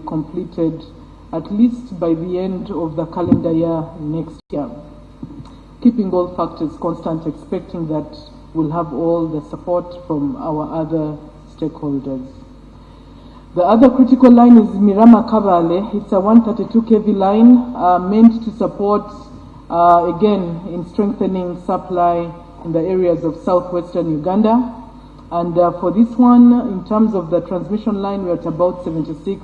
completed at least by the end of the calendar year next year. Keeping all factors constant, expecting that we'll have all the support from our other stakeholders. The other critical line is Mirama Kavale. It's a 132 kV line meant to support, again, in strengthening supply in the areas of southwestern Uganda. And for this one, in terms of the transmission line, we're at about 76%,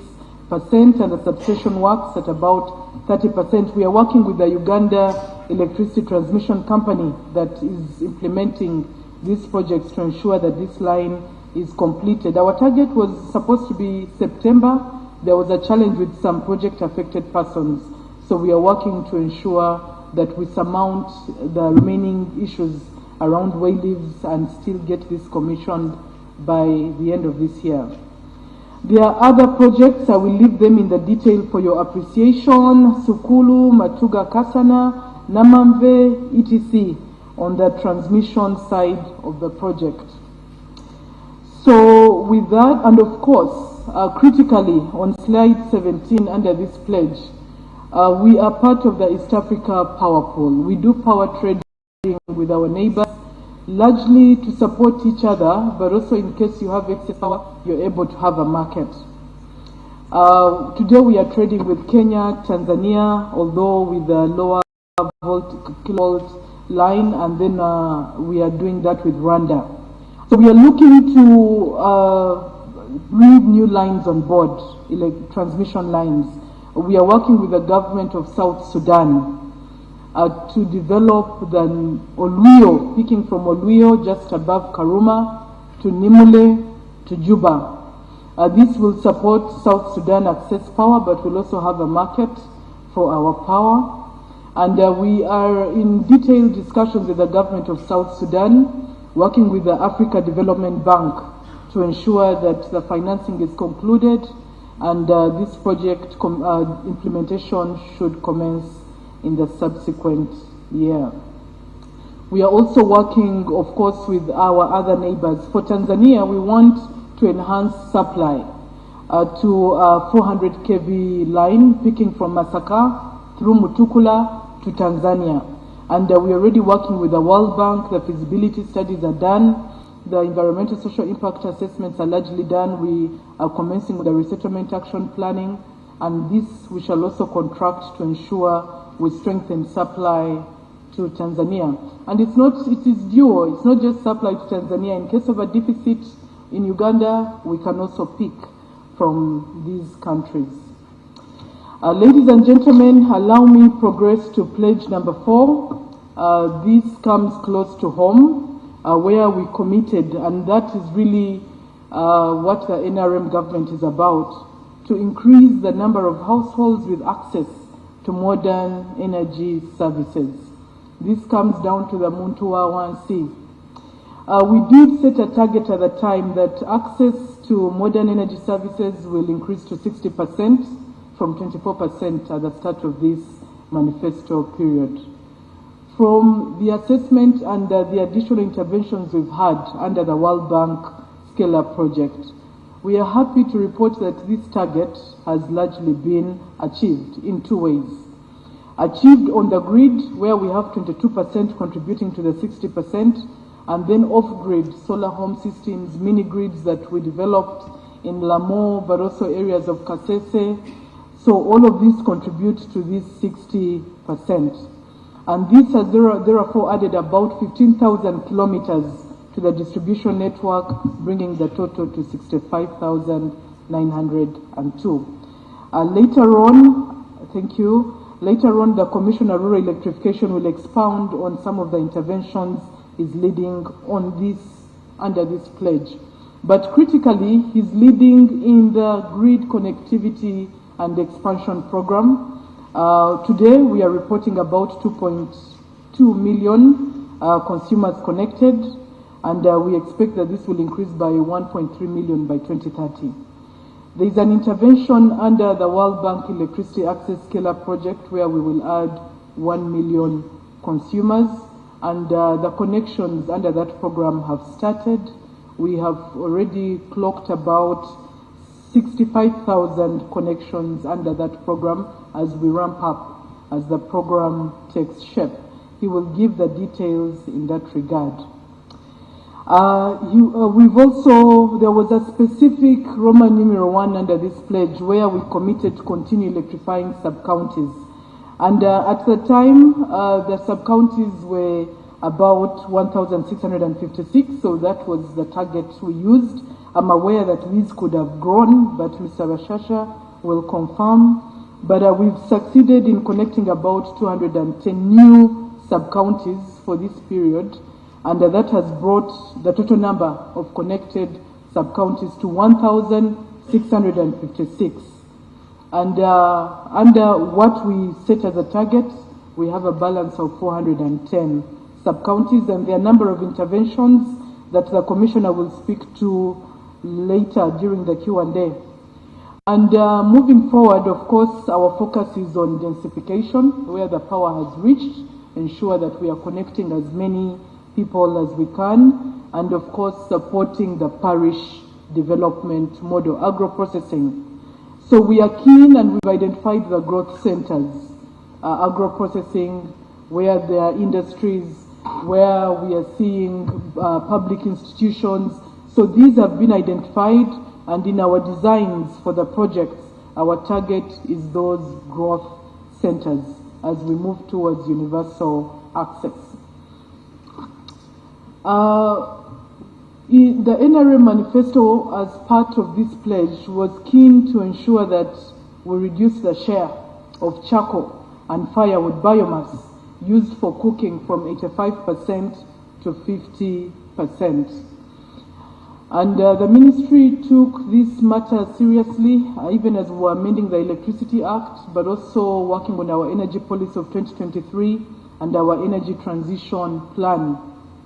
and the substation works at about 30%. We are working with the Uganda Electricity Transmission Company that is implementing these projects to ensure that this line is completed. Our target was supposed to be September. There was a challenge with some project-affected persons, so we are working to ensure that we surmount the remaining issues around way leaves and still get this commissioned by the end of this year. There are other projects. I will leave them in the detail for your appreciation. Sukulu, Matuga Kasana, Namamve, etc. on the transmission side of the project. So with that, and of course, critically on slide 17 under this pledge, we are part of the East Africa Power Pool. We do power trading with our neighbors, largely to support each other, but also in case you have excess power, you're able to have a market. Today we are trading with Kenya, Tanzania, although with a lower kilovolt line, and then we are doing that with Rwanda. So we are looking to bring new lines on board, transmission lines. We are working with the government of South Sudan to develop the Oluyo, picking from Oluyo just above Karuma to Nimule to Juba. This will support South Sudan access power, but will also have a market for our power. And we are in detailed discussions with the government of South Sudan, working with the Africa Development Bank to ensure that the financing is concluded and this project implementation should commence in the subsequent year. We are also working, of course, with our other neighbors. For Tanzania, we want to enhance supply to a 400 kV line, picking from Masaka through Mutukula to Tanzania. And we're already working with the World Bank. The feasibility studies are done. The environmental social impact assessments are largely done. We are commencing with the resettlement action planning, and this we shall also contract to ensure we strengthen supply to Tanzania. And it is dual. It's not just supply to Tanzania. In case of a deficit in Uganda, we can also pick from these countries. Ladies and gentlemen, allow me progress to pledge number 4. This comes close to home, where we committed, and that is really what the NRM government is about, to increase the number of households with access to modern energy services. This comes down to the Muntua 1C. We did set a target at the time that access to modern energy services will increase to 60% from 24% at the start of this manifesto period. From the assessment and the additional interventions we've had under the World Bank Scale-Up project, we are happy to report that this target has largely been achieved in 2 ways. Achieved on the grid, where we have 22% contributing to the 60%, and then off-grid solar home systems, mini-grids that we developed in Lamo, but also areas of Kasese. So all of this contributes to this 60%. And this has therefore added about 15,000 kilometers to the distribution network, bringing the total to 65,902. Later on, thank you. Later on, the Commissioner of Rural Electrification will expound on some of the interventions he's leading on this, under this pledge. But critically, he's leading in the grid connectivity and expansion program. Today, we are reporting about 2.2 million consumers connected, and we expect that this will increase by 1.3 million by 2030. There is an intervention under the World Bank Electricity Access Scale-Up project where we will add 1 million consumers, and the connections under that program have started. We have already clocked about 65,000 connections under that program as we ramp up, as the program takes shape. He will give the details in that regard. There was a specific Roman numeral 1 under this pledge where we committed to continue electrifying sub-counties. And at the time, the sub-counties were about 1,656, so that was the target we used. I'm aware that these could have grown, but Mr. Bashasha will confirm. But we've succeeded in connecting about 210 new sub-counties for this period, and that has brought the total number of connected sub-counties to 1,656. And under what we set as a target, we have a balance of 410 sub-counties, and there are a number of interventions that the Commissioner will speak to later during the Q&A. And moving forward, of course, our focus is on densification, where the power has reached, ensure that we are connecting as many people as we can, and of course supporting the parish development model, agro-processing. So we are keen, and we've identified the growth centers, agro-processing, where there are industries, where we are seeing public institutions. So these have been identified, and in our designs for the projects, our target is those growth centers as we move towards universal access. The NRA Manifesto, as part of this pledge, was keen to ensure that we reduce the share of charcoal and firewood biomass used for cooking from 85% to 50%. And the ministry took this matter seriously, even as we were amending the Electricity Act, but also working on our energy policy of 2023 and our energy transition plan,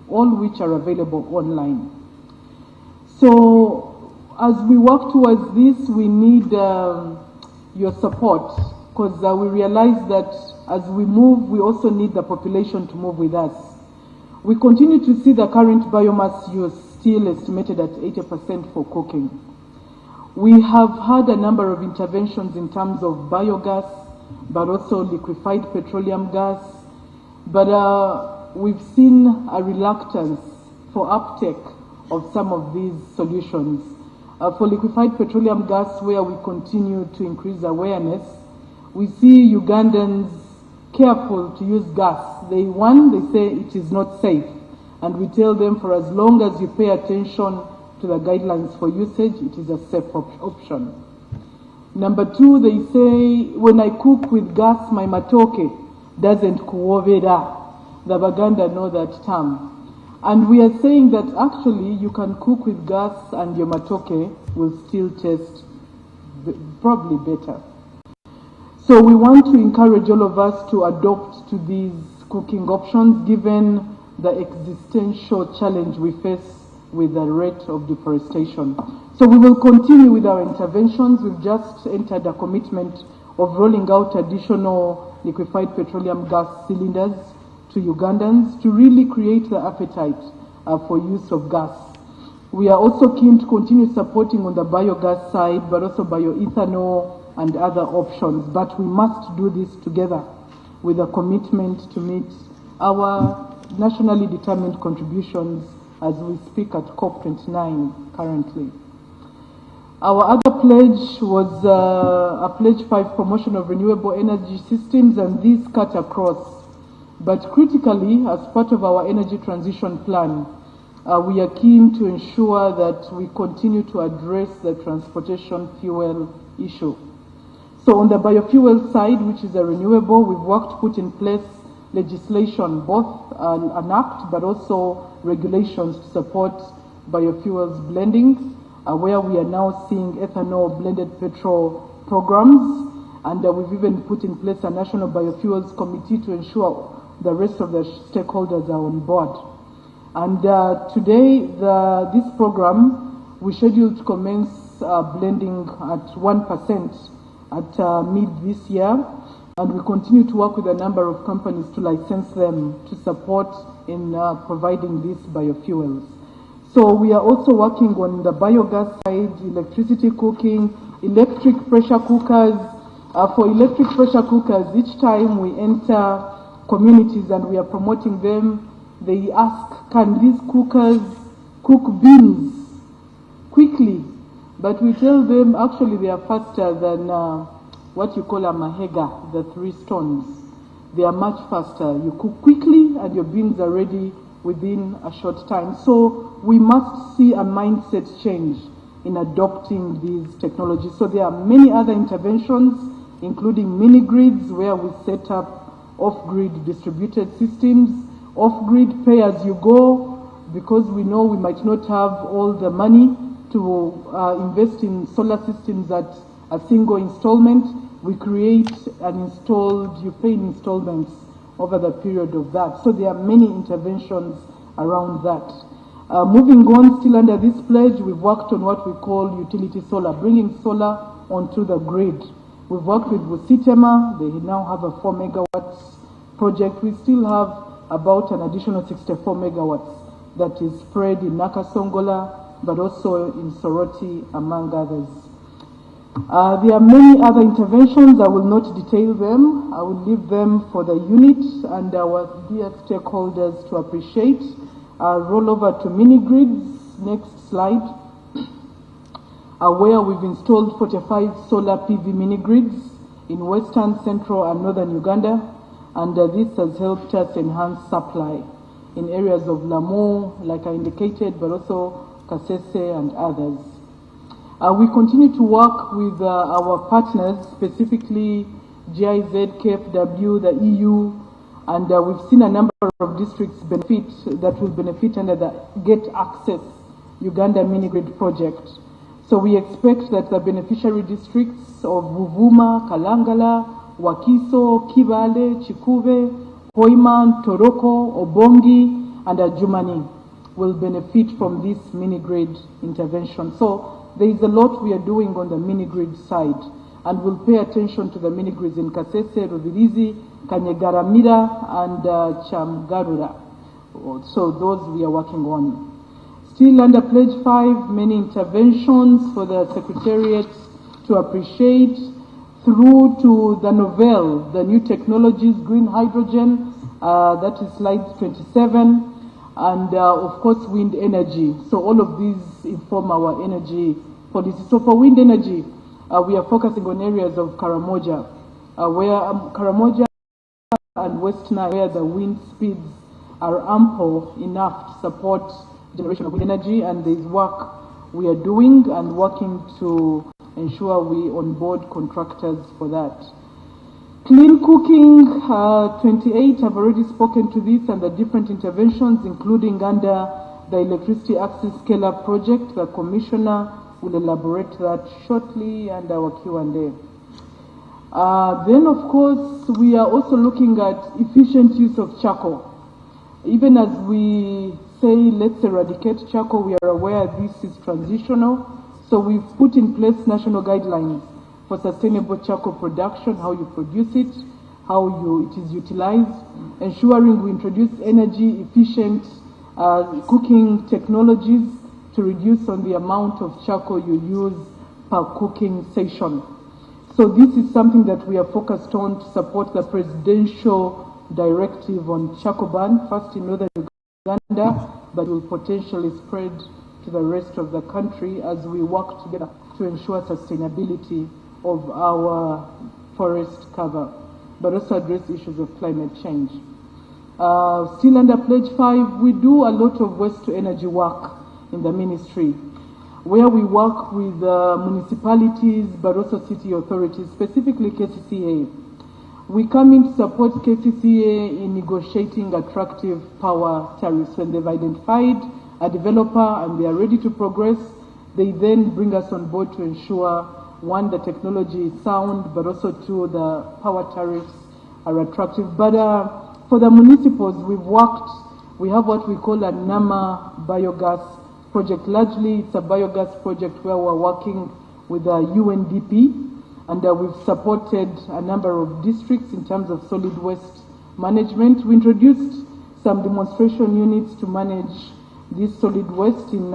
all which are available online. So as we work towards this, we need your support, because we realize that as we move, we also need the population to move with us. We continue to see the current biomass use still estimated at 80% for cooking. We have had a number of interventions in terms of biogas, but also liquefied petroleum gas, but we've seen a reluctance for uptake of some of these solutions. For liquefied petroleum gas, where we continue to increase awareness, we see Ugandans careful to use gas. They say it is not safe, and we tell them for as long as you pay attention to the guidelines for usage, it is a safe option. Number two, they say, when I cook with gas, my matoke doesn't kuovera. The Baganda know that term. And we are saying that actually you can cook with gas and your matoke will still taste probably better. So we want to encourage all of us to adopt to these cooking options, given the existential challenge we face with the rate of deforestation. So we will continue with our interventions. We've just entered a commitment of rolling out additional liquefied petroleum gas cylinders to Ugandans to really create the appetite for use of gas. We are also keen to continue supporting on the biogas side, but also bioethanol and other options. But we must do this together with a commitment to meet our nationally determined contributions as we speak at COP29 currently. Our other pledge was a pledge 5, promotion of renewable energy systems, and these cut across. But critically, as part of our energy transition plan, we are keen to ensure that we continue to address the transportation fuel issue. So on the biofuel side, which is a renewable, we've worked to put in place legislation, both an act but also regulations to support biofuels blending, where we are now seeing ethanol blended petrol programs, and we've even put in place a national biofuels committee to ensure the rest of the stakeholders are on board. And today, this program, we scheduled to commence blending at 1% at mid this year, and we continue to work with a number of companies to license them to support in providing these biofuels. So we are also working on the biogas side, electricity cooking, electric pressure cookers. For electric pressure cookers, each time we enter communities and we are promoting them, they ask, can these cookers cook beans quickly? But we tell them actually they are faster than what you call a mahega, the 3 stones. They are much faster. You cook quickly and your beans are ready within a short time. So we must see a mindset change in adopting these technologies. So there are many other interventions, including mini-grids, where we set up off-grid distributed systems, off-grid pay-as-you-go, because we know we might not have all the money to invest in solar systems at a single installment. We create and installed, you pay in installments over the period of that. So there are many interventions around that. Moving on, still under this pledge, we've worked on what we call utility solar, bringing solar onto the grid. We've worked with Busitema. They now have a 4 megawatts project. We still have about an additional 64 megawatts that is spread in Nakasongola, but also in Soroti, among others. There are many other interventions. I will not detail them. I will leave them for the unit and our dear stakeholders to appreciate. Roll over to mini-grids, next slide, where we've installed 45 solar PV mini-grids in western, central and northern Uganda, and this has helped us enhance supply in areas of Lamu, like I indicated, but also Kasese and others. We continue to work with our partners, specifically GIZ, KFW, the EU, and we've seen a number of districts that will benefit under the Get Access Uganda mini-grid project. So we expect that the beneficiary districts of Buvuma, Kalangala, Wakiso, Kibale, Chikuve, Hoiman, Toroko, Obongi, and Ajumani will benefit from this mini-grid intervention. So there is a lot we are doing on the mini-grid side, and we'll pay attention to the mini-grids in Kasese, Rubirizi, Kanyegaramira, and Chamgarura. So those we are working on. Still under Pledge 5, many interventions for the Secretariat to appreciate, through to the novel, the new technologies, green hydrogen, that is slide 27, and of course wind energy. So all of these inform our energy policy. So for wind energy, we are focusing on areas of Karamoja, where Karamoja and West Nile, where the wind speeds are ample enough to support generation of wind energy, and there is work we are doing and working to ensure we onboard contractors for that. Clean cooking, 28, I've already spoken to this and the different interventions, including under the Electricity Access Scale-Up project. The Commissioner will elaborate that shortly and our Q&A. Then, of course, we are also looking at efficient use of charcoal. Even as we say, let's eradicate charcoal, we are aware this is transitional. So we've put in place national guidelines for sustainable charcoal production, how you produce it, how it is utilized, ensuring we introduce energy efficient cooking technologies to reduce on the amount of charcoal you use per cooking session. So this is something that we are focused on to support the presidential directive on charcoal ban, first in northern Uganda, but will potentially spread to the rest of the country as we work together to ensure sustainability of our forest cover, but also address issues of climate change. Still under Pledge 5, we do a lot of waste to energy work in the ministry, where we work with municipalities, but also city authorities, specifically KCCA. We come in to support KCCA in negotiating attractive power tariffs. When they've identified a developer and they are ready to progress, they then bring us on board to ensure, one, the technology is sound, but also two, the power tariffs are attractive. But for the municipals, we have what we call a NAMA biogas project. Largely, it's a biogas project where we're working with the UNDP, and we've supported a number of districts in terms of solid waste management. We introduced some demonstration units to manage this solid waste in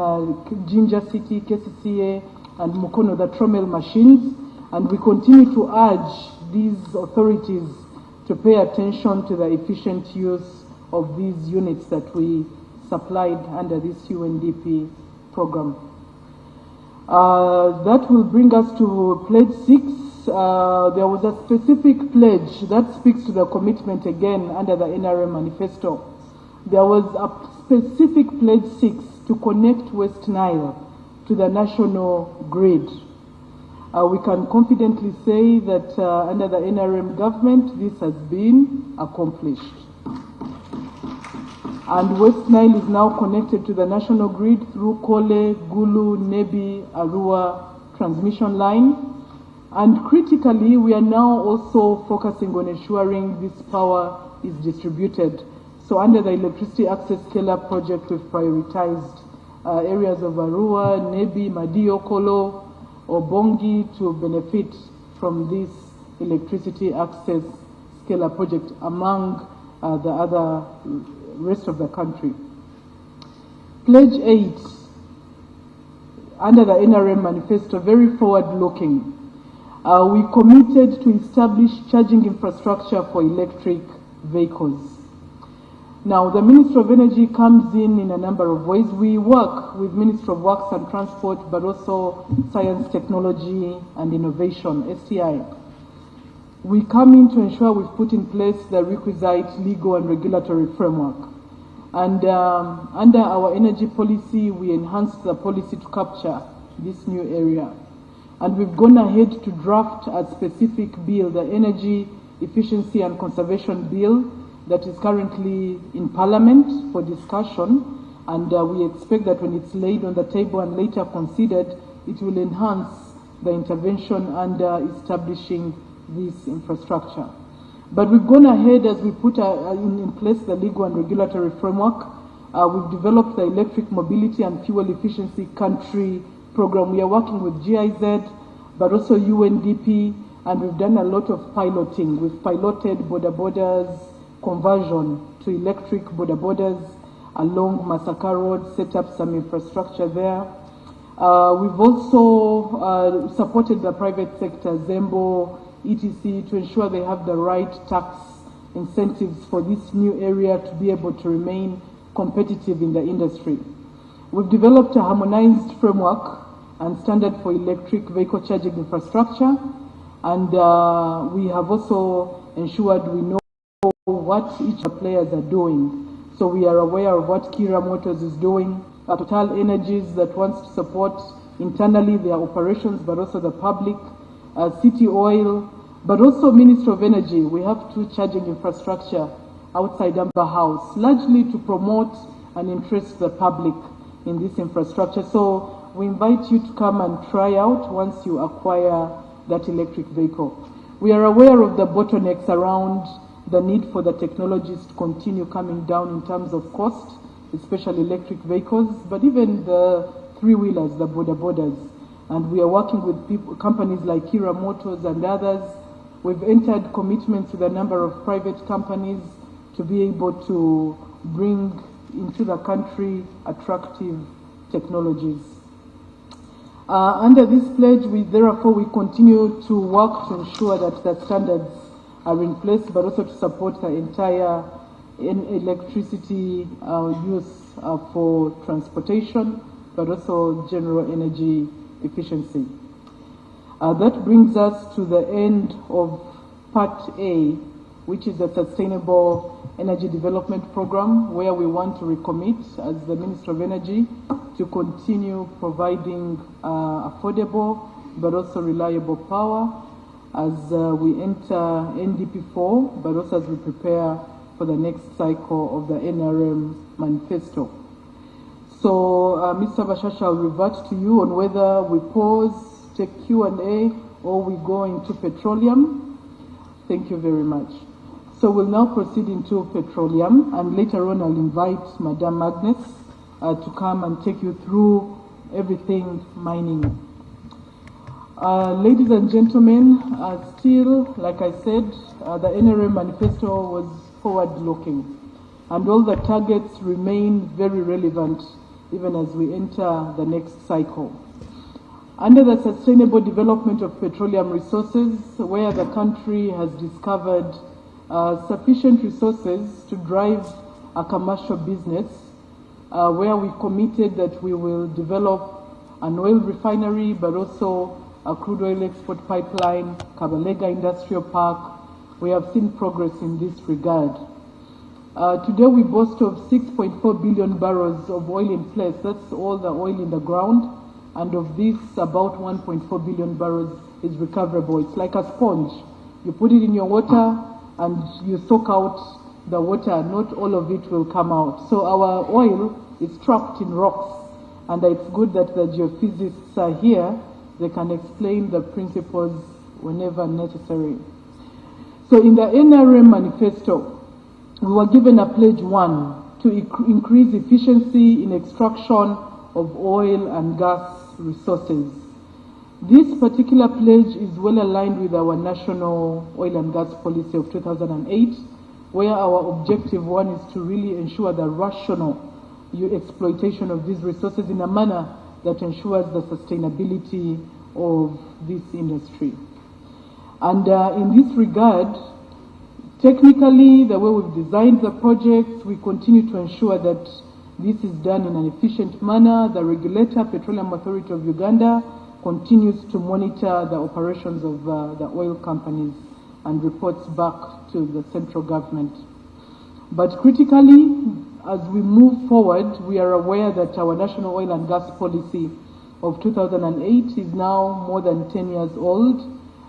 Jinja City, KCCA, and Mukono, the trommel machines. And we continue to urge these authorities to pay attention to the efficient use of these units that we supplied under this UNDP program. That will bring us to pledge 6. There was a specific pledge that speaks to the commitment again under the NRM Manifesto. There was a specific pledge 6 to connect West Nile to the national grid. We can confidently say that under the NRM government, this has been accomplished. And West Nile is now connected to the national grid through Kole, Gulu, Nebi, Arua transmission line. And critically, we are now also focusing on ensuring this power is distributed. So under the Electricity Access Scale-Up project, we've prioritized areas of Arua, Nebi, Madio, Kolo, Obongi to benefit from this Electricity Access Scale-Up project among the other rest of the country. Pledge 8, under the NRM Manifesto, very forward-looking. We committed to establish charging infrastructure for electric vehicles. Now, the Ministry of Energy comes in a number of ways. We work with Ministry of Works and Transport, but also Science, Technology and Innovation, STI. We come in to ensure we've put in place the requisite legal and regulatory framework. And under our energy policy, we enhanced the policy to capture this new area. And we've gone ahead to draft a specific bill, the Energy Efficiency and Conservation Bill, that is currently in Parliament for discussion. And we expect that when it's laid on the table and later considered, it will enhance the intervention under establishing this infrastructure. But we've gone ahead as we put in place the legal and regulatory framework. We've developed the Electric Mobility and Fuel Efficiency Country Program. We are working with GIZ, but also UNDP, and we've done a lot of piloting. We've piloted border borders conversion to electric border borders along Masaka Road, set up some infrastructure there. We've also supported the private sector, Zembo, etc., to ensure they have the right tax incentives for this new area to be able to remain competitive in the industry. We've developed a harmonized framework and standard for electric vehicle charging infrastructure, and we have also ensured we know what each of the players are doing. So we are aware of what Kira Motors is doing, Total Energies that wants to support internally their operations, but also the public, City Oil, but also Ministry of Energy. We have 2 charging infrastructure outside Amber House, largely to promote and interest the public in this infrastructure. So we invite you to come and try out once you acquire that electric vehicle. We are aware of the bottlenecks around the need for the technologies to continue coming down in terms of cost, especially electric vehicles, but even the 3-wheelers, the border borders. And we are working with companies like Kira Motors and others. We've entered commitments with a number of private companies to be able to bring into the country attractive technologies. Under this pledge, therefore, we continue to work to ensure that the standards are in place, but also to support the entire electricity use for transportation, but also general energy efficiency. That brings us to the end of Part A, which is the Sustainable Energy Development Program, where we want to recommit, as the Minister of Energy, to continue providing affordable but also reliable power as we enter NDP4, but also as we prepare for the next cycle of the NRM Manifesto. So, Mr. Bashasha, I'll revert to you on whether we pause, take Q&A, or we go into petroleum. Thank you very much. So we'll now proceed into petroleum, and later on I'll invite Madame Agnes to come and take you through everything mining. Ladies and gentlemen, still, like I said, the NRM Manifesto was forward-looking, and all the targets remain very relevant even as we enter the next cycle. Under the sustainable development of petroleum resources, where the country has discovered sufficient resources to drive a commercial business, where we committed that we will develop an oil refinery, but also a crude oil export pipeline, Kabalega Industrial Park. We have seen progress in this regard. Today we boast of 6.4 billion barrels of oil in place. That's all the oil in the ground. And of this, about 1.4 billion barrels is recoverable. It's like a sponge. You put it in your water and you soak out the water. Not all of it will come out. So our oil is trapped in rocks. And it's good that the geophysicists are here. They can explain the principles whenever necessary. So in the NRM Manifesto, we were given a pledge 1 to increase efficiency in extraction of oil and gas resources. This particular pledge is well aligned with our national oil and gas policy of 2008, where our objective 1 is to really ensure the rational exploitation of these resources in a manner that ensures the sustainability of this industry. And in this regard, technically, the way we've designed the project, we continue to ensure that this is done in an efficient manner. The regulator, Petroleum Authority of Uganda, continues to monitor the operations of the oil companies and reports back to the central government. But critically, as we move forward, we are aware that our national oil and gas policy of 2008 is now more than 10 years old,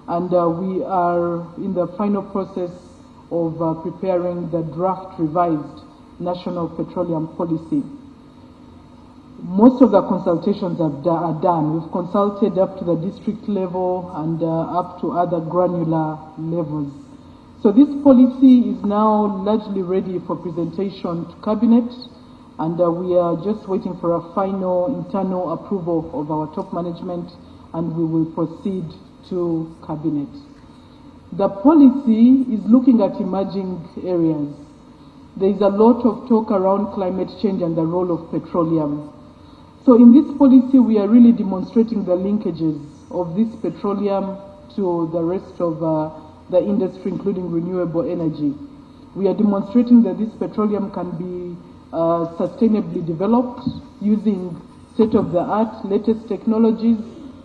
and we are in the final process of preparing the draft revised national petroleum policy. Most of the consultations are done. We've consulted up to the district level and up to other granular levels. So this policy is now largely ready for presentation to Cabinet, and we are just waiting for a final internal approval of our top management, and we will proceed to Cabinet. The policy is looking at emerging areas. There is a lot of talk around climate change and the role of petroleum. So in this policy, we are really demonstrating the linkages of this petroleum to the rest of the industry, including renewable energy. We are demonstrating that this petroleum can be sustainably developed using state-of-the-art latest technologies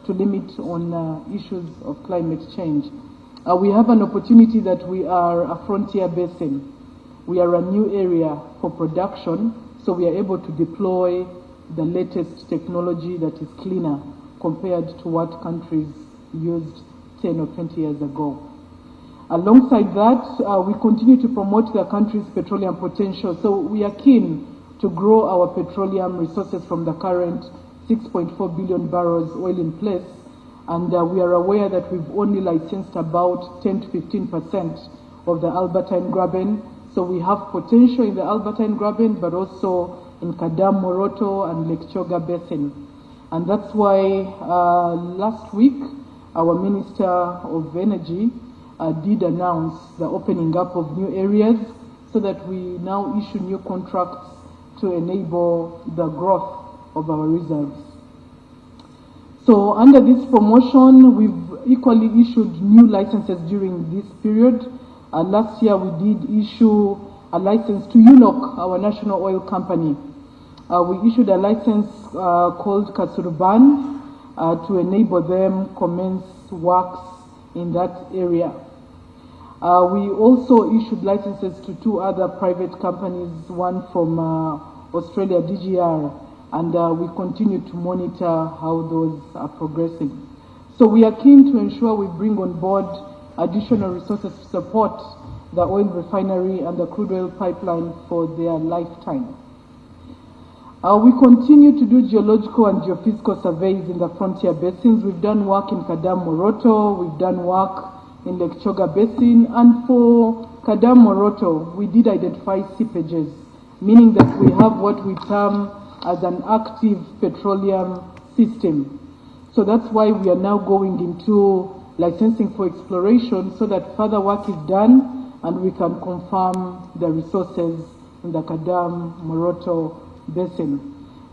to limit on issues of climate change. We have an opportunity that we are a frontier basin. We are a new area for production, so we are able to deploy the latest technology that is cleaner compared to what countries used 10 or 20 years ago. Alongside that, we continue to promote the country's petroleum potential, so we are keen to grow our petroleum resources from the current 6.4 billion barrels oil in place, and we are aware that we've only licensed about 10 to 15% of the Albertine Graben. So we have potential in the Albertine Graben, but also in Kadam Moroto and Lake Choga Basin. And that's why last week, our Minister of Energy did announce the opening up of new areas so that we now issue new contracts to enable the growth of our reserves. So under this promotion, we've equally issued new licenses during this period. Last year, we did issue a license to UNOC, our national oil company. We issued a license called Kasurban to enable them commence works in that area. We also issued licenses to 2 other private companies, one from Australia, DGR, and we continue to monitor how those are progressing. So we are keen to ensure we bring on board additional resources to support the oil refinery and the crude oil pipeline for their lifetime. We continue to do geological and geophysical surveys in the frontier basins. We've done work in Kadam Moroto, we've done work in Lake Choga Basin, and for Kadam Moroto, we did identify seepages, meaning that we have what we term as an active petroleum system. So that's why we are now going into licensing for exploration so that further work is done and we can confirm the resources in the Kadam Moroto Basin.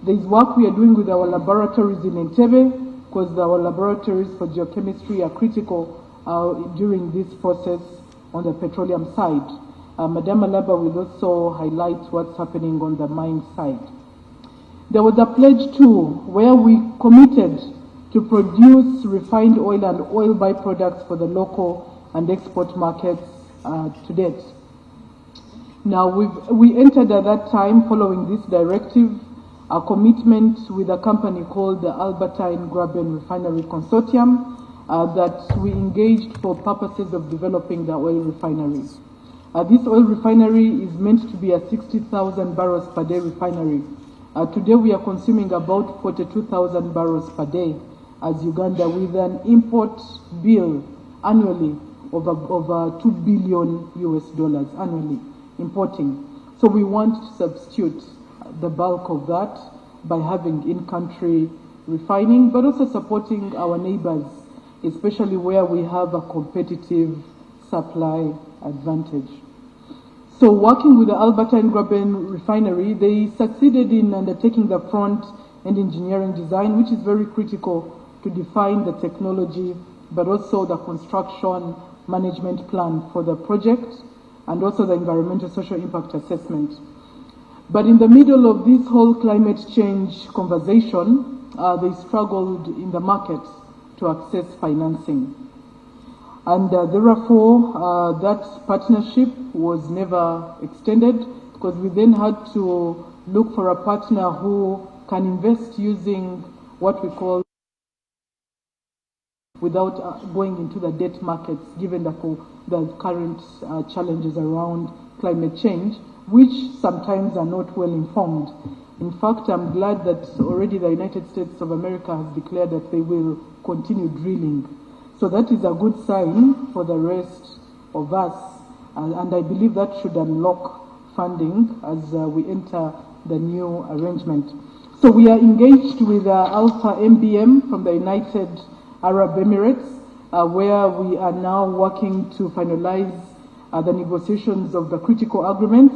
There is work we are doing with our laboratories in Entebbe, because our laboratories for geochemistry are critical during this process on the petroleum side. Madam Alaba will also highlight what's happening on the mine side. There was a pledge too, where we committed to produce refined oil and oil byproducts for the local and export markets to date. Now, we entered at that time, following this directive, a commitment with a company called the Albertine Graben Refinery Consortium that we engaged for purposes of developing the oil refinery. This oil refinery is meant to be a 60,000 barrels per day refinery. Today we are consuming about 42,000 barrels per day as Uganda, with an import bill annually of over $2 billion annually importing. So we want to substitute the bulk of that by having in-country refining, but also supporting our neighbors, especially where we have a competitive supply advantage. So working with the Albertine Graben Refinery, they succeeded in undertaking the front-end engineering design, which is very critical to define the technology, but also the construction management plan for the project, and also the environmental social impact assessment. But in the middle of this whole climate change conversation, they struggled in the market to access financing. And therefore, that partnership was never extended, because we then had to look for a partner who can invest using what we call without going into the debt markets, given the current challenges around climate change, which sometimes are not well informed. In fact, I'm glad that already the United States of America has declared that they will continue drilling. So that is a good sign for the rest of us, and I believe that should unlock funding as we enter the new arrangement. So we are engaged with Alpha MBM from the United Arab Emirates, where we are now working to finalize the negotiations of the critical agreements,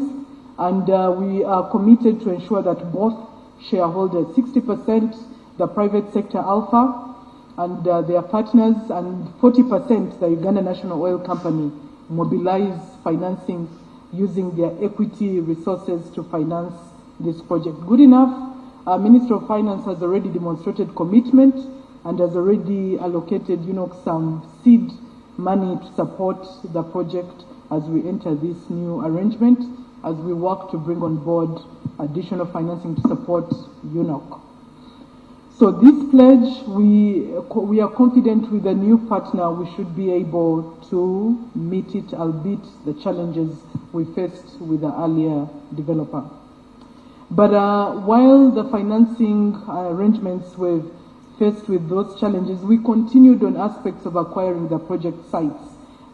and we are committed to ensure that both shareholders, 60% the private sector Alpha and their partners, and 40% the Uganda National Oil Company, mobilize financing using their equity resources to finance this project. Good enough, our Minister of Finance has already demonstrated commitment and has already allocated, some seed money to support the project as we enter this new arrangement, as we work to bring on board additional financing to support UNOC. So this pledge, we are confident with the new partner we should be able to meet it, albeit the challenges we faced with the earlier developer. But while the financing arrangements were faced with those challenges, we continued on aspects of acquiring the project sites.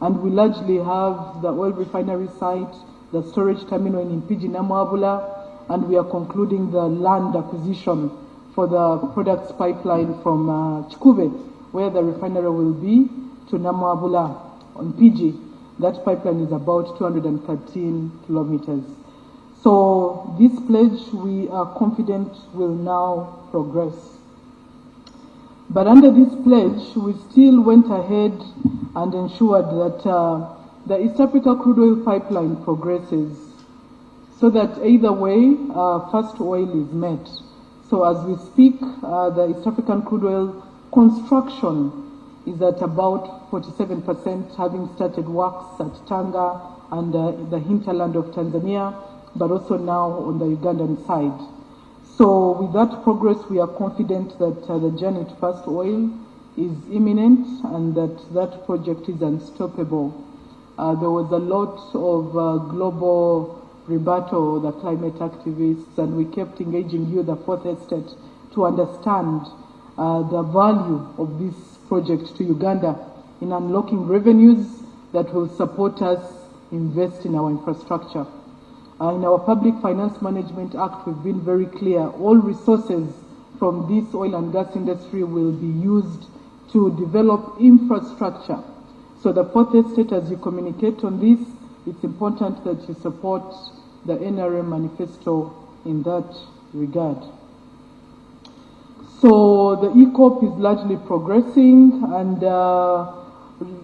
And we largely have the oil refinery site, the storage terminal in Impigi Namwabula, and we are concluding the land acquisition for the products pipeline from Chikube, where the refinery will be, to Namwabula on PG. That pipeline is about 213 kilometers. So this pledge, we are confident, will now progress. But under this pledge, we still went ahead and ensured that the East Africa crude oil pipeline progresses, so that either way, first oil is met. So as we speak, the East African crude oil construction is at about 47%, having started works at Tanga and the hinterland of Tanzania, but also now on the Ugandan side. So with that progress, we are confident that the journey to first oil is imminent and that that project is unstoppable. There was a lot of global rebuttal, the climate activists, and we kept engaging you, the fourth estate, to understand the value of this project to Uganda in unlocking revenues that will support us invest in our infrastructure. In our Public Finance Management Act, we've been very clear. All resources from this oil and gas industry will be used to develop infrastructure. So the fourth estate, as you communicate on this, it's important that you support the NRM manifesto in that regard. So the ECOP is largely progressing, and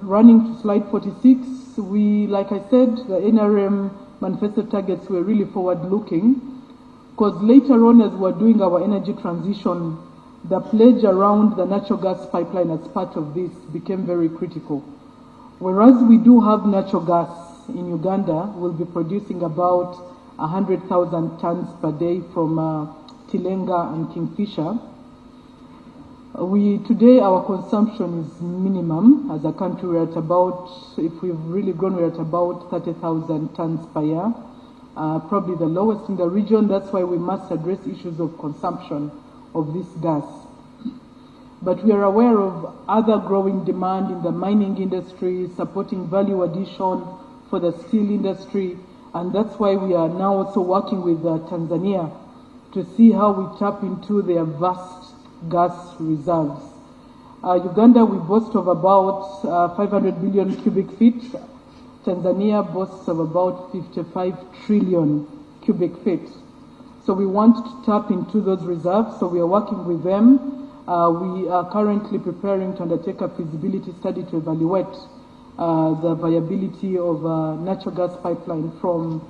running to slide 46, we, like I said, the NRM manifesto targets were really forward-looking, because later on as we're doing our energy transition, the pledge around the natural gas pipeline as part of this became very critical. Whereas we do have natural gas in Uganda, we'll be producing about 100,000 tons per day from Tilenga and Kingfisher. Today our consumption is minimum. As a country, we're at about, if we've really grown, we're at about 30,000 tons per year. Probably the lowest in the region. That's why we must address issues of consumption of this gas. But we are aware of other growing demand in the mining industry, supporting value addition for the steel industry, and that's why we are now also working with Tanzania to see how we tap into their vast gas reserves. Uganda, we boast of about 500 billion cubic feet. Tanzania boasts of about 55 trillion cubic feet. So we want to tap into those reserves, so we are working with them. We are currently preparing to undertake a feasibility study to evaluate the viability of a natural gas pipeline from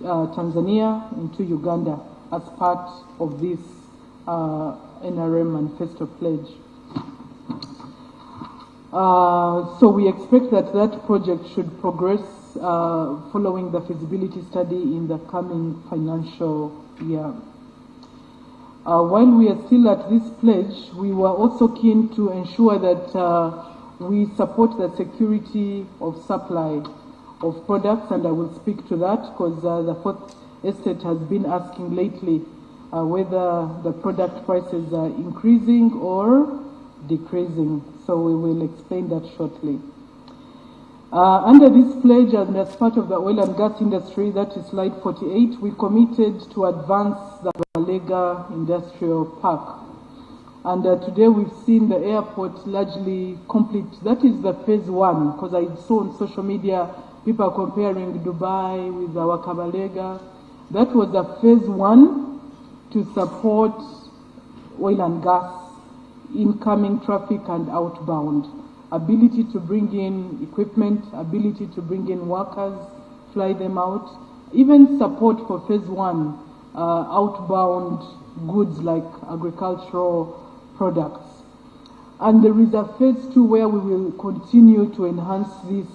Tanzania into Uganda as part of this NRM manifesto pledge. So we expect that that project should progress following the feasibility study in the coming financial year. While we are still at this pledge, we were also keen to ensure that we support the security of supply of products, and I will speak to that because the Fourth Estate has been asking lately whether the product prices are increasing or decreasing. So we will explain that shortly. Under this pledge, and as part of the oil and gas industry, that is slide 48, we committed to advance the Kabalega Industrial Park. And today we've seen the airport largely complete. That is the phase one, because I saw on social media people are comparing Dubai with our Kabalega. That was the phase one to support oil and gas, incoming traffic and outbound. Ability to bring in equipment, ability to bring in workers, fly them out, even support for phase one, outbound goods like agricultural products. And there is a phase two where we will continue to enhance this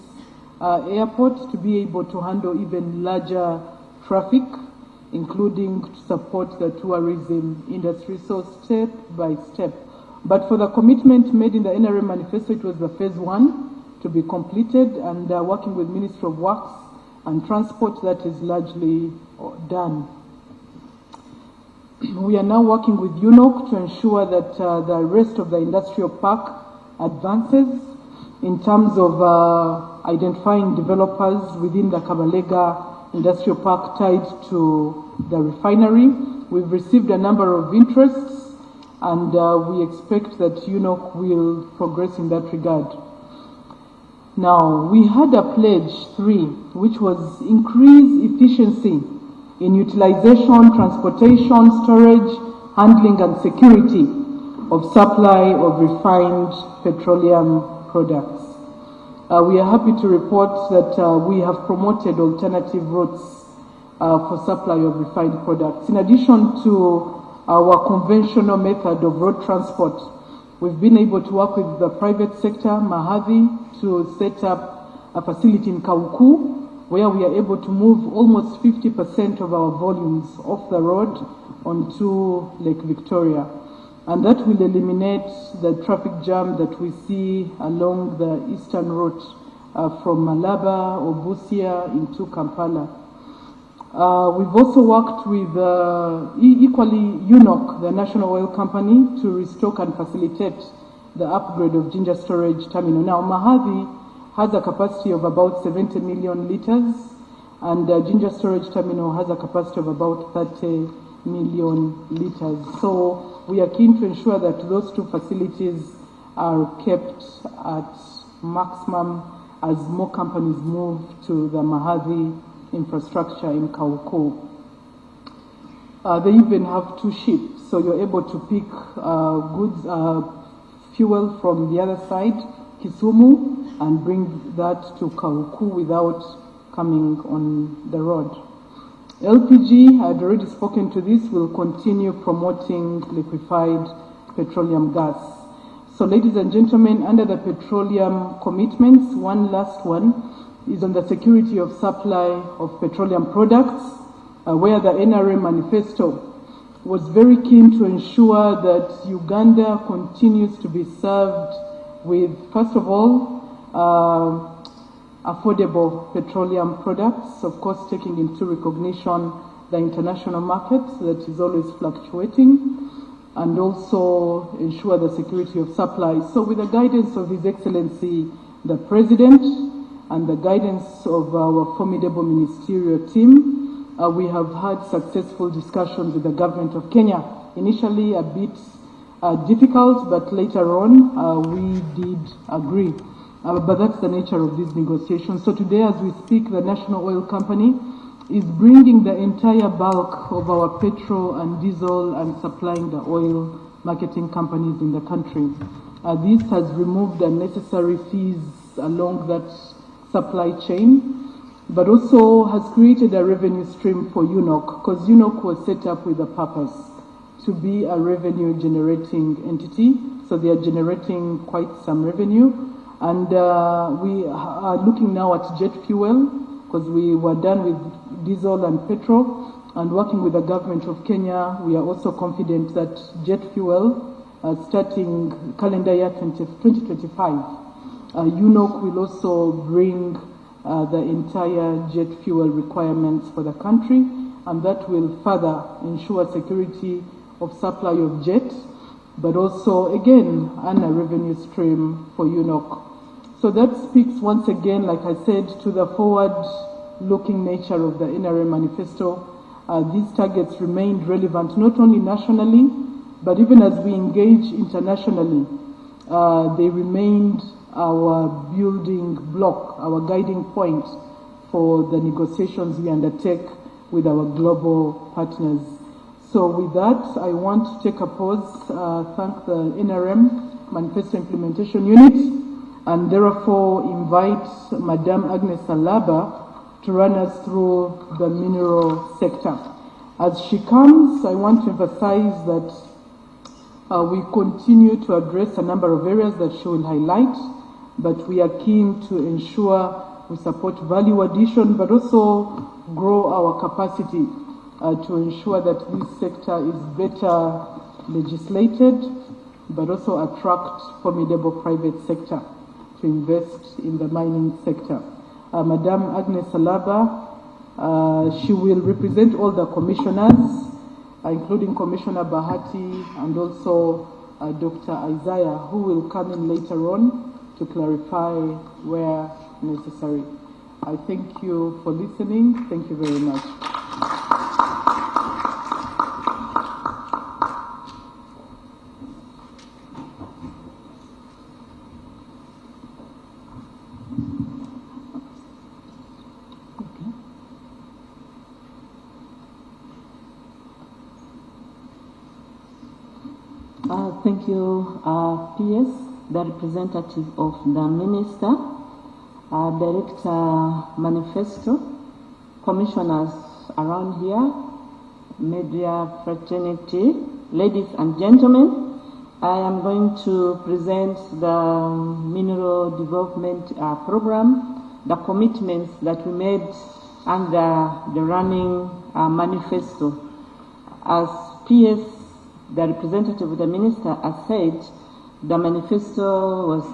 airport to be able to handle even larger traffic, including to support the tourism industry, so step by step. But for the commitment made in the NRM manifesto, it was the phase one to be completed, and working with Ministry of Works and Transport, that is largely done. We are now working with UNOC to ensure that the rest of the industrial park advances in terms of identifying developers within the Kabalega Industrial Park tied to the refinery. We've received a number of interests, and we expect that UNOC will progress in that regard. Now, we had a pledge 3, which was increase efficiency in utilization, transportation, storage, handling, and security of supply of refined petroleum products. We are happy to report that we have promoted alternative routes for supply of refined products. In addition to our conventional method of road transport, we've been able to work with the private sector, Mahadi, to set up a facility in Kauku, where we are able to move almost 50% of our volumes off the road onto Lake Victoria. And that will eliminate the traffic jam that we see along the eastern route from Malaba or Busia into Kampala. We've also worked with equally UNOC, the National Oil Company, to restock and facilitate the upgrade of ginger storage terminal. Now, Mahadi has a capacity of about 70 million liters, and the ginger storage terminal has a capacity of about 30 million liters. So we are keen to ensure that those two facilities are kept at maximum as more companies move to the Mahadi infrastructure in Kauku. They even have 2 ships So you're able to pick fuel from the other side, Kisumu, and bring that to Kauku without coming on the road. LPG, I'd already spoken to this, will continue promoting liquefied petroleum gas. So ladies and gentlemen, under the petroleum commitments, one last one is on the security of supply of petroleum products, where the NRM Manifesto was very keen to ensure that Uganda continues to be served with, first of all, affordable petroleum products, of course taking into recognition the international market that is always fluctuating, and also ensure the security of supply. So with the guidance of His Excellency the President and the guidance of our formidable ministerial team, we have had successful discussions with the government of Kenya. Initially a bit difficult, but later on we did agree. But that's the nature of these negotiations. So today, as we speak, the National Oil Company is bringing the entire bulk of our petrol and diesel and supplying the oil marketing companies in the country. This has removed unnecessary fees along that supply chain, but also has created a revenue stream for UNOC, because UNOC was set up with a purpose to be a revenue generating entity. So they are generating quite some revenue. And we are looking now at jet fuel, because we were done with diesel and petrol, and working with the government of Kenya, we are also confident that jet fuel, starting calendar year 2025, UNOC will also bring the entire jet fuel requirements for the country, and that will further ensure security of supply of jet, but also, again, a revenue stream for UNOC. So that speaks once again, like I said, to the forward-looking nature of the NRM Manifesto. These targets remained relevant not only nationally, but even as we engage internationally, they remained our building block, our guiding point for the negotiations we undertake with our global partners. So with that, I want to take a pause, thank the NRM Manifesto Implementation Unit, and therefore invite Madame Agnes Alaba to run us through the mineral sector. As she comes, I want to emphasize that we continue to address a number of areas that she will highlight, but we are keen to ensure we support value addition, but also grow our capacity to ensure that this sector is better legislated, but also attract formidable private sector to invest in the mining sector. Madame Agnes Alaba, she will represent all the commissioners, including Commissioner Bahati and also Dr. Isaiah, who will come in later on to clarify where necessary. I thank you for listening. Thank you very much. Thank you, PS, the representative of the Minister, Director Manifesto, commissioners around here, media fraternity, ladies and gentlemen. I am going to present the Mineral Development Program, the commitments that we made under the running manifesto. As PS, the representative of the Minister, has said, the manifesto was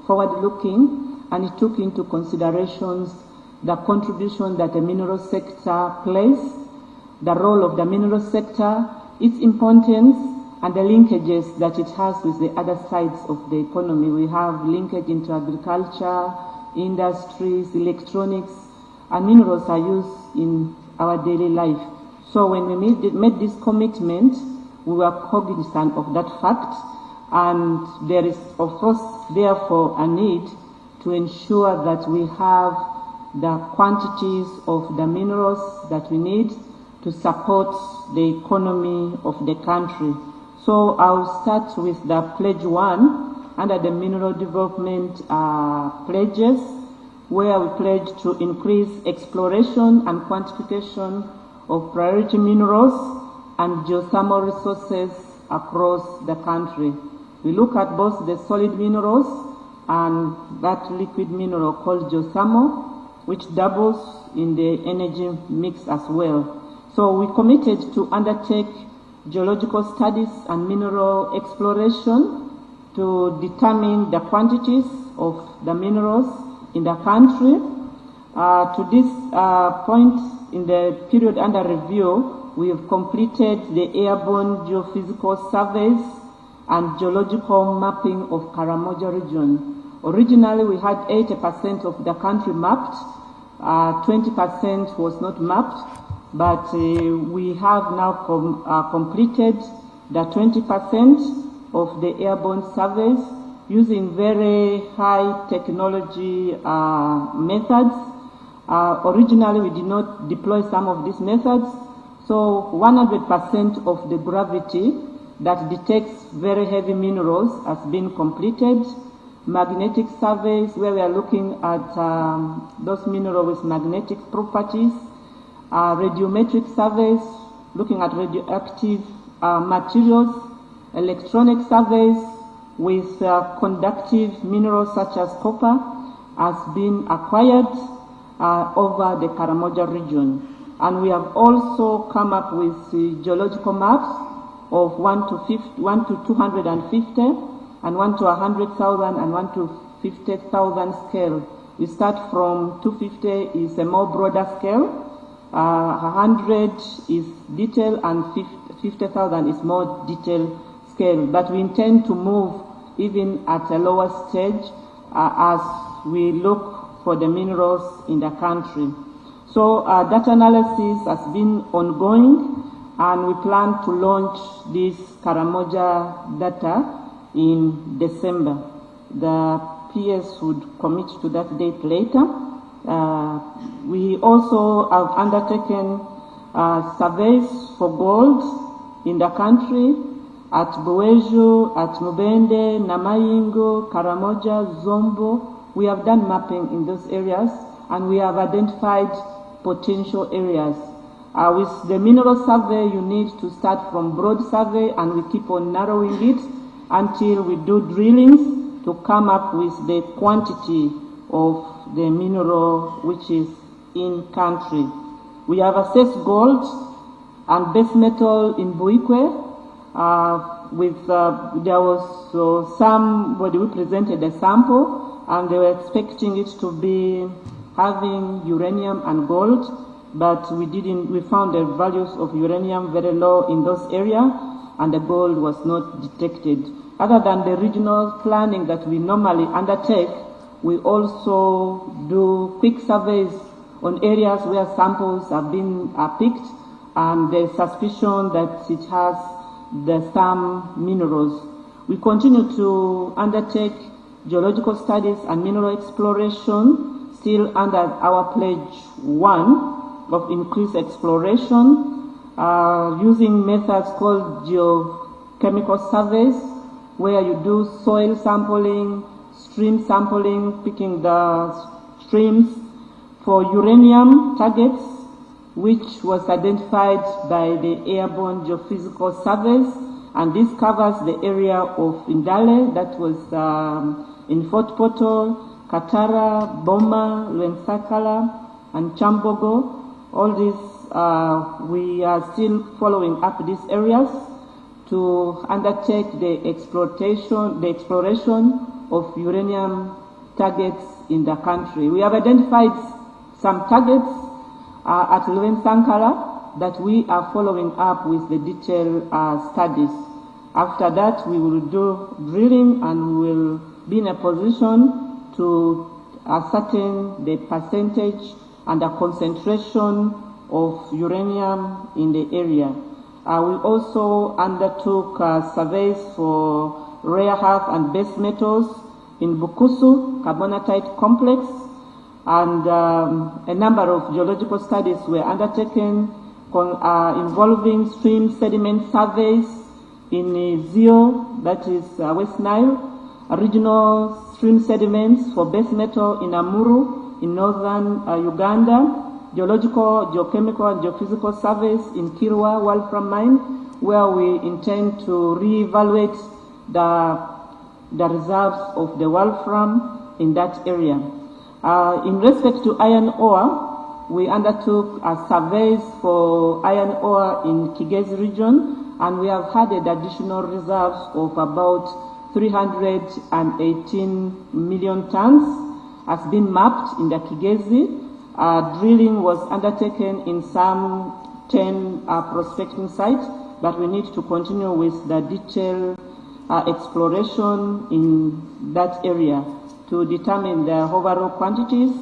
forward-looking, and it took into considerations the contribution that the mineral sector plays, the role of the mineral sector, its importance, and the linkages that it has with the other sides of the economy. We have linkage into agriculture, industries, electronics, and minerals are used in our daily life. So when we made this commitment, we were cognizant of that fact, and there is, of course, therefore, a need to ensure that we have the quantities of the minerals that we need to support the economy of the country. So I'll start with the pledge 1 under the mineral development pledges, where we pledge to increase exploration and quantification of priority minerals and geothermal resources across the country. We look at both the solid minerals and that liquid mineral called geothermal, which doubles in the energy mix as well. So we committed to undertake geological studies and mineral exploration to determine the quantities of the minerals in the country. To this point, in the period under review, we have completed the airborne geophysical surveys and geological mapping of Karamoja region. Originally, we had 80% of the country mapped, 20% was not mapped, but we have now completed the 20% of the airborne surveys using very high technology methods. Originally, we did not deploy some of these methods, so 100% of the gravity that detects very heavy minerals has been completed. Magnetic surveys, where we are looking at those minerals with magnetic properties. Radiometric surveys, looking at radioactive materials. Electronic surveys with conductive minerals such as copper has been acquired over the Karamoja region. And we have also come up with geological maps of 1 to 250 and 1 to 100,000 and 1 to 50,000 scale. We start from 250 is a more broader scale, 100 is detail, and 50,000 is more detailed scale. But we intend to move even at a lower stage as we look for the minerals in the country. So data analysis has been ongoing, and we plan to launch this Karamoja data in December. The PS would commit to that date later. We also have undertaken surveys for gold in the country at Buweju, at Mubende, Namayingo, Karamoja, Zombo. We have done mapping in those areas, and we have identified potential areas. With the mineral survey, you need to start from broad survey, and we keep on narrowing it until we do drillings to come up with the quantity of the mineral which is in country. We have assessed gold and base metal in Buikwe. There was somebody who presented a sample, and they were expecting it to be having uranium and gold, but we found the values of uranium very low in those areas, and the gold was not detected. Other than the regional planning that we normally undertake, we also do quick surveys on areas where samples have been picked and there's suspicion that it has some minerals. We continue to undertake geological studies and mineral exploration, still under our pledge 1 of increased exploration, using methods called geochemical surveys, where you do soil sampling, stream sampling, picking the streams for uranium targets, which was identified by the airborne geophysical surveys, and this covers the area of Indale, that was in Fort Portal, Katara, Boma, Lwensakala, and Chambogo. All these, we are still following up these areas to undertake the exploration of uranium targets in the country. We have identified some targets at Lwensakala that we are following up with the detailed studies. After that, we will do drilling, and we will be in a position to ascertain the percentage and the concentration of uranium in the area. We also undertook surveys for rare earth and base metals in Bukusu carbonatite complex, and a number of geological studies were undertaken involving stream sediment surveys in Zio, that is West Nile, regional stream sediments for base metal in Amuru in northern Uganda, geological, geochemical, and geophysical surveys in Kirwa Wolfram Mine, where we intend to reevaluate the reserves of the Wolfram in that area. In respect to iron ore, we undertook surveys for iron ore in Kigezi region, and we have had additional reserves of about 318 million tons has been mapped in the Kigezi. Drilling was undertaken in some 10 prospecting sites, but we need to continue with the detailed exploration in that area to determine the overall quantities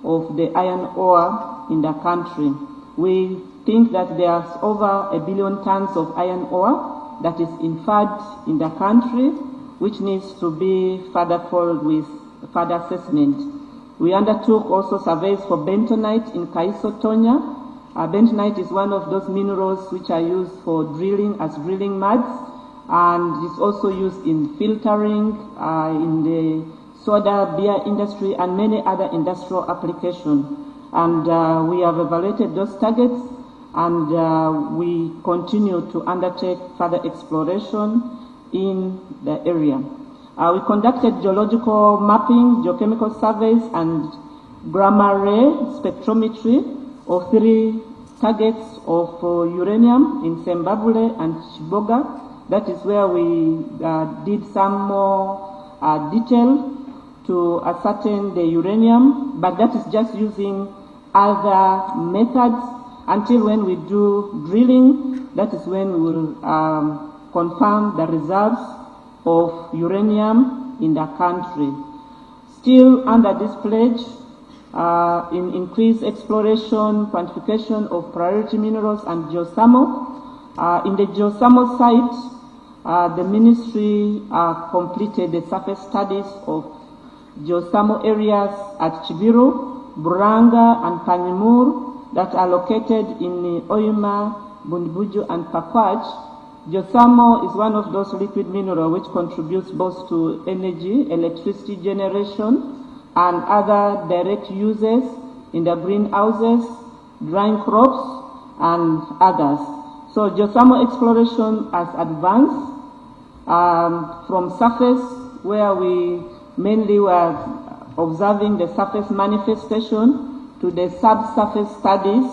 of the iron ore in the country. We think that there's over 1 billion tons of iron ore that is inferred in the country, which needs to be further followed with further assessment. We undertook also surveys for bentonite in Kaiso Tonya. Bentonite is one of those minerals which are used for drilling as drilling muds, and is also used in filtering, in the soda beer industry, and many other industrial applications. And we have evaluated those targets, and we continue to undertake further exploration in the area. We conducted geological mapping, geochemical surveys, and gamma ray spectrometry of 3 targets of uranium in Zimbabwe and Chiboga. That is where we did some more detail to ascertain the uranium, but that is just using other methods. Until when we do drilling, that is when we will confirm the reserves of uranium in the country. Still under this pledge, in increased exploration, quantification of priority minerals and geothermal. In the geothermal site, the ministry completed the surface studies of geothermal areas at Chibiru, Buranga, and Panyimur that are located in Oyuma, Bundibujo, and Pakwach. Geothermal is one of those liquid minerals which contributes both to energy, electricity generation, and other direct uses in the greenhouses, drying crops, and others. So geothermal exploration has advanced from surface, where we mainly were observing the surface manifestation, to the subsurface studies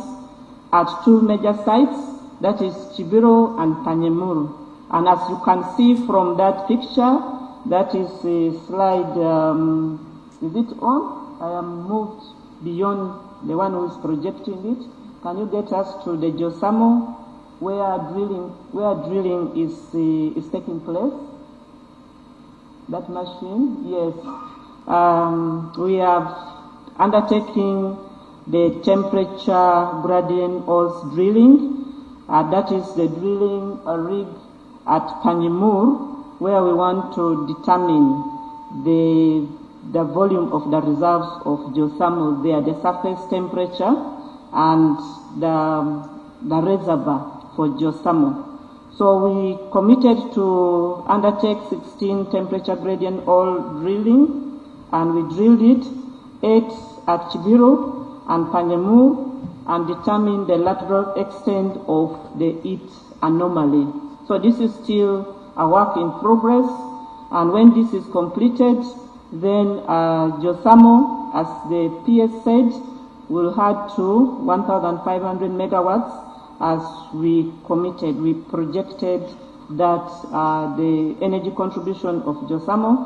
at 2 major sites, that is Chibiro and Panyemuru. And as you can see from that picture, that is slide, is it on? I am moved beyond the one who is projecting it. Can you get us to the geothermal where drilling is taking place? That machine, yes. We have undertaken the temperature gradient oils drilling. That is the drilling rig at Panyimur, where we want to determine the volume of the reserves of geothermal there, the surface temperature, and the reservoir for geothermal. So we committed to undertake 16 temperature gradient oil drilling, and we drilled it, 8 at Chibiru and Panyemur, and determine the lateral extent of the heat anomaly. So this is still a work in progress, and when this is completed, then geothermal, as the PS said, will add to 1,500 megawatts as we committed. We projected that the energy contribution of geothermal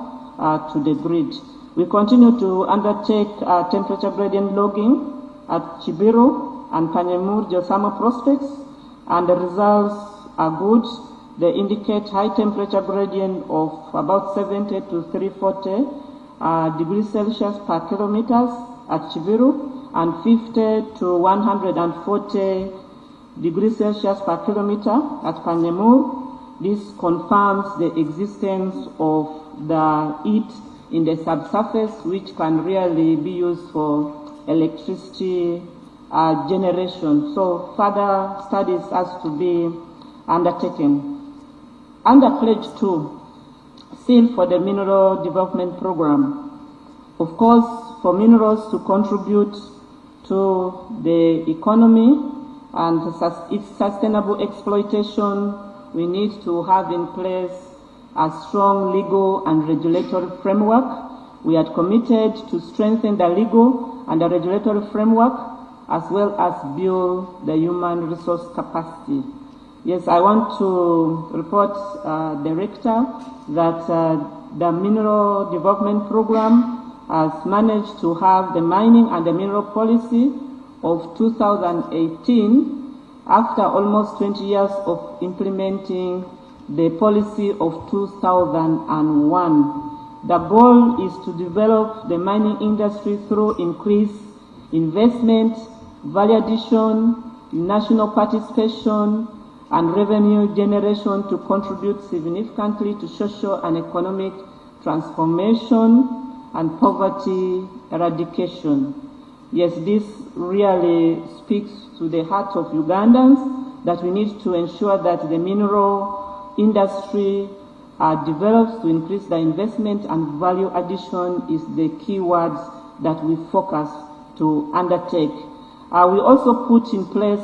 to the grid. We continue to undertake temperature gradient logging at Chibiru and Panyemur geothermal prospects, and the results are good. They indicate high temperature gradient of about 70 to 340 degrees Celsius per kilometers at Chibiru, and 50 to 140 degrees Celsius per kilometer at Panyemur. This confirms the existence of the heat in the subsurface, which can really be used for electricity generation. So further studies has to be undertaken. Under Pledge 2, seal for the Mineral Development Program. Of course, for minerals to contribute to the economy and its sustainable exploitation, we need to have in place a strong legal and regulatory framework. We are committed to strengthen the legal and the regulatory framework as well as build the human resource capacity. Yes, I want to report, Director, that the Mineral Development Program has managed to have the mining and the mineral policy of 2018 after almost 20 years of implementing the policy of 2001. The goal is to develop the mining industry through increased investment, value addition, national participation, and revenue generation to contribute significantly to social and economic transformation and poverty eradication. Yes, this really speaks to the heart of Ugandans, that we need to ensure that the mineral industry develops to increase the investment, and value addition is the key words that we focus to undertake. We also put in place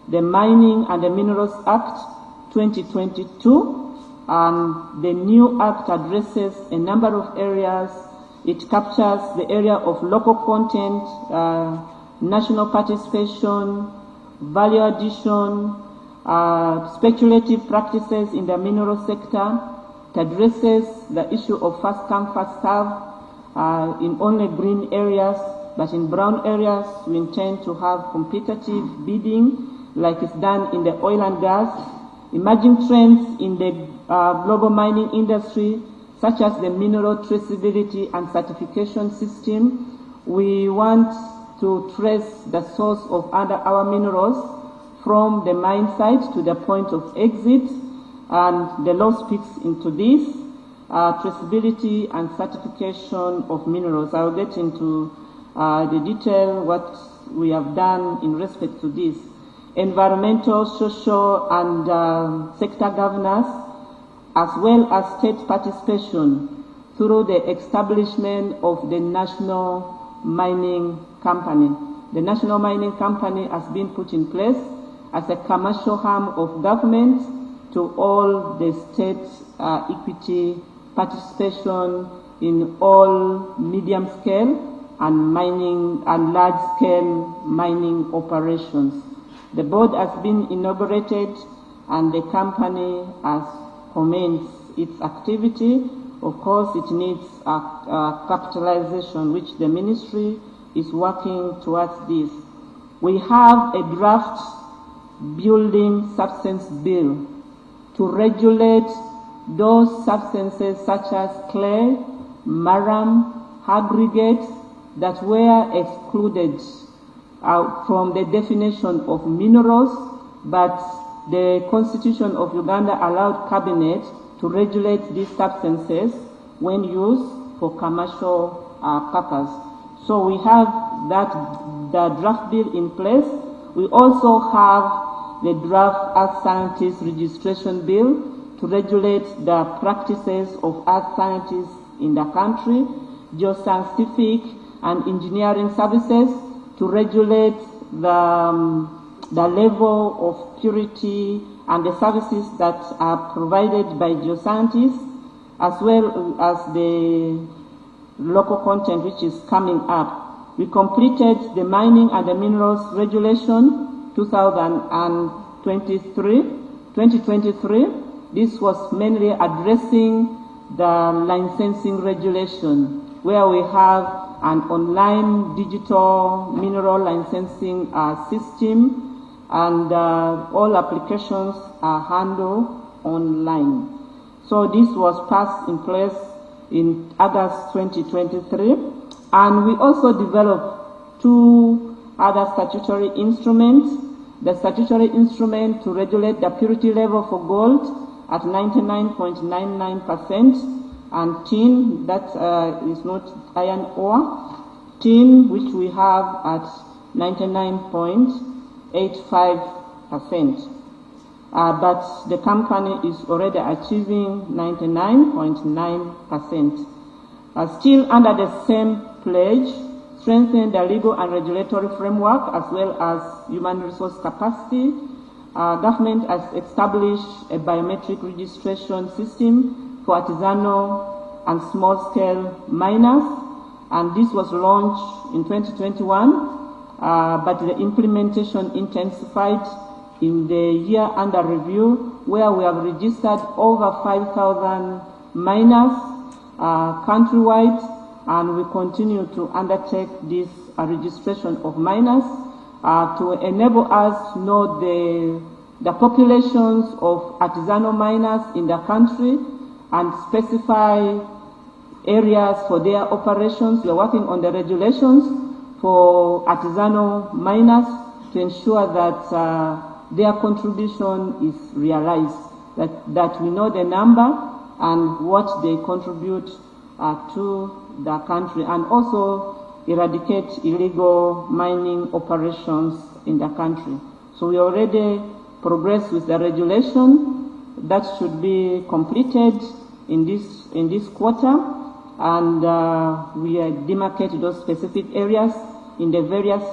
the Mining and the Minerals Act 2022, and the new act addresses a number of areas. It captures the area of local content, national participation, value addition, speculative practices in the mineral sector. It addresses the issue of first come, first serve in only green areas, but in brown areas we intend to have competitive bidding like it's done in the oil and gas. Emerging trends in the global mining industry, such as the mineral traceability and certification system. We want to trace the source of our minerals from the mine site to the point of exit, and the law speaks into this, traceability and certification of minerals. I'll get into the detail what we have done in respect to this. Environmental, social, and sector governance, as well as state participation through the establishment of the National Mining Company. The National Mining Company has been put in place as a commercial arm of government to all the state equity participation in all medium scale and mining and large scale mining operations. The board has been inaugurated and the company has commenced its activity. Of course, it needs capitalization, which the ministry is working towards this. We have a draft building substance bill to regulate those substances such as clay, marram, aggregates that were excluded from the definition of minerals, but the Constitution of Uganda allowed Cabinet to regulate these substances when used for commercial purpose. So we have the draft bill in place. We also have the draft Earth Scientist Registration Bill to regulate the practices of earth scientists in the country, geoscientific and engineering services to regulate the level of purity and the services that are provided by geoscientists, as well as the local content which is coming up. We completed the Mining and the Minerals Regulation 2023. This was mainly addressing the licensing regulation, where we have an online digital mineral licensing system, and all applications are handled online. So this was passed in place in August 2023, and we also developed two other statutory instruments. The statutory instrument to regulate the purity level for gold at 99.99%, and tin, that is not iron ore, tin, which we have at 99.85%. But the company is already achieving 99.9%. Still under the same pledge, strengthen the legal and regulatory framework as well as human resource capacity. Government has established a biometric registration system for artisanal and small-scale miners, and this was launched in 2021, but the implementation intensified in the year under review, where we have registered over 5,000 miners countrywide, and we continue to undertake this registration of miners to enable us to know the populations of artisanal miners in the country and specify areas for their operations. We are working on the regulations for artisanal miners to ensure that their contribution is realized, that we know the number and what they contribute to the country, and also eradicate illegal mining operations in the country. So we already progressed with the regulation that should be completed in this quarter, and we demarcate those specific areas in the various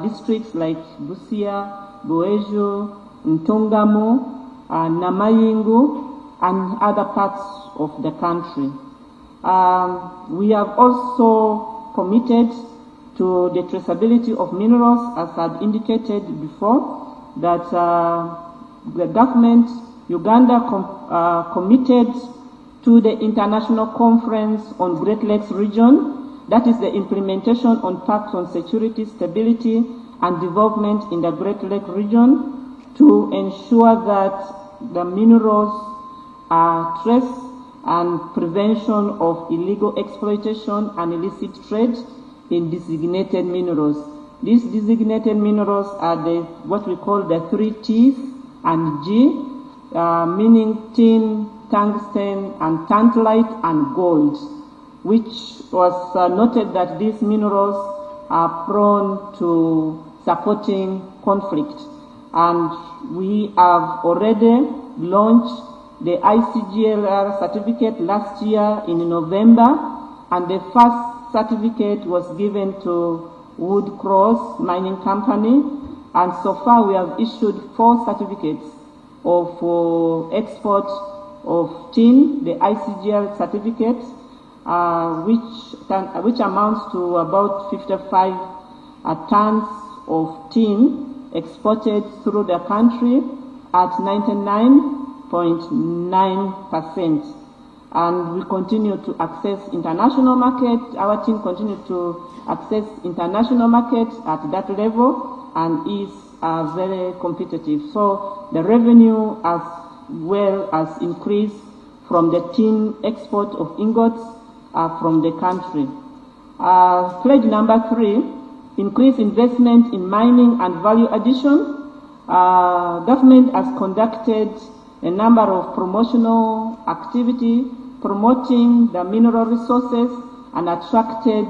districts like Busia, Boejo, Ntongamo, Namayingu, and other parts of the country. We have also committed to the traceability of minerals, as I've indicated before, that the government, Uganda, committed to the International Conference on Great Lakes Region, that is the implementation on Pact on Security, Stability, and Development in the Great Lake Region, to ensure that the minerals are traced and prevention of illegal exploitation and illicit trade in designated minerals. These designated minerals are what we call the 3 T's and G, meaning tin, tungsten, and tantalite, and gold, which was noted that these minerals are prone to supporting conflict. And we have already launched the ICGLR certificate last year in November, and the first certificate was given to Wood Cross Mining Company, and so far we have issued 4 certificates of export of tin, the ICGL certificate, which amounts to about 55 tons of tin exported through the country at 99.9%. And we continue to access international market. Our team continues to access international markets at that level and is very competitive. So the revenue as well as increased from the tin export of ingots from the country. Pledge number 3, increase investment in mining and value addition. Government has conducted a number of promotional activities promoting the mineral resources and attracted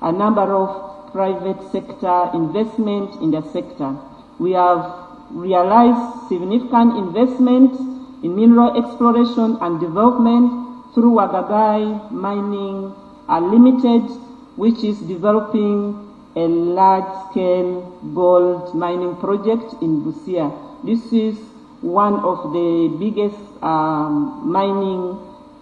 a number of private sector investment in the sector. We have realized significant investment in mineral exploration and development through Wagagai Mining Limited, which is developing a large-scale gold mining project in Busia. This is one of the biggest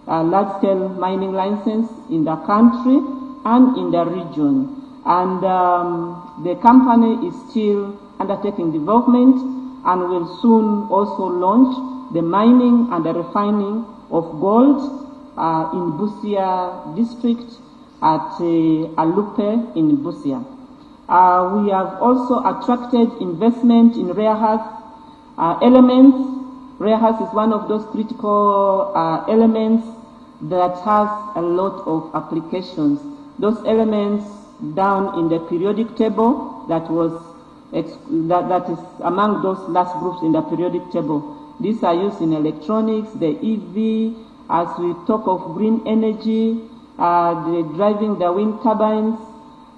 large-scale mining license in the country and in the region. And the company is still undertaking development and will soon also launch the mining and the refining of gold in Busia district at Alupe in Busia. We have also attracted investment in rare earth elements. Rare earth is one of those critical elements that has a lot of applications. Those elements down in the periodic table that is among those last groups in the periodic table. These are used in electronics, the EV, as we talk of green energy, driving the wind turbines.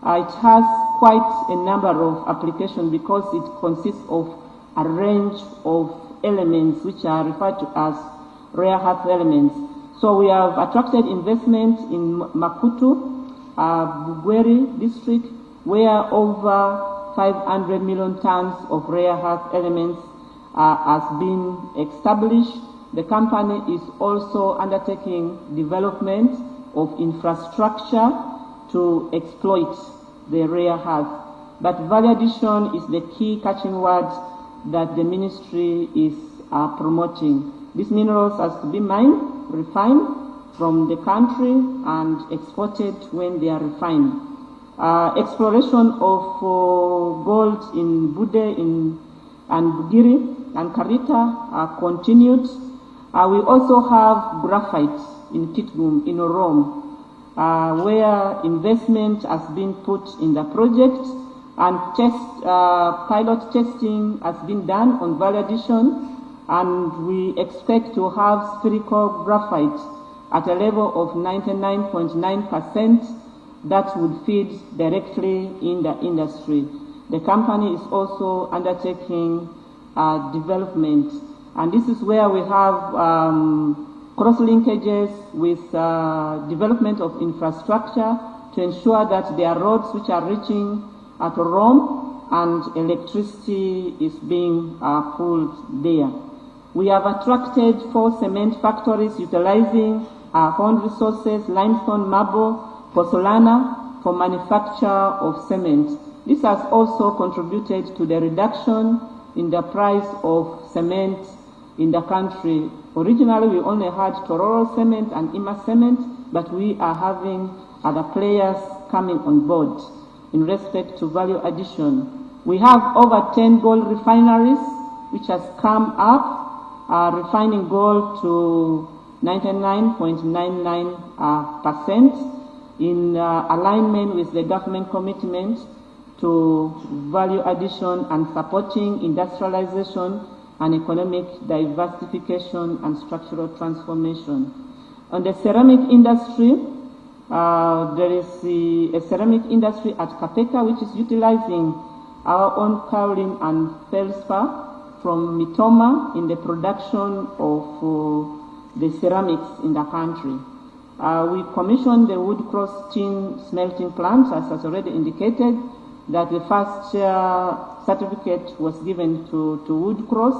It has quite a number of applications because it consists of a range of elements which are referred to as rare earth elements. So we have attracted investment in Makutu, Bugweri district, where over 500 million tons of rare earth elements has been established. The company is also undertaking development of infrastructure to exploit the rare earth. But value addition is the key catching word that the ministry is promoting. These minerals has to be mined, refined from the country and exported when they are refined. Exploration of gold in Bude and Bugiri and Karita are continued. We also have graphite in Kitgum, in Orom, where investment has been put in the project and pilot testing has been done on value addition, and we expect to have spherical graphite at a level of 99.9% that would feed directly in the industry. The company is also undertaking development, and this is where we have cross-linkages with development of infrastructure to ensure that there are roads which are reaching at Rome and electricity is being pulled there. We have attracted 4 cement factories utilizing our own resources, limestone, marble, pozzolana, for manufacture of cement. This has also contributed to the reduction in the price of cement in the country. Originally, we only had Tororo cement and Ima cement, but we are having other players coming on board in respect to value addition. We have over 10 gold refineries which has come up, refining gold to 99.99% in alignment with the government commitment to value addition and supporting industrialization and economic diversification and structural transformation. On the ceramic industry, there is a ceramic industry at Kapeka which is utilizing our own kaolin and feldspar from Mitoma in the production of the ceramics in the country. We commissioned the wood cross tin smelting plant, as has already indicated, that the first certificate was given to wood cross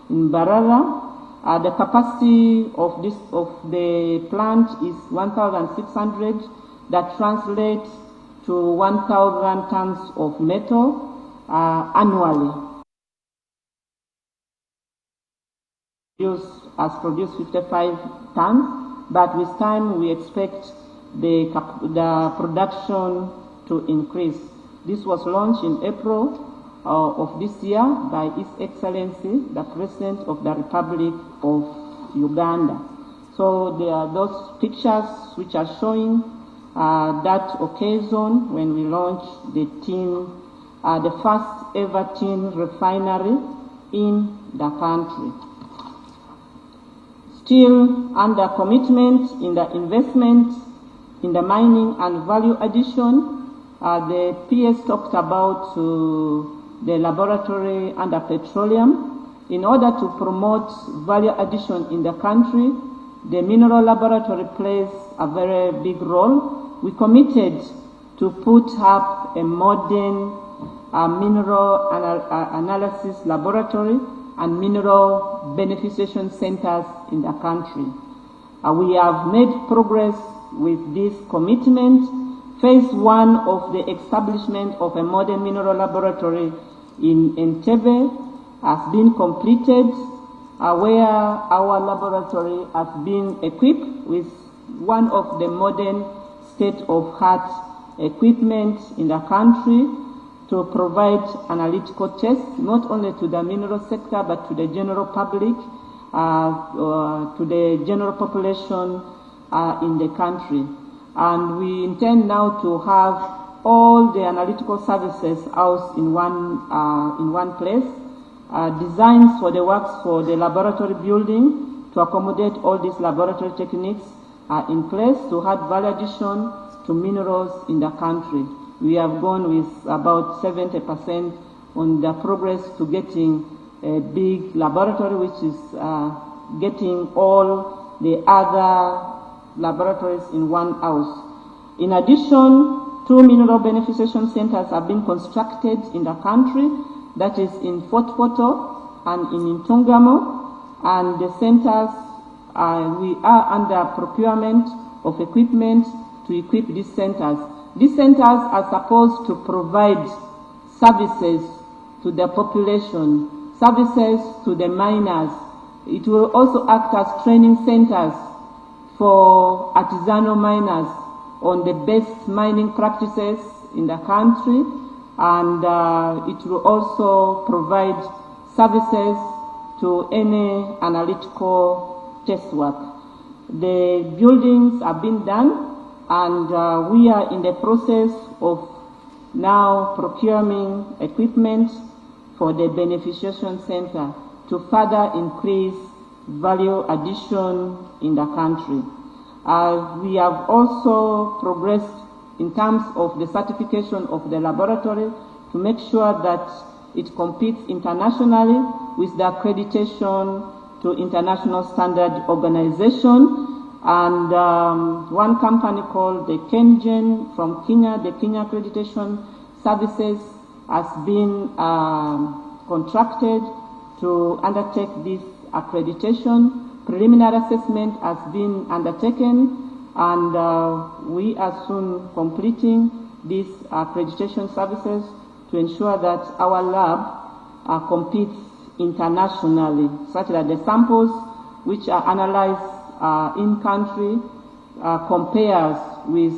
in Barara. The capacity of the plant is 1,600. That translates to 1,000 tons of metal annually. Has produced 55 tons, but with time we expect the production to increase. This was launched in April of this year by His Excellency, the President of the Republic of Uganda. So there are those pictures which are showing that occasion when we launched the first ever tin refinery in the country. Still under commitment in the investment in the mining and value addition, the PS talked about the laboratory under Petroleum. In order to promote value addition in the country, the mineral laboratory plays a very big role. We committed to put up a modern mineral analysis laboratory and mineral beneficiation centers in the country. We have made progress with this commitment. Phase 1 of the establishment of a modern mineral laboratory in Entebbe has been completed, where our laboratory has been equipped with one of the modern state-of-the-art equipment in the country to provide analytical tests, not only to the mineral sector, but to the general public, to the general population in the country. And we intend now to have all the analytical services housed in one place. Designs for the works for the laboratory building to accommodate all these laboratory techniques are in place to add value addition to minerals in the country. we have gone with about 70% on the progress to getting a big laboratory, which is getting all the other laboratories in one house. In addition, 2 mineral beneficiation centers have been constructed in the country, that is in Fort Portal and in Ntungamo, and the centers, we are under procurement of equipment to equip these centers. These centers are supposed to provide services to the population, services to the miners. It will also act as training centers for artisanal miners on the best mining practices in the country, and it will also provide services to any analytical test work. The buildings have been done, and we are in the process of now procuring equipment for the beneficiation center to further increase value addition in the country. We have also progressed in terms of the certification of the laboratory to make sure that it competes internationally with the accreditation to International Standard Organization. And one company called the KenGen from Kenya, the Kenya Accreditation Services, has been contracted to undertake this accreditation. Preliminary assessment has been undertaken, and we are soon completing these accreditation services to ensure that our lab competes internationally, such that the samples which are analyzed in country compares with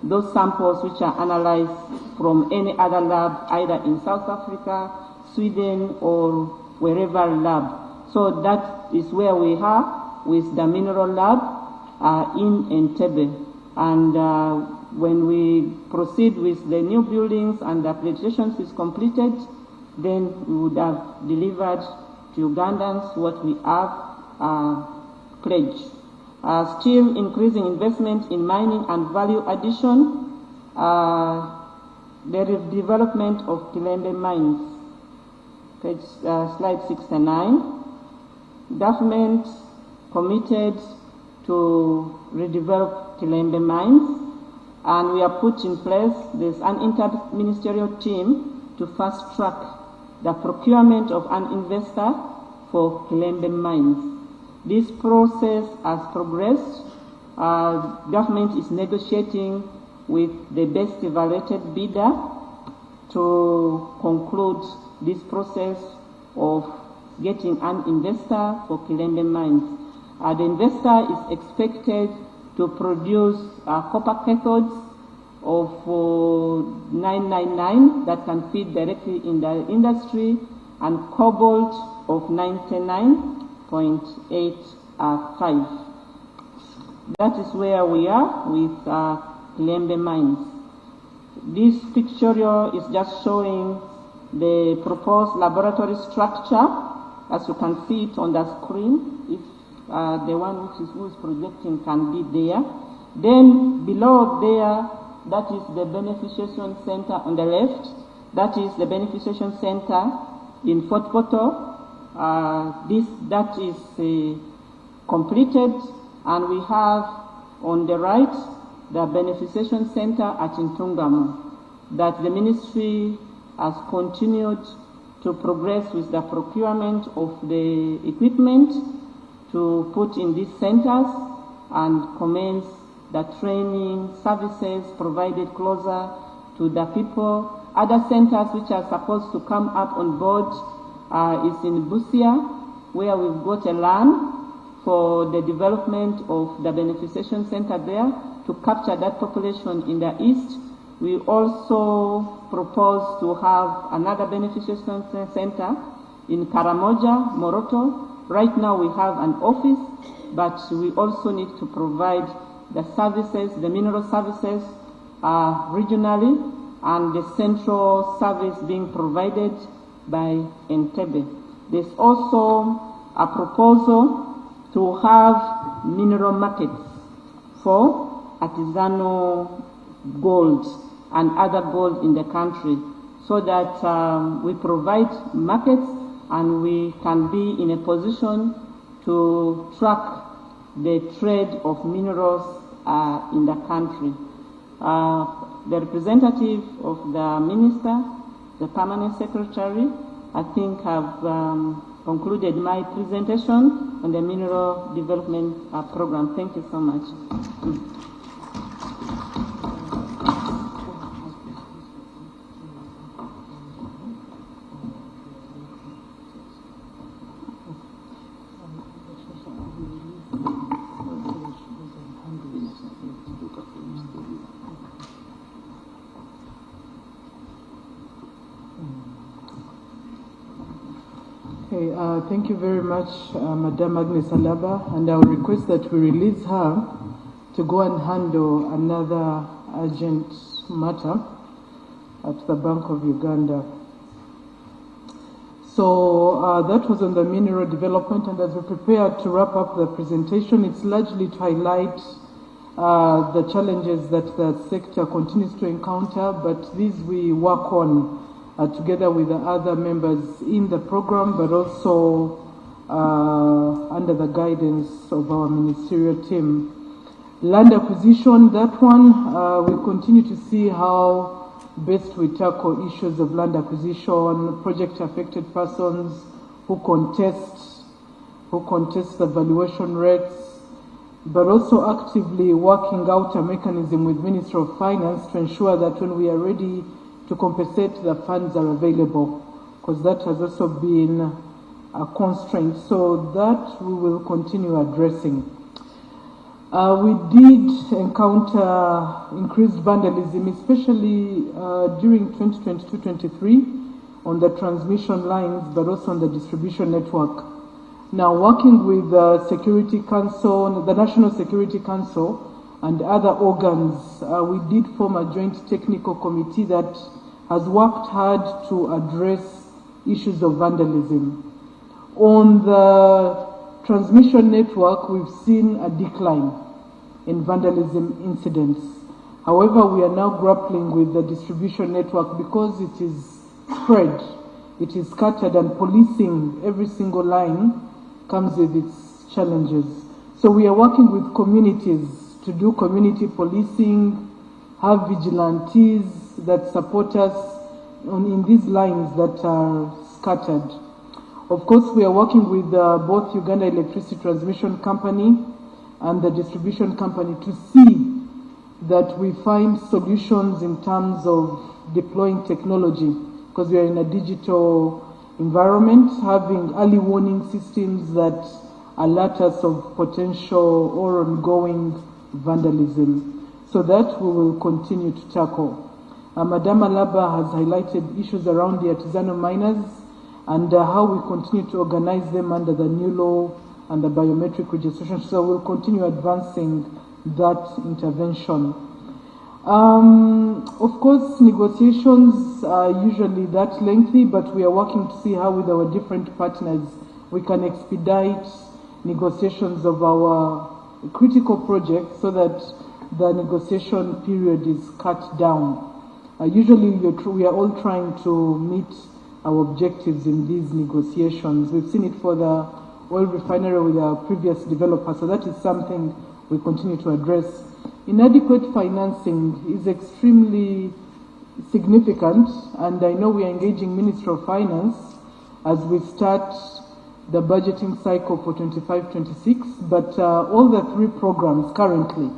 those samples which are analyzed from any other lab, either in South Africa, Sweden, or wherever lab. So that is where we are with the mineral lab in Entebbe. And when we proceed with the new buildings and the accreditations is completed, then we would have delivered to Ugandans what we have pledged. Still increasing investment in mining and value addition, the development of Kilembe mines. Slide 69. Government committed to redevelop Kilembe mines, and we have put in place this an interministerial team to fast track the procurement of an investor for Kilembe mines. This process has progressed. Government is negotiating with the best evaluated bidder to conclude this process of getting an investor for Kilembe mines. The investor is expected to produce copper cathodes of 999 that can feed directly in the industry, and cobalt of 99.85. That is where we are with Kilembe mines. This picture here is just showing the proposed laboratory structure, as you can see it on the screen. If the one who is projecting can be there. Then below there, that is the beneficiation center on the left. That is the beneficiation center in Fort Portal. That is completed, and we have on the right the beneficiation center at Ntungamo, that the ministry has continued to progress with the procurement of the equipment to put in these centers and commence the training services provided closer to the people. Other centers which are supposed to come up on board is in Busia, where we've got a land for the development of the beneficiation center there to capture that population in the east. We also propose to have another beneficiation center in Karamoja, Moroto. Right now we have an office, but we also need to provide the services, the mineral services regionally, and the central service being provided by Entebbe. There's also a proposal to have mineral markets for artisanal gold and other goals in the country, so that we provide markets and we can be in a position to track the trade of minerals in the country. The representative of the minister, the permanent secretary, I think have concluded my presentation on the mineral development program. Thank you so much. Thank you very much, Madam Agnes Alaba, and I will request that we release her to go and handle another urgent matter at the Bank of Uganda. So that was on the mineral development, and as we prepare to wrap up the presentation, it's largely to highlight the challenges that the sector continues to encounter, but these we work on together with the other members in the program, but also under the guidance of our ministerial team. Land acquisition, that one, we continue to see how best we tackle issues of land acquisition, project affected persons who contest the valuation rates, but also actively working out a mechanism with Ministry of Finance to ensure that when we are ready to compensate, the funds are available, because that has also been a constraint. So that we will continue addressing. We did encounter increased vandalism, especially during 2022-23 on the transmission lines, but also on the distribution network. Now, working with the Security Council, the National Security Council, and other organs, we did form a joint technical committee that has worked hard to address issues of vandalism. On the transmission network, we've seen a decline in vandalism incidents. However, we are now grappling with the distribution network because it is spread, it is scattered, and policing every single line comes with its challenges. So we are working with communities to do community policing, have vigilantes that support us in these lines that are scattered. Of course, we are working with both Uganda Electricity Transmission Company and the distribution company to see that we find solutions in terms of deploying technology, because we are in a digital environment, having early warning systems that alert us of potential or ongoing vandalism. So that we will continue to tackle. Madam Alaba has highlighted issues around the artisanal miners and how we continue to organize them under the new law and the biometric registration. So we'll continue advancing that intervention. Of course, negotiations are usually that lengthy, but we are working to see how with our different partners we can expedite negotiations of our critical projects so that the negotiation period is cut down. Usually we are all trying to meet our objectives in these negotiations. We've seen it for the oil refinery with our previous developer, so that is something we continue to address. Inadequate financing is extremely significant, and I know we are engaging Ministry of Finance as we start the budgeting cycle for 25-26, but all the three programs currently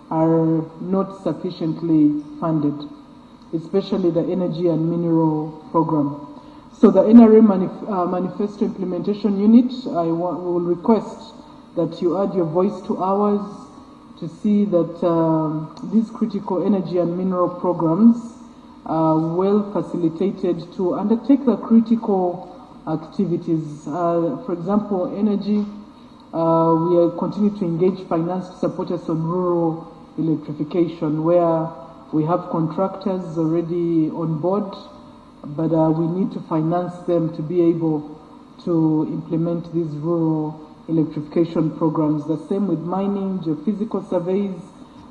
are not sufficiently funded, especially the energy and mineral program. So the NRA Manifesto Implementation Unit, we will request that you add your voice to ours to see that these critical energy and mineral programs are well facilitated to undertake the critical activities. For example, energy, we are continuing to engage finance to support us on rural electrification, where we have contractors already on board, but we need to finance them to be able to implement these rural electrification programs. The same with mining, geophysical surveys,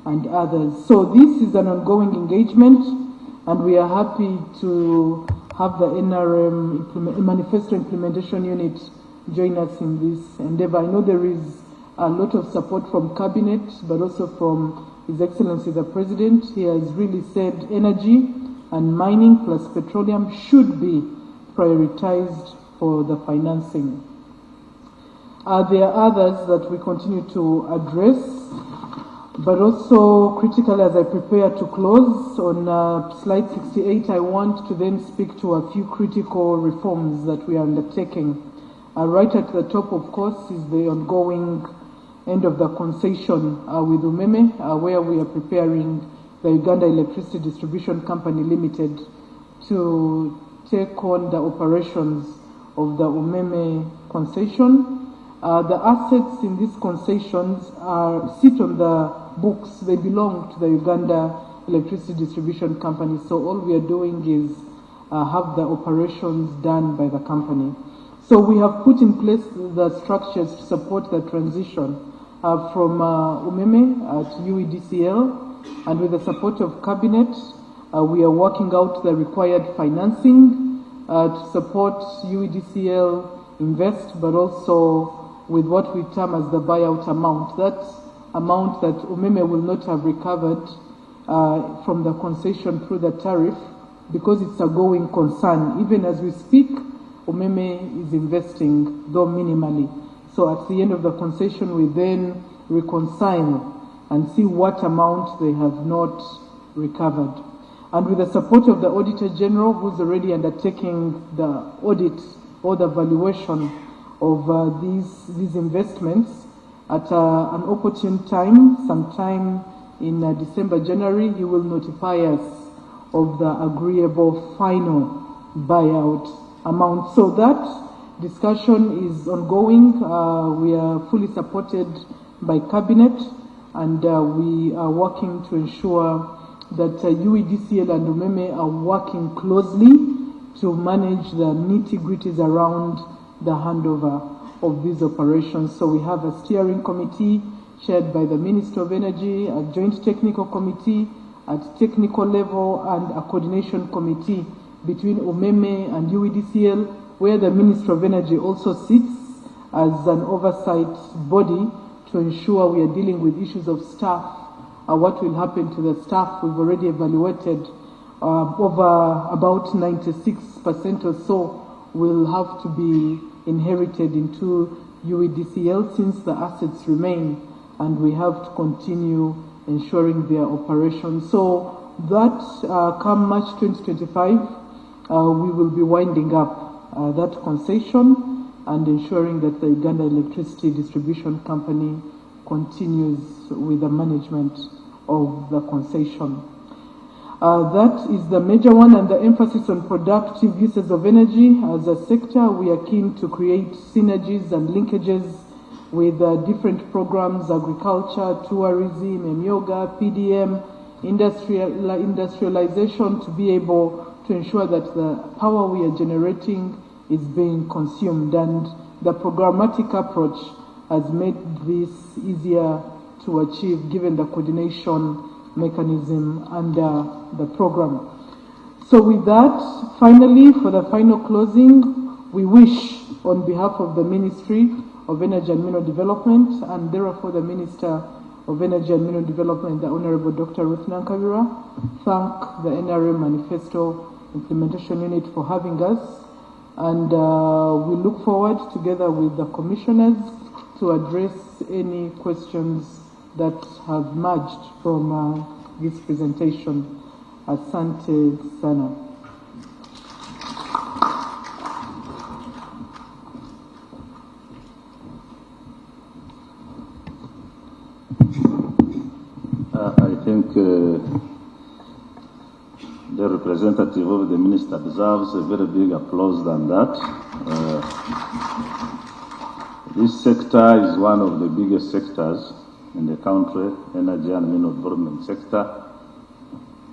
and others. So this is an ongoing engagement. And we are happy to have the NRM Manifesto Implementation Unit join us in this endeavor. I know there is a lot of support from Cabinet, but also from His Excellency the President. He has really said energy and mining plus petroleum should be prioritized for the financing. There are others that we continue to address, but also critically as I prepare to close, on slide 68, I want to then speak to a few critical reforms that we are undertaking. Right at the top, of course, is the ongoing end of the concession with Umeme, where we are preparing the Uganda Electricity Distribution Company Limited to take on the operations of the Umeme concession. The assets in these concessions sit on the books. They belong to the Uganda Electricity Distribution Company. So all we are doing is have the operations done by the company. So we have put in place the structures to support the transition from Umeme to UEDCL, and with the support of Cabinet, we are working out the required financing to support UEDCL Invest, but also with what we term as the buyout amount. That amount that Umeme will not have recovered from the concession through the tariff, because it's a going concern. Even as we speak, Umeme is investing, though minimally. So at the end of the concession, we then reconcile and see what amount they have not recovered. And with the support of the Auditor General, who's already undertaking the audit or the valuation of these investments, at an opportune time, sometime in December, January, he will notify us of the agreeable final buyout amount. So that discussion is ongoing. We are fully supported by Cabinet, and we are working to ensure that UEDCL and Umeme are working closely to manage the nitty-gritties around the handover of these operations. So we have a steering committee chaired by the Minister of Energy, a joint technical committee at technical level, and a coordination committee between Umeme and UEDCL, where the Minister of Energy also sits as an oversight body to ensure we are dealing with issues of staff. What will happen to the staff? We've already evaluated over about 96% or so will have to be inherited into UEDCL since the assets remain, and we have to continue ensuring their operations. So that come March 2025, we will be winding up that concession and ensuring that the Uganda Electricity Distribution Company continues with the management of the concession. That is the major one, and the emphasis on productive uses of energy. As a sector, we are keen to create synergies and linkages with different programs: agriculture, tourism, yoga, PDM, industrialization, to be able to ensure that the power we are generating is being consumed. And the programmatic approach has made this easier to achieve, given the coordination mechanism under the program. So with that, finally, for the final closing, we wish, on behalf of the Ministry of Energy and Mineral Development, and therefore the Minister of Energy and Mineral Development, the Honorable Dr. Ruth Nankabirwa, thank the NRM Manifesto Implementation Unit for having us, and we look forward, together with the commissioners, to address any questions that have emerged from this presentation. Asante sana. I think the representative of the minister deserves a very big applause than that. This sector is one of the biggest sectors in the country, energy and mineral development sector,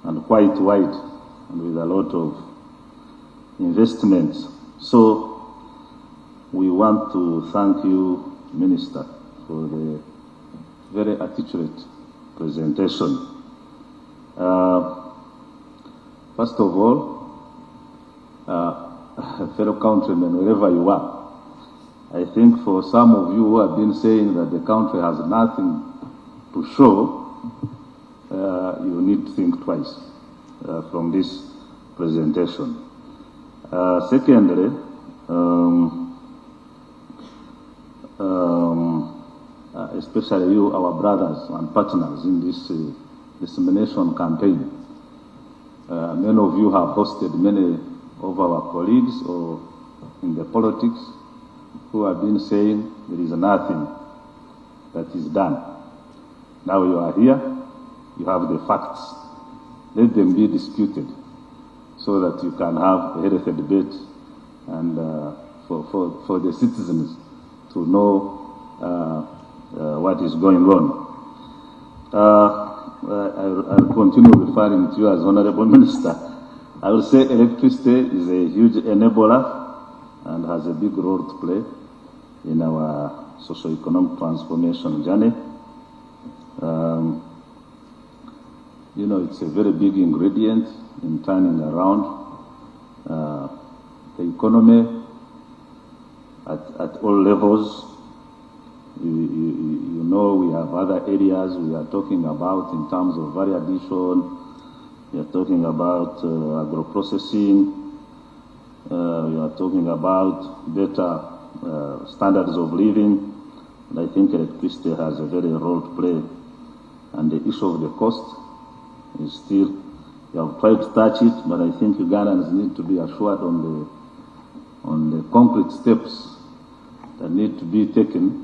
and quite wide, and with a lot of investments. So we want to thank you, Minister, for the very articulate presentation. First of all, fellow countrymen, wherever you are, I think for some of you who have been saying that the country has nothing to show, you need to think twice from this presentation. Secondly, especially you, our brothers and partners in this dissemination campaign, many of you have hosted many of our colleagues or in the politics who have been saying there is nothing that is done. Now you are here, you have the facts. Let them be disputed so that you can have a healthy debate and for the citizens to know what is going on. I'll continue referring to you as Honorable Minister. I will say electricity is a huge enabler and has a big role to play in our socio-economic transformation journey. You know, it's a very big ingredient in turning around the economy at all levels. You know, we have other areas we are talking about in terms of value addition. We are talking about agro-processing. We are talking about better standards of living. And I think electricity has a very role to play. And the issue of the cost is still, we have tried to touch it, but I think Ugandans need to be assured on the concrete steps that need to be taken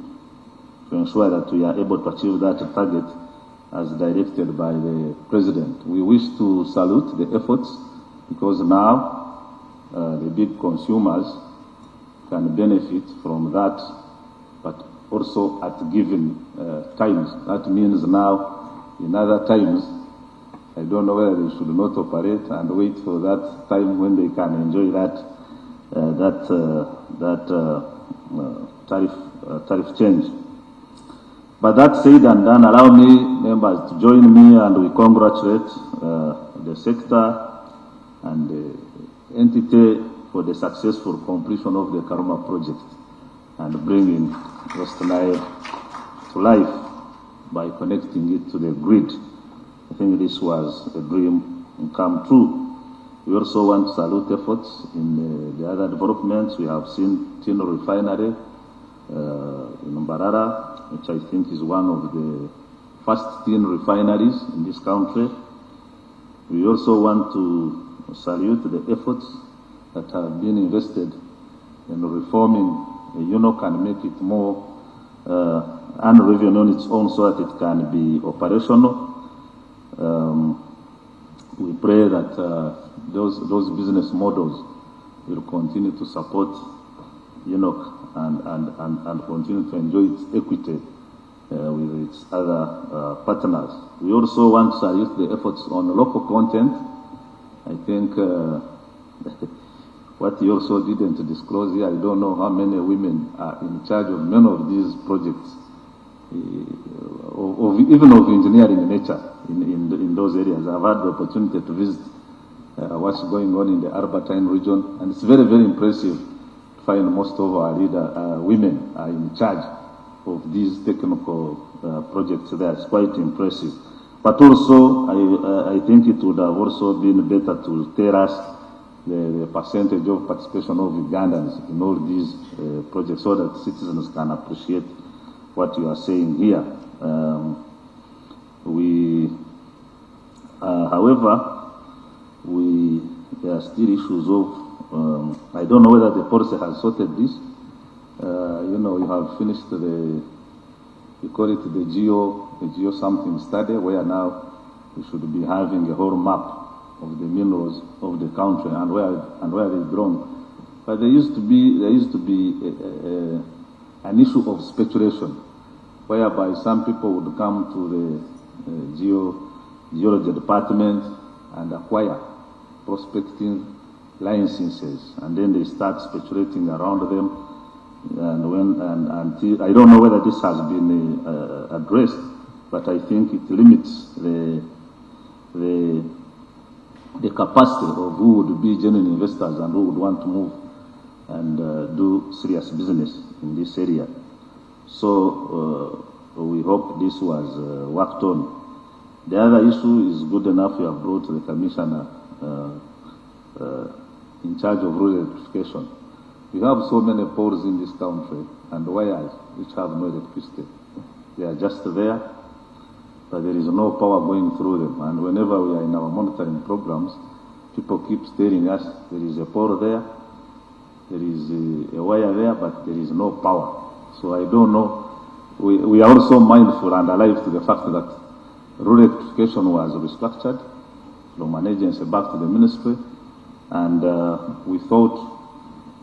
to ensure that we are able to achieve that target as directed by the President. We wish to salute the efforts because now the big consumers can benefit from that, but also at given times. That means now, in other times, I don't know whether they should not operate and wait for that time when they can enjoy tariff change. But that said and done, allow me, members, to join me and we congratulate the sector and the entity for the successful completion of the Karuma project and bringing West Nile to life by connecting it to the grid. I think this was a dream come true. We also want to salute efforts in the other developments. We have seen Refinery in Mbarara, which I think is one of the first tin refineries in this country. We also want to salute the efforts that have been invested in reforming the UNOC and make it more unrevenue on its own so that it can be operational. We pray that those business models will continue to support UNOC and continue to enjoy its equity with its other partners. We also want to salute the efforts on local content. I think what you also didn't disclose here, I don't know how many women are in charge of many of these projects, even of engineering nature in those areas. I've had the opportunity to visit what's going on in the Albertine region, and it's very, very impressive to find most of our women are in charge of these technical projects there. It's quite impressive. But also, I think it would have also been better to tell us the percentage of participation of Ugandans in all these projects so that citizens can appreciate what you are saying here. However, there are still issues of, I don't know whether the policy has sorted this. You know, you have finished you call it the geo something study, where now we should be having a whole map of the minerals of the country and where it's grown. But there used to be an issue of speculation, whereby some people would come to the geology department and acquire prospecting licenses, and then they start speculating around them. And until, I don't know whether this has been addressed, but I think it limits the the capacity of who would be genuine investors and who would want to move and do serious business in this area. So we hope this was worked on. The other issue is good enough you have brought to the Commissioner in charge of rural electrification. We have so many poles in this country and wires which have no electricity. They are just there, but there is no power going through them. And whenever we are in our monitoring programs, people keep telling us there is a pole there, there is a wire there, but there is no power. So I don't know. We are also mindful and alive to the fact that rural electrification was restructured from an agency back to the ministry, and we thought,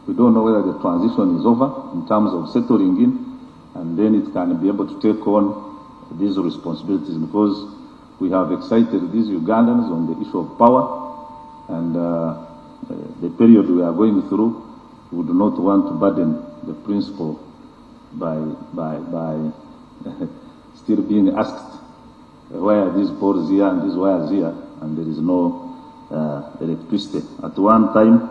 we don't know whether the transition is over in terms of settling in, and then it can be able to take on these responsibilities, because we have excited these Ugandans on the issue of power, and the period we are going through, we would not want to burden the principal by still being asked why are these poles here and these wires here, and there is no electricity. At one time,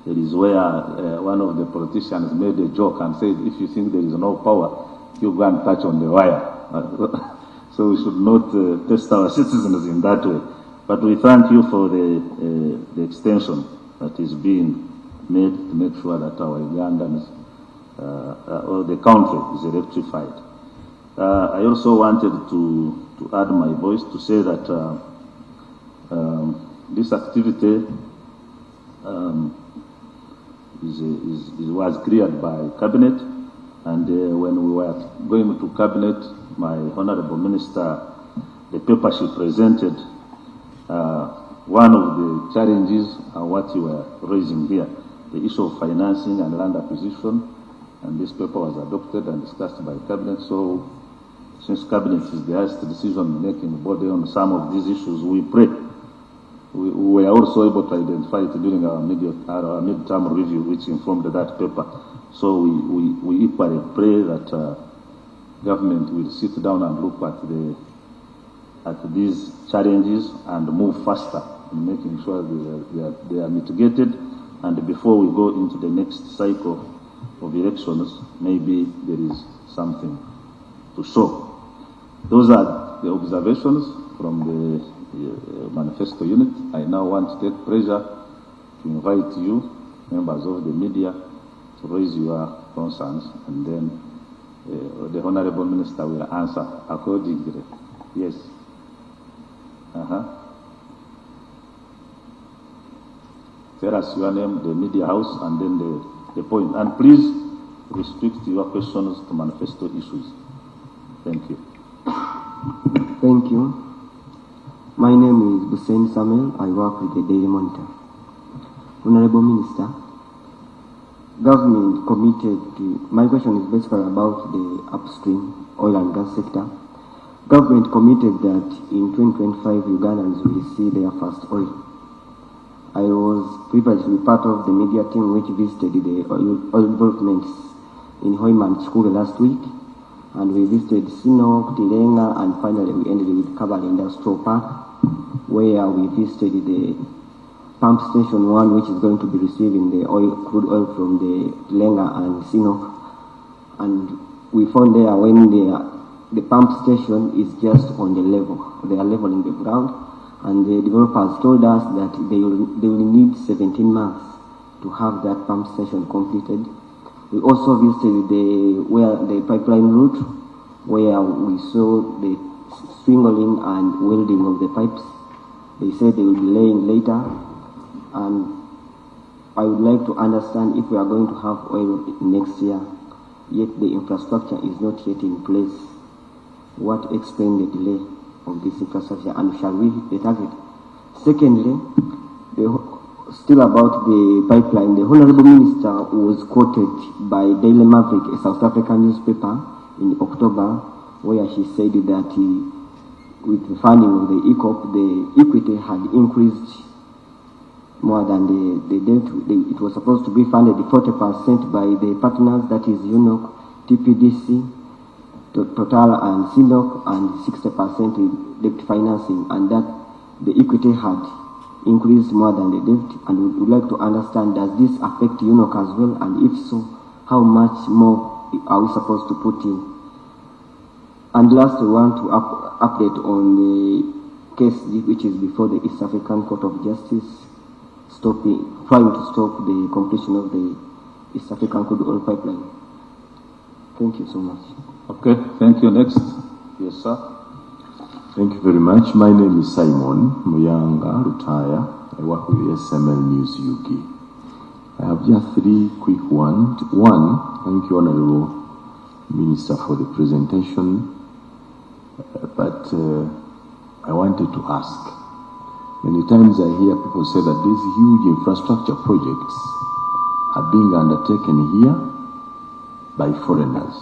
there is where one of the politicians made a joke and said, if you think there is no power, you go and touch on the wire. So we should not test our citizens in that way. But we thank you for the extension that is being made to make sure that our Ugandans, or the country, is electrified. I also wanted to add my voice to say that this activity was cleared by Cabinet, and when we were going to Cabinet, my Honorable Minister, the paper she presented, one of the challenges are what you were raising here, the issue of financing and land acquisition, and this paper was adopted and discussed by Cabinet. So since Cabinet is the highest decision-making body on some of these issues, we pray. We were also able to identify it during our mid-term review, which informed that paper. So we equally pray that government will sit down and look at these challenges and move faster in making sure they are mitigated. And before we go into the next cycle of elections, maybe there is something to show. Those are the observations from the Manifesto unit. I now want to take pleasure to invite you, members of the media, to raise your concerns, and then the Honorable Minister will answer accordingly. Yes. Tell us your name, the media house, and then the point. And please restrict your questions to Manifesto issues. Thank you. Thank you. My name is Hussein Samuel. I work with the Daily Monitor. Honorable Minister, government committed to, my question is basically about the upstream oil and gas sector. Government committed that in 2025 Ugandans will see their first oil. I was privileged to be part of the media team which visited the oil developments in Hoyman School last week, and we visited Sinok, Tilenga, and finally we ended with Kabale Industrial Park, where we visited the pump station 1, which is going to be receiving the crude oil from the Tilenga and Sinok. And we found there when the pump station is just on the level, they are leveling the ground, and the developers told us that they will need 17 months to have that pump station completed. We also visited the pipeline route, where we saw the stringing and welding of the pipes. They said they will be laying later, and I would like to understand if we are going to have oil next year, yet the infrastructure is not yet in place. What explains the delay of this infrastructure, and shall we hit the target? Secondly, still about the pipeline, the Honorable Minister was quoted by Daily Maverick, a South African newspaper, in October, where she said that with the funding of the ECOP, the equity had increased more than the debt. It was supposed to be funded 40% by the partners, that is UNOC, TPDC, Total and CNOC, and 60% debt financing, and that the equity had increased more than the debt, and we would like to understand, does this affect UNOC as well, and if so, how much more are we supposed to put in? And last, we want to update on the case which is before the East African Court of Justice, trying to stop the completion of the East African crude oil pipeline. Thank you so much. Okay, thank you. Next. Yes, sir. Thank you very much. My name is Simon Muyanga Rutaya. I work with SML News UK. I have just three quick ones. One, thank you, Honorable Minister, for the presentation. But I wanted to ask. Many times I hear people say that these huge infrastructure projects are being undertaken here by foreigners.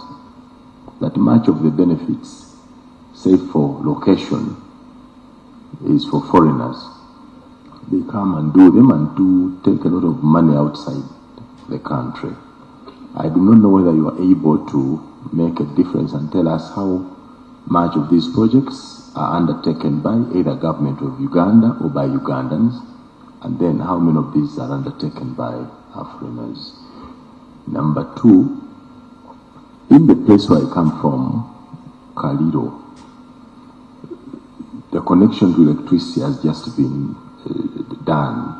That much of the benefits, say for location, is for foreigners. They come and do them and do take a lot of money outside the country. I do not know whether you are able to make a difference and tell us how much of these projects are undertaken by either government of Uganda or by Ugandans, and then how many of these are undertaken by foreigners. Number two, in the place where I come from, Kaliro, the connection to electricity has just been done.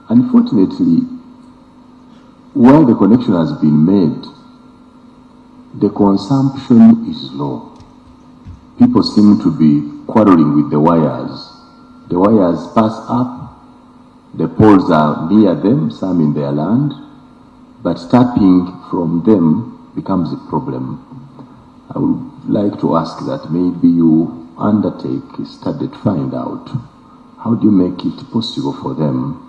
Unfortunately, where the connection has been made, the consumption is low. People seem to be quarreling with the wires. The wires pass up, the poles are near them, some in their land, but tapping from them becomes a problem. I would like to ask that maybe you undertake a study to find out how do you make it possible for them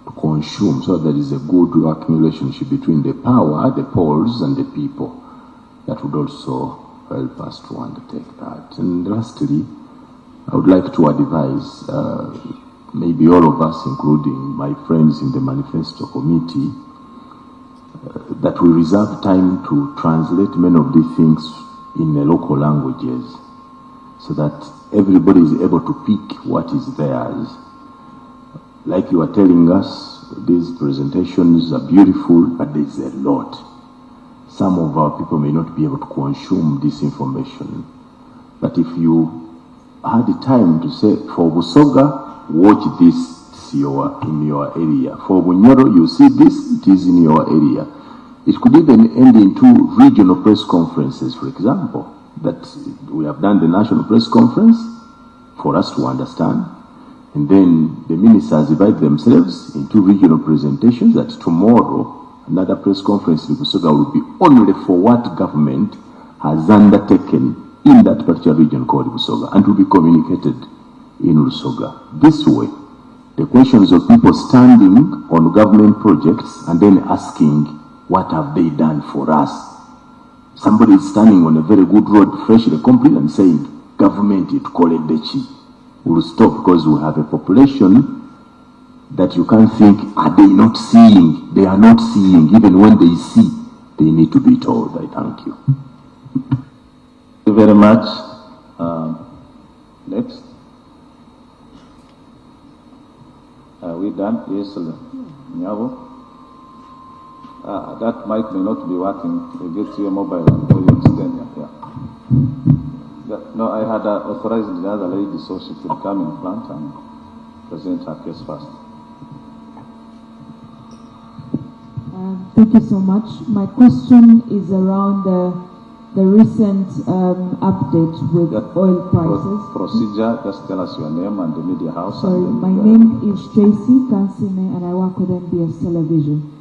to consume so there is a good working relationship between the power, the poles, and the people. That would also help us to undertake that. And lastly, I would like to advise maybe all of us, including my friends in the Manifesto committee, that we reserve time to translate many of these things in the local languages so that everybody is able to pick what is theirs. Like you are telling us, these presentations are beautiful, but there's a lot. Some of our people may not be able to consume this information. But if you had the time to say, for Busoga, watch this in your area. For Bunyoro, you see this, it is in your area. It could even end into regional press conferences, for example, that we have done the national press conference for us to understand. And then the ministers divide themselves into regional presentations that tomorrow another press conference in Busoga will be only for what government has undertaken in that particular region called Busoga and will be communicated in Busoga. This way, the questions of people standing on government projects and then asking, what have they done for us? Somebody is standing on a very good road, freshly complete, and saying, government, it called Dechi. Will stop because we have a population that you can't think, are they not seeing? They are not seeing. Even when they see, they need to be told. I thank you. Thank you very much. Next. Are we done? Yes, Nyavo. That mic may not be working. You get to your mobile and you extend it. Yeah. No, I had authorized the other lady so she could come in front and present her case first. Thank you so much. My question is around the recent update with oil prices. Procedure, just tell us your name and the media house. Sorry, my name is Tracy Kansime and I work with NBS Television.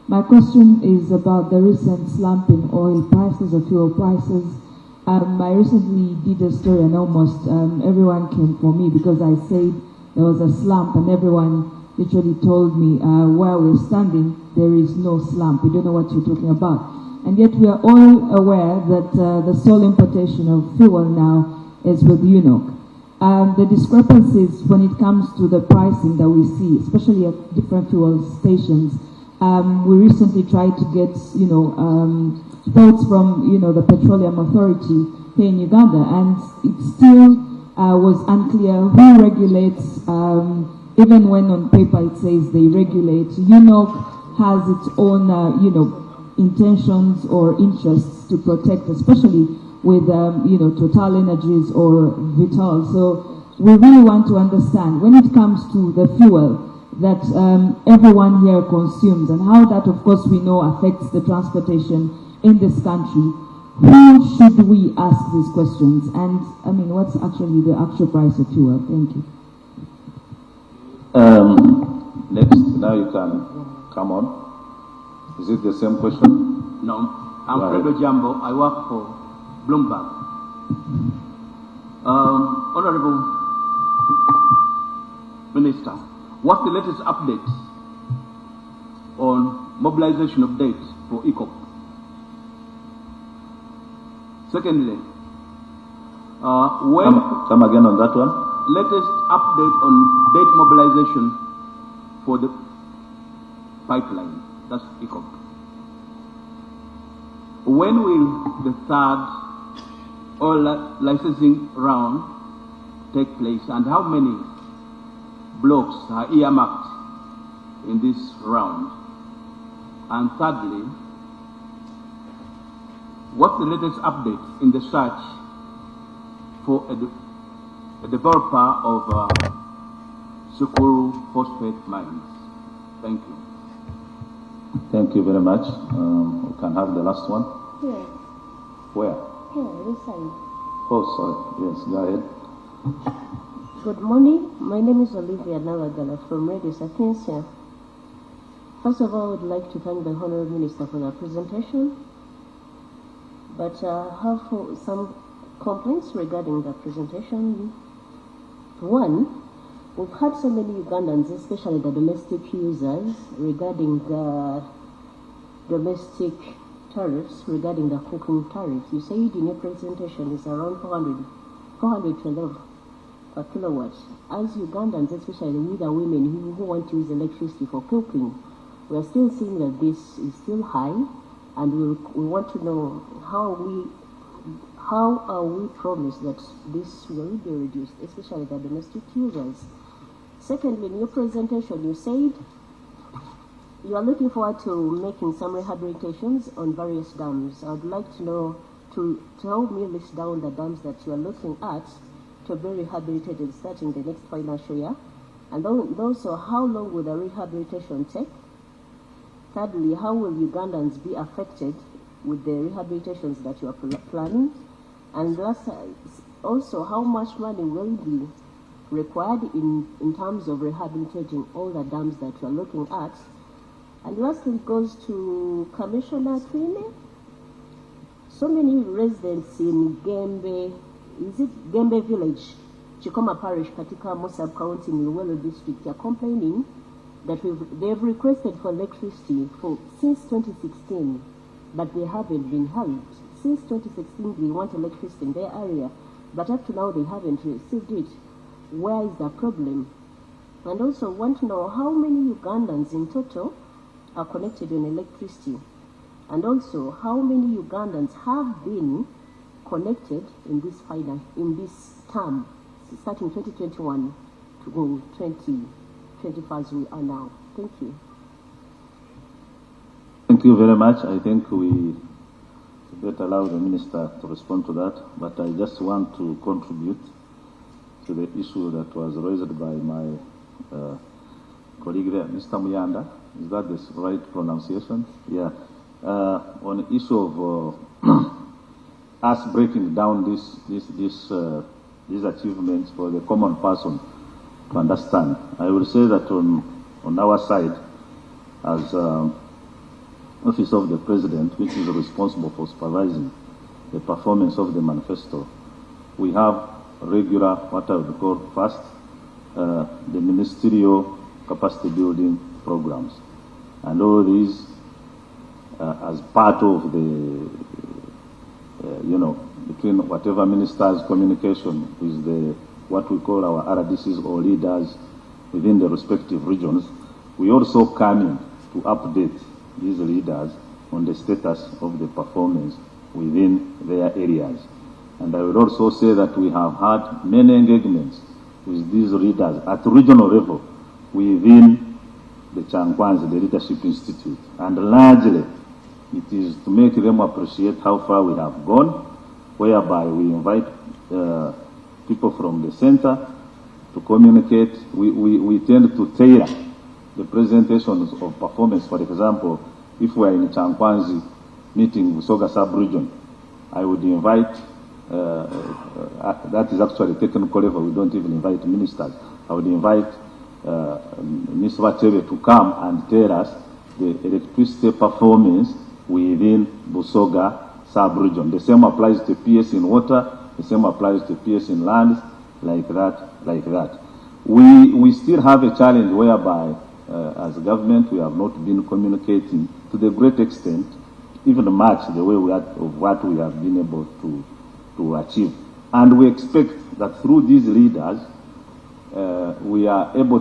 My question is about the recent slump in oil prices or fuel prices. I recently did a story and almost everyone came for me because I said there was a slump and everyone literally told me where we're standing, there is no slump. We don't know what you're talking about. And yet we are all aware that the sole importation of fuel now is with UNOC. The discrepancies when it comes to the pricing that we see, especially at different fuel stations, we recently tried to get, thoughts from, the Petroleum Authority here in Uganda, and it still was unclear who regulates even when on paper it says they regulate, UNOC has its own, intentions or interests to protect, especially with, Total Energies or Vital. So we really want to understand when it comes to the fuel that everyone here consumes and how that, of course, we know affects the transportation in this country. Who should we ask these questions? And, what's actually the actual price of fuel? Thank you. Next, now you can come on. Is it the same question? No. I'm Fredo Jambo. I work for Bloomberg. Honorable Minister, what's the latest update on mobilization of date for ECOP? Secondly, when come again on that one. Latest update on date mobilization for the pipeline, that's ECOP. When will the third oil licensing round take place, and how many blocks are earmarked in this round? And thirdly, what's the latest update in the search for a developer of Sukuru phosphate mines? Thank you. Thank you very much. We can have the last one. Here. Where? Here, this side. Oh, sorry. Yes, go ahead. Good morning. My name is Olivia Nalagala from Radio Sapiencia. First of all, I would like to thank the Honourable Minister for the presentation. But I have some complaints regarding the presentation. One, we've had so many Ugandans, especially the domestic users, regarding the domestic tariffs, regarding the cooking tariff. You said in your presentation it's around 412 per kilowatt. As Ugandans, especially we the women who want to use electricity for cooking, we are still seeing that this is still high, and we want to know how are we promised that this will be reduced, especially the domestic users. Secondly, in your presentation, you said you are looking forward to making some rehabilitations on various dams. I would like to know, to help me list down the dams that you are looking at to be rehabilitated starting the next financial year, and also how long will the rehabilitation take? Thirdly, how will Ugandans be affected with the rehabilitations that you are planning? And last, also, how much money will be required in terms of rehabilitating all the dams that you are looking at? And lastly, it goes to Commissioner Twine. So many residents in Gembe, is it Gembe Village, Chikoma Parish, Katika Mosab County, Nile District, are complaining that they've requested for electricity since 2016, but they haven't been helped. Since 2016, they want electricity in their area, but up to now they haven't received it. Where is the problem? And also want to know how many Ugandans in total are connected on electricity, and also how many Ugandans have been connected in this term, starting 2021 to go 2025 as we are now. Thank you. Thank you very much. I think we better allow the Minister to respond to that, but I just want to contribute to the issue that was raised by my colleague there, Mr. Muyanda. Is that the right pronunciation? Yeah. On the issue of us breaking down these achievements for the common person to understand, I will say that on our side, as Office of the President, which is responsible for supervising the performance of the manifesto, we have regular, what I would call first, the ministerial capacity building programs. And all these, as part of the, between whatever minister's communication with what we call our RDCs or leaders within the respective regions, we also come in to update these leaders on the status of the performance within their areas. And I would also say that we have had many engagements with these leaders at regional level within the Changwanzi, the Leadership Institute. And largely, it is to make them appreciate how far we have gone, whereby we invite people from the center to communicate. We tend to tailor the presentations of performance. For example, if we are in Changwanzi meeting Busoga sub-region, I would invite, that is actually technical level, we don't even invite ministers. I would invite Ms. Watebe to come and tell us the electricity performance within Busoga sub-region. The same applies to PS in water, the same applies to PS in lands, like that. We still have a challenge whereby, as a government, we have not been communicating to the great extent, even much the way of what we have been able to achieve. And we expect that through these leaders, we are able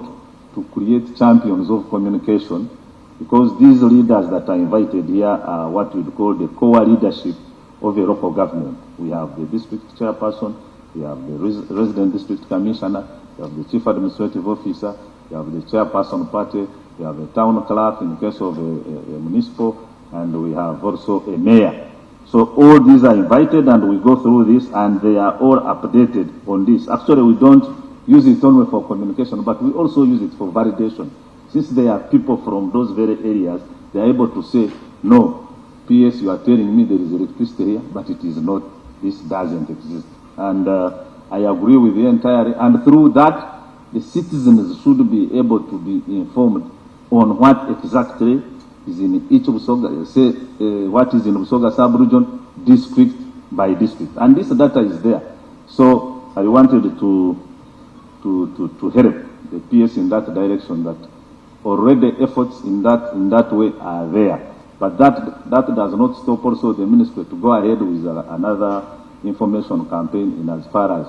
to create champions of communication, because these leaders that are invited here are what we call the core leadership of a local government. We have the district chairperson, we have the resident district commissioner, we have the chief administrative officer, we have the chairperson party, we have a town clerk in case of a municipal, and we have also a mayor. So all these are invited, and we go through this, and they are all updated on this. Actually, we don't use it only for communication, but we also use it for validation. Since they are people from those very areas, they are able to say, no, PS, you are telling me there is electricity here, but it is not. This doesn't exist. And I agree with you entirely. And through that, the citizens should be able to be informed on what exactly is in each Busoga, say what is in Busoga sub-region, district by district. And this data is there. So I wanted to help the PS in that direction, that already efforts in that way are there. But that does not stop also the ministry to go ahead with another information campaign in as far as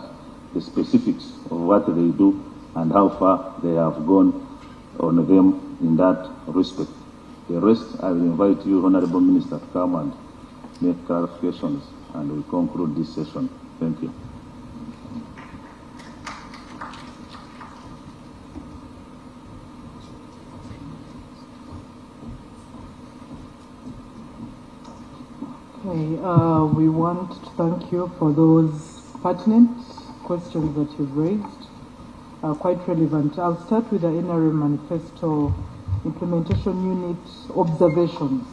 the specifics of what they do and how far they have gone on them in that respect. The rest, I will invite you, Honorable Minister, to come and make clarifications, and we conclude this session. Thank you. Okay, we want to thank you for those pertinent questions that you've raised, quite relevant. I'll start with the NRM Manifesto Implementation Unit observations.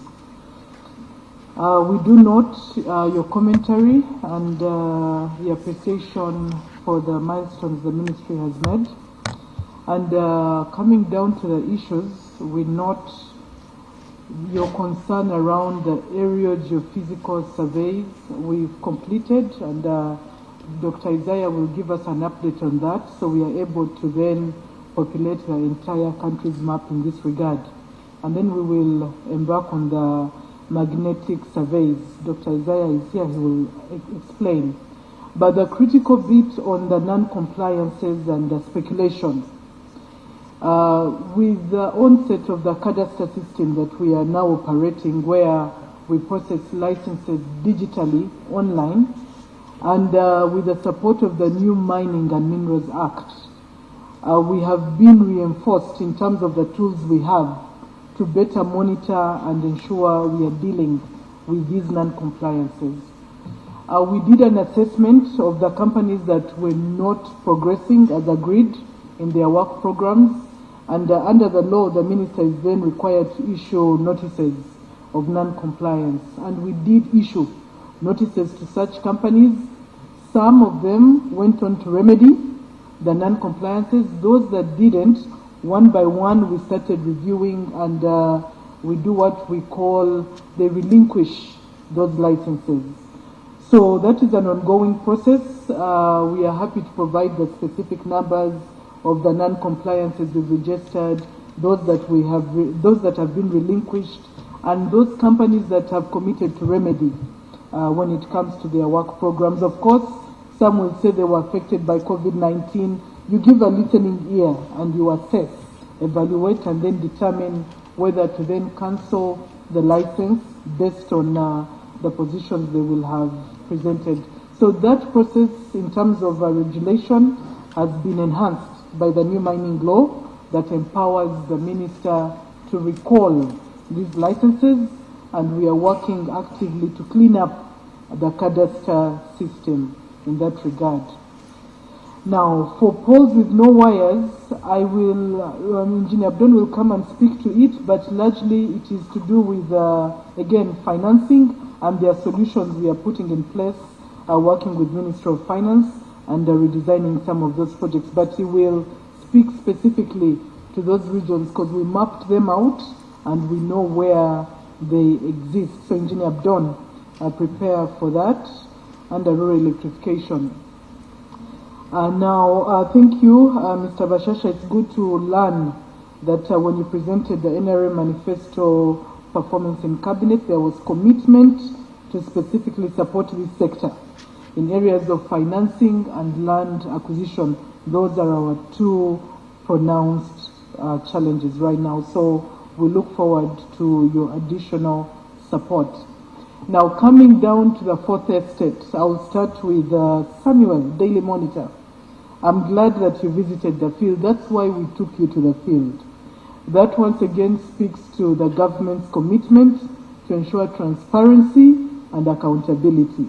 We do note your commentary and the appreciation for the milestones the ministry has made. And coming down to the issues, we note your concern around the aerial geophysical surveys we've completed, and Dr. Isaiah will give us an update on that, so we are able to then populate the entire country's map in this regard. And then we will embark on the magnetic surveys. Dr. Isaiah is here, he will explain. But the critical bit on the non-compliances and the speculation. With the onset of the cadastre system that we are now operating, where we process licenses digitally online, and with the support of the new Mining and Minerals Act, we have been reinforced in terms of the tools we have to better monitor and ensure we are dealing with these non-compliances. We did an assessment of the companies that were not progressing as agreed in their work programs, and under the law, the minister is then required to issue notices of non-compliance. And we did issue notices to such companies. Some of them went on to remedy the non-compliances. Those that didn't, one by one, we started reviewing, and we do what we call, they relinquish those licenses. So that is an ongoing process. We are happy to provide the specific numbers of the non-compliances we've registered, those that have been relinquished, and those companies that have committed to remedy when it comes to their work programs. Of course, some will say they were affected by COVID-19. You give a listening ear and you assess, evaluate, and then determine whether to then cancel the license based on the positions they will have presented. So that process in terms of regulation has been enhanced by the new mining law, that empowers the minister to recall these licenses, and we are working actively to clean up the cadastre system in that regard. Now, for poles with no wires, I will, Engineer Abdon will come and speak to it, but largely it is to do with, again, financing, and there are solutions we are putting in place, working with Ministry of Finance and redesigning some of those projects. But he will speak specifically to those regions because we mapped them out and we know where they exist. So Engineer Abdon, prepare for that under rural electrification. Now, thank you, Mr. Bashasha. It's good to learn that when you presented the NRA Manifesto performance in Cabinet, there was commitment to specifically support this sector in areas of financing and land acquisition. Those are our two pronounced challenges right now. So we look forward to your additional support. Now, coming down to the fourth estate, I'll start with Samuel, Daily Monitor. I'm glad that you visited the field. That's why we took you to the field. That once again speaks to the government's commitment to ensure transparency and accountability.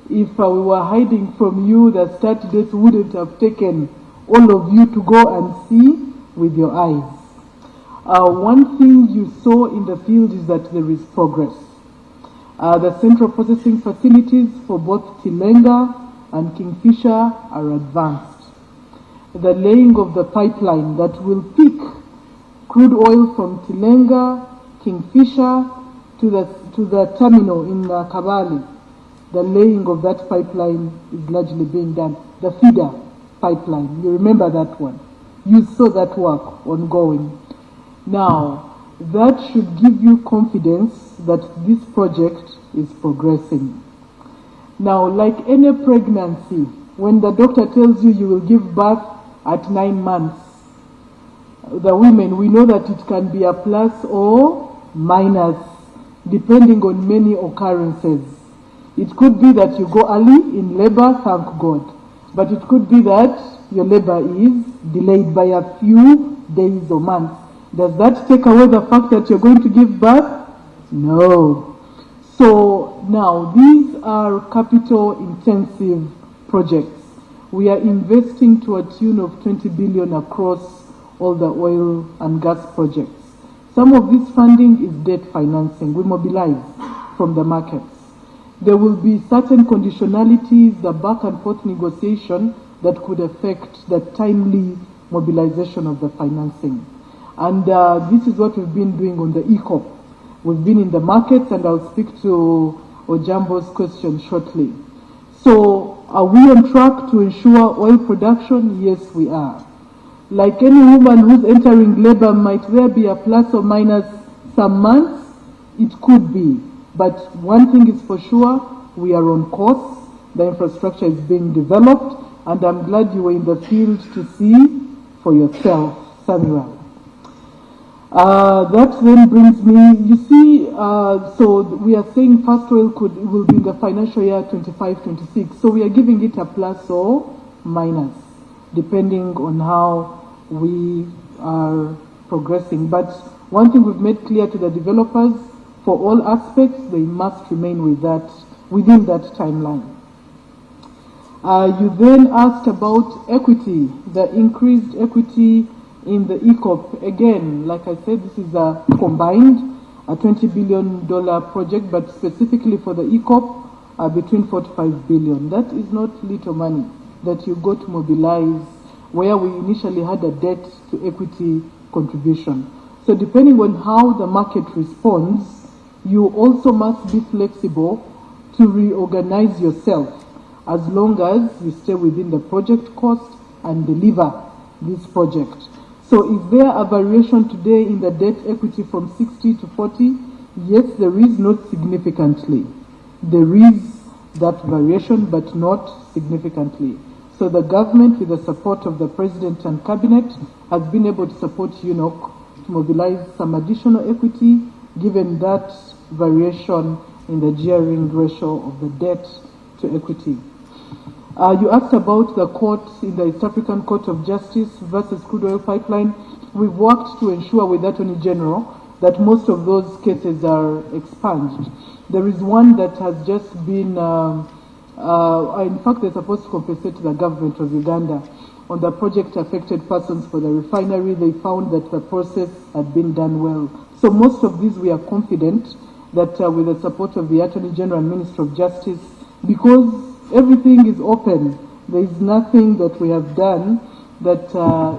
If we were hiding from you, the start date wouldn't have taken all of you to go and see with your eyes. One thing you saw in the field is that there is progress. The central processing facilities for both Tilenga and Kingfisher are advanced. The laying of the pipeline that will pick crude oil from Tilenga, Kingfisher to the terminal in Kabale, the laying of that pipeline is largely being done. The feeder pipeline, you remember that one. You saw that work ongoing. Now, that should give you confidence that this project is progressing. Now, like any pregnancy, when the doctor tells you you will give birth at 9 months, the women, we know that it can be a plus or minus, depending on many occurrences. It could be that you go early in labor, thank God. But it could be that your labor is delayed by a few days or months. Does that take away the fact that you're going to give birth? No. So now, these are capital intensive projects. We are investing to a tune of 20 billion across all the oil and gas projects. Some of this funding is debt financing. We mobilize from the markets. There will be certain conditionalities, the back and forth negotiation that could affect the timely mobilization of the financing. And this is what we've been doing on the ECOP. We've been in the markets, and I'll speak to Ojambo's question shortly. So, are we on track to ensure oil production? Yes, we are. Like any woman who's entering labor, might there be a plus or minus some months? It could be. But one thing is for sure, we are on course. The infrastructure is being developed, and I'm glad you were in the field to see for yourself, Samuel. That then brings me, you see, so we are saying first oil will be in the financial year 25-26. So we are giving it a plus or minus, depending on how we are progressing. But one thing we've made clear to the developers, for all aspects, they must remain within that timeline. You then asked about equity, the increased equity in the ECOP. Again, like I said, this is a combined $20 billion project, but specifically for the ECOP, between 45 billion. That is not little money that you go to mobilize, where we initially had a debt to equity contribution. So depending on how the market responds, you also must be flexible to reorganize yourself, as long as you stay within the project cost and deliver this project. So is there a variation today in the debt equity from 60 to 40? Yes, there is, not significantly. There is that variation, but not significantly. So the government, with the support of the President and Cabinet, has been able to support UNOC to mobilize some additional equity, given that variation in the gearing ratio of the debt to equity. You asked about the court in the East African Court of Justice versus crude oil pipeline. We've worked to ensure with the Attorney General that most of those cases are expunged. There is one that has just been, in fact, they're supposed to compensate the government of Uganda on the project affected persons for the refinery. They found that the process had been done well. So most of these we are confident that with the support of the Attorney General and Minister of Justice, because everything is open, there is nothing that we have done that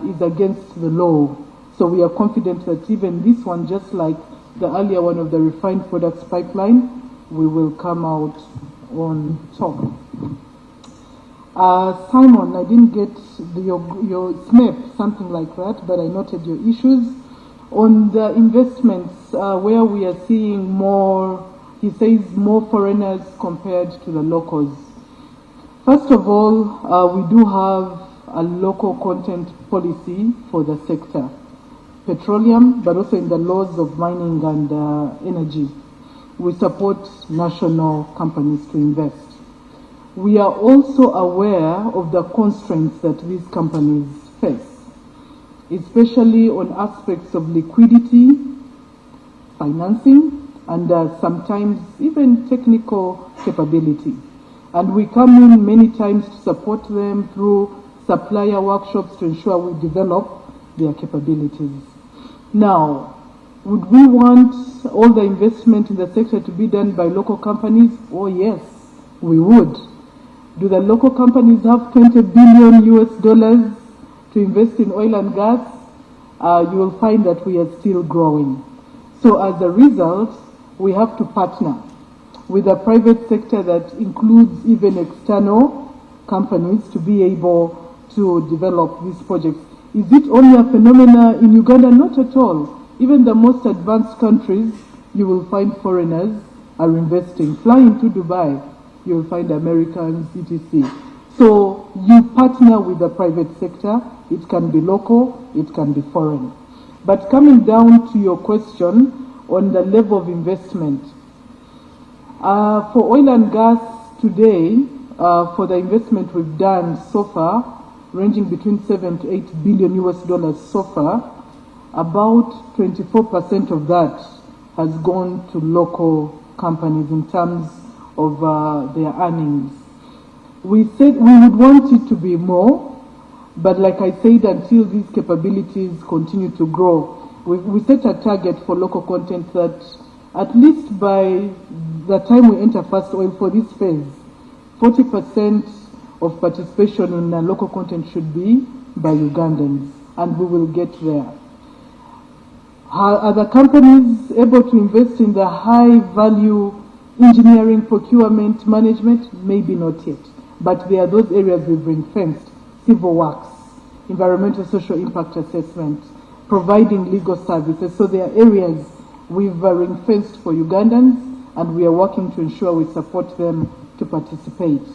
is against the law. So we are confident that even this one, just like the earlier one of the refined products pipeline, we will come out on top. Simon, I didn't get your SNAP, something like that, but I noted your issues. On the investments, where we are seeing more, he says more foreigners compared to the locals. First of all, we do have a local content policy for the sector, petroleum, but also in the laws of mining and energy. We support national companies to invest. We are also aware of the constraints that these companies face, especially on aspects of liquidity, financing, and sometimes even technical capability. And we come in many times to support them through supplier workshops to ensure we develop their capabilities. Now, would we want all the investment in the sector to be done by local companies? Oh yes, we would. Do the local companies have $20 billion to invest in oil and gas? You will find that we are still growing. So as a result, we have to partner with the private sector that includes even external companies to be able to develop these projects. Is it only a phenomenon in Uganda? Not at all. Even the most advanced countries, you will find foreigners are investing. Fly into Dubai, you will find Americans, etc. So you partner with the private sector. It can be local, it can be foreign. But coming down to your question on the level of investment, for oil and gas today, for the investment we've done so far, ranging between $7 to $8 billion so far, about 24% of that has gone to local companies in terms of their earnings. We said we would want it to be more, but like I said, until these capabilities continue to grow, we set a target for local content that at least by the time we enter first oil for this phase, 40% of participation in local content should be by Ugandans, and we will get there. Are the companies able to invest in the high value engineering, procurement, management? Maybe not yet, but there are those areas we've ring-fenced: civil works, environmental social impact assessment, providing legal services. So there are areas we've ring-fenced for Ugandans, and we are working to ensure we support them to participate.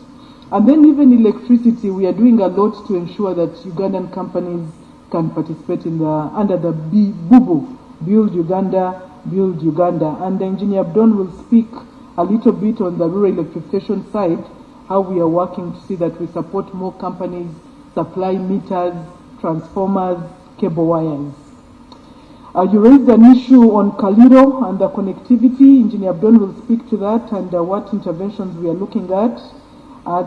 And then even electricity, we are doing a lot to ensure that Ugandan companies can participate in under the BUBU, Build Uganda, Build Uganda. And Engineer Abdon will speak a little bit on the rural electrification side, how we are working to see that we support more companies, supply meters, transformers, cable wires. You raised an issue on Kaliro and the connectivity. Engineer Abdon will speak to that and what interventions we are looking at.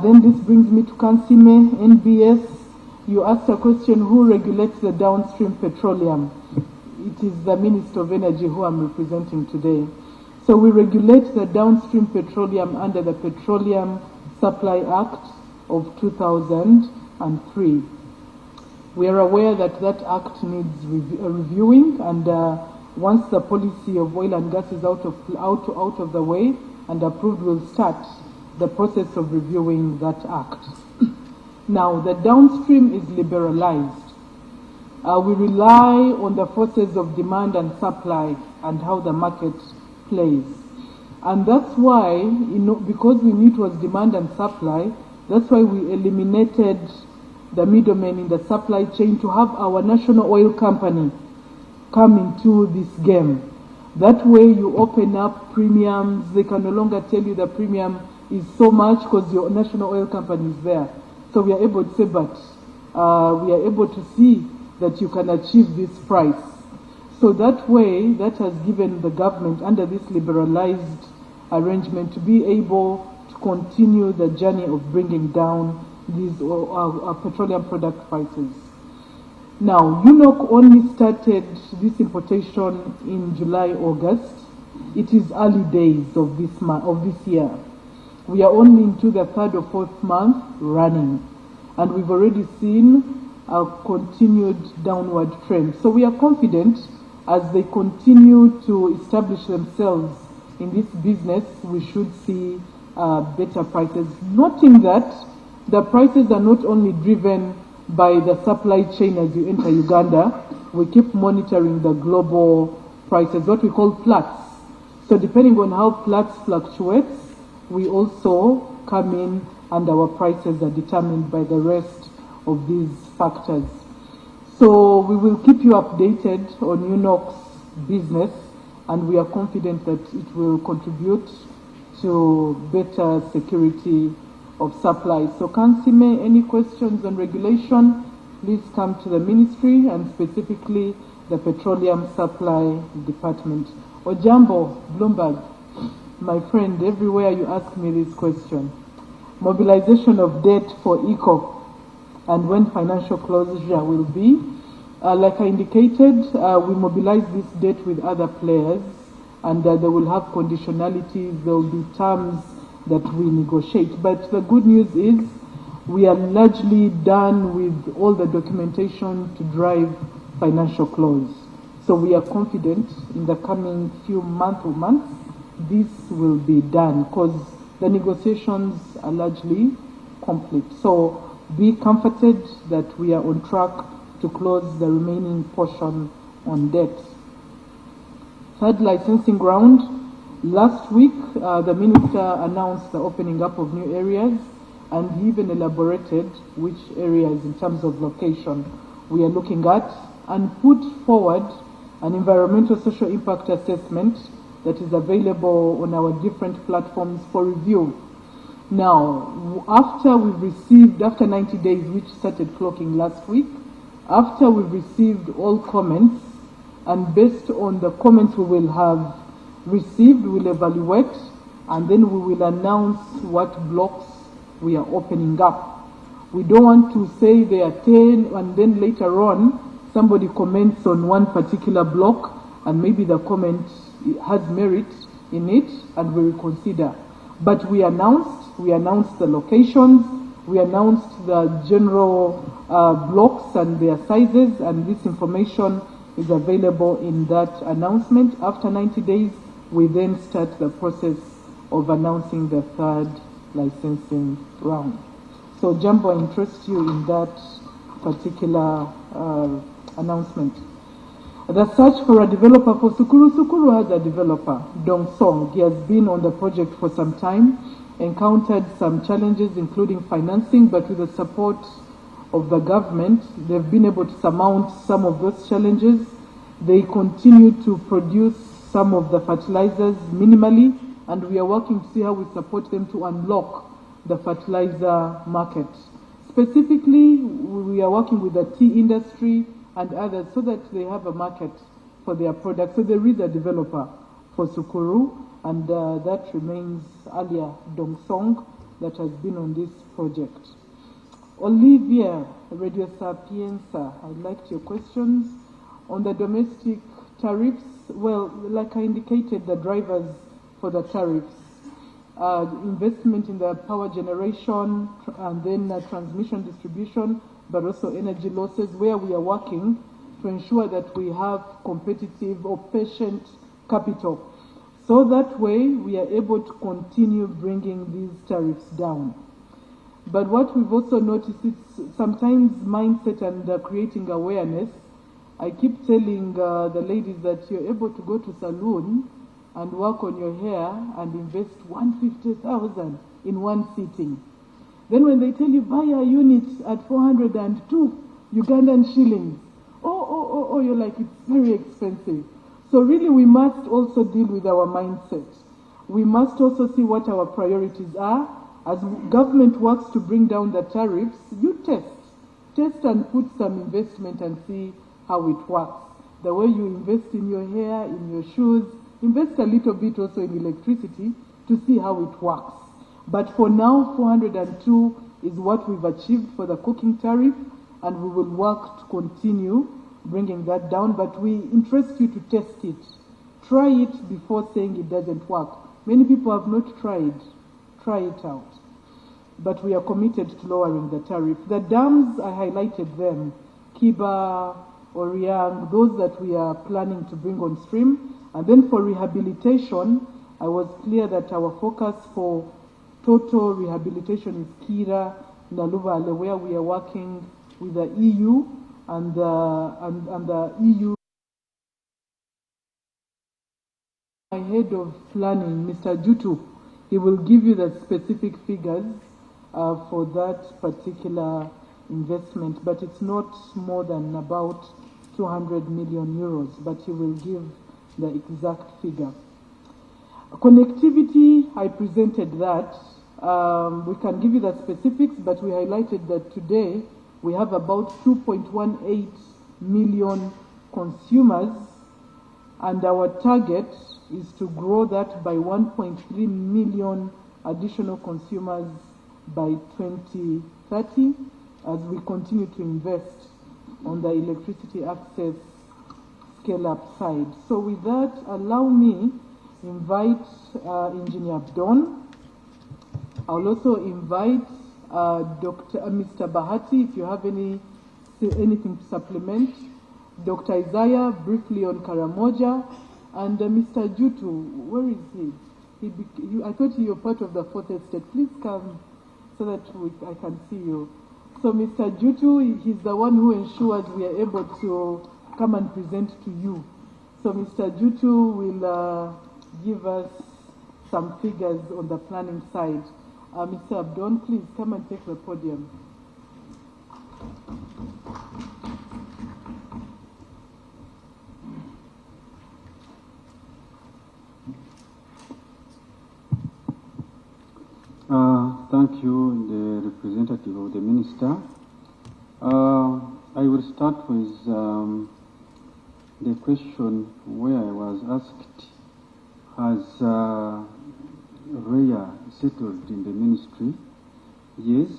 Then this brings me to Kansime, NBS. You asked a question, who regulates the downstream petroleum? It is the Minister of Energy who I'm representing today. So we regulate the downstream petroleum under the Petroleum Supply Act of 2003. We are aware that that act needs reviewing, and once the policy of oil and gas is out of the way and approved, we'll start the process of reviewing that act. Now, the downstream is liberalized. We rely on the forces of demand and supply and how the market plays. And that's why, because we knew it was demand and supply, that's why we eliminated the middlemen in the supply chain to have our national oil company come into this game. That way you open up premiums. They can no longer tell you the premium is so much because your national oil company is there. So we are able to say, but we are able to see that you can achieve this price. So that way, that has given the government, under this liberalized arrangement, to be able to continue the journey of bringing down these petroleum product prices. Now, UNOC only started this importation in July, August. It is early days of this year. We are only into the 3rd or 4th month running, and we've already seen a continued downward trend. So we are confident as they continue to establish themselves in this business, we should see better prices. Noting that the prices are not only driven by the supply chain as you enter Uganda, we keep monitoring the global prices, what we call Platts. So depending on how Platts fluctuates, we also come in and our prices are determined by the rest of these factors. So we will keep you updated on UNOC's business, and we are confident that it will contribute to better security of supply. So Kansime, any questions on regulation, please come to the ministry and specifically the Petroleum Supply Department. Ojambo, Bloomberg, my friend, everywhere you ask me this question. Mobilization of debt for ECO and when financial closure will be. Like I indicated, we mobilize this debt with other players, and they will have conditionalities, there will be terms that we negotiate. But the good news is we are largely done with all the documentation to drive financial close. So we are confident in the coming few months this will be done because the negotiations are largely complete. So be comforted that we are on track to close the remaining portion on debt. Third licensing round. Last week, the minister announced the opening up of new areas, and he even elaborated which areas in terms of location we are looking at, and put forward an environmental social impact assessment that is available on our different platforms for review. Now, after 90 days, which started clocking last week, after we've received all comments, and based on the comments we will have received, we'll evaluate, and then we will announce what blocks we are opening up. We don't want to say there are 10, and then later on, somebody comments on one particular block, and maybe the comment has merit in it, and we will consider. But we announced the locations, we announced the general blocks and their sizes, and this information is available in that announcement. After 90 days, we then start the process of announcing the third licensing round. So Jambo interests you in that particular announcement. The search for a developer for Sukuru. Sukuru has a developer, Dong Song. He has been on the project for some time, encountered some challenges including financing, but with the support of the government, they've been able to surmount some of those challenges. They continue to produce some of the fertilizers minimally, and we are working to see how we support them to unlock the fertilizer market. Specifically, we are working with the tea industry and others so that they have a market for their products. So there is a developer for Sukuru, and that remains Alia Dongsong that has been on this project. Olivia, Radio Sapienza, I liked your questions. On the domestic tariffs, well, like I indicated, the drivers for the tariffs, investment in the power generation, and then transmission distribution, but also energy losses, where we are working to ensure that we have competitive or patient capital. So that way, we are able to continue bringing these tariffs down. But what we've also noticed is sometimes mindset and creating awareness. I keep telling the ladies that you're able to go to salon and work on your hair and invest 150,000 in one sitting. Then when they tell you buy a unit at 402 Ugandan shillings, you're like, it's very expensive. So really we must also deal with our mindset. We must also see what our priorities are. As government works to bring down the tariffs, you test and put some investment and see how it works. The way you invest in your hair, in your shoes, invest a little bit also in electricity to see how it works. But for now, 402 is what we've achieved for the cooking tariff, and we will work to continue bringing that down, but we interest you to test it. Try it before saying it doesn't work. Many people have not tried. Try it out. But we are committed to lowering the tariff. The dams, I highlighted them. Kiba, Oriang, those that we are planning to bring on stream. And then for rehabilitation, I was clear that our focus for total rehabilitation is Kira, Naluvale, where we are working with the EU and the EU. My head of planning, Mr. Jutu, he will give you the specific figures for that particular investment, but it's not more than about 200 million euros, but he will give the exact figure. Connectivity, I presented that. We can give you the specifics, but we highlighted that today we have about 2.18 million consumers, and our target is to grow that by 1.3 million additional consumers by 2030 as we continue to invest on the electricity access scale-up side. So with that, allow me invite Engineer Abdon. I'll also invite Mr. Bahati, if you have anything to supplement. Dr. Isaiah, briefly on Karamoja, and Mr. Jutu, where is he? I thought you were part of the fourth estate. Please come so that I can see you. So Mr. Jutu, he's the one who ensures we are able to come and present to you. So Mr. Jutu will give us some figures on the planning side. Mr. Abdon, please come and take the podium. Thank you, the representative of the minister. I will start with the question where I was asked, has REA settled in the ministry? Yes,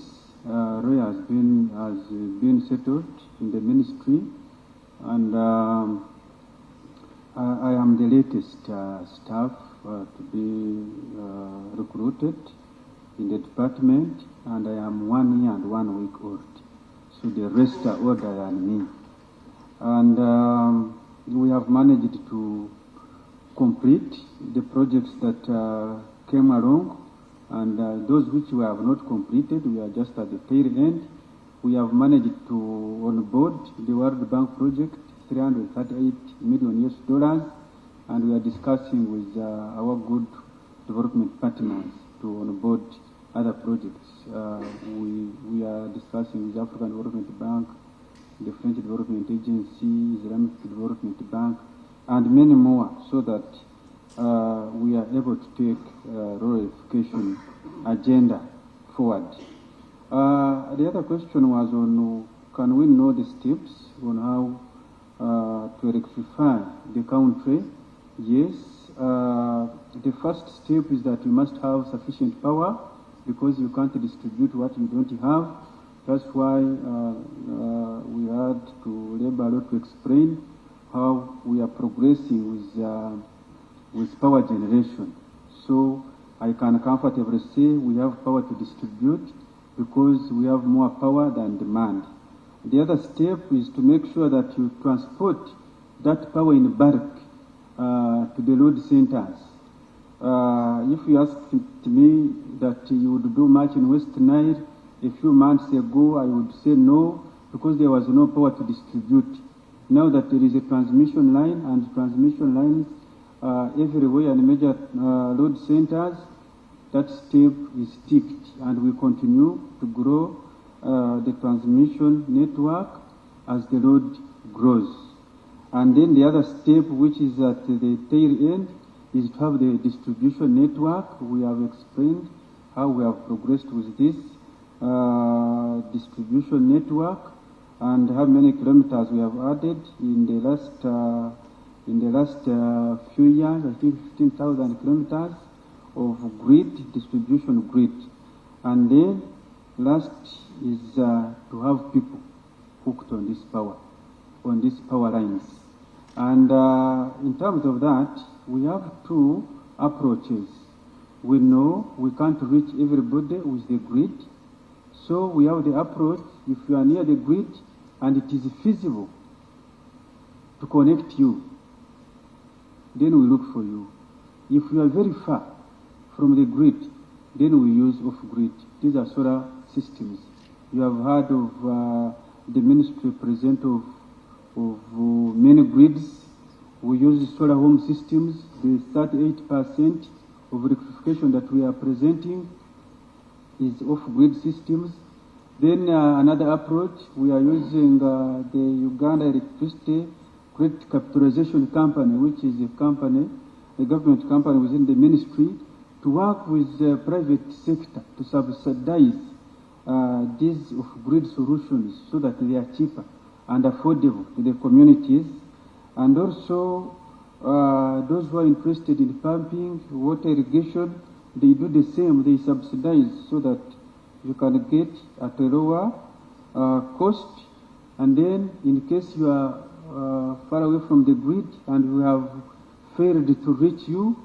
REA has been settled in the ministry, and I am the latest staff to be recruited in the department, and I am 1 year and 1 week old. So the rest are older than me. And we have managed to complete the projects that came along, and those which we have not completed, we are just at the tail end. We have managed to onboard the World Bank project, $338 million, and we are discussing with our good development partners to onboard other projects. We are discussing with the African Development Bank, the French Development Agency, Islamic Development Bank, and many more, so that we are able to take rural education agenda forward. The other question was on, can we know the steps on how to electrify the country? Yes. The first step is that you must have sufficient power, because you can't distribute what you don't have. That's why we had to labor a lot to explain how we are progressing with power generation. So I can comfortably say we have power to distribute because we have more power than demand. The other step is to make sure that you transport that power in bulk to the load centers. If you asked me that you would do much in West Nile a few months ago, I would say no, because there was no power to distribute. Now that there is a transmission line, and transmission lines everywhere in major load centers, that step is ticked, and we continue to grow the transmission network as the load grows. And then the other step, which is at the tail end, is to have the distribution network. We have explained how we have progressed with this distribution network and how many kilometers we have added in the last few years. I think 15,000 kilometers of grid, distribution grid. And then last is to have people hooked on this power, on these power lines. And in terms of that, we have two approaches. We know we can't reach everybody with the grid, so we have the approach, if you are near the grid and it is feasible to connect you, then we look for you. If you are very far from the grid, then we use off-grid. These are solar systems. You have heard of the ministry present of many grids. We use solar home systems. The 38% of electrification that we are presenting is off-grid systems. Then another approach, we are using the Uganda Electricity Credit Capitalization Company, which is a company, a government company within the ministry, to work with the private sector to subsidize these off-grid solutions so that they are cheaper and affordable to the communities. And also those who are interested in pumping, water irrigation, they do the same, they subsidize so that you can get at a lower cost. And then in case you are far away from the grid and we have failed to reach you,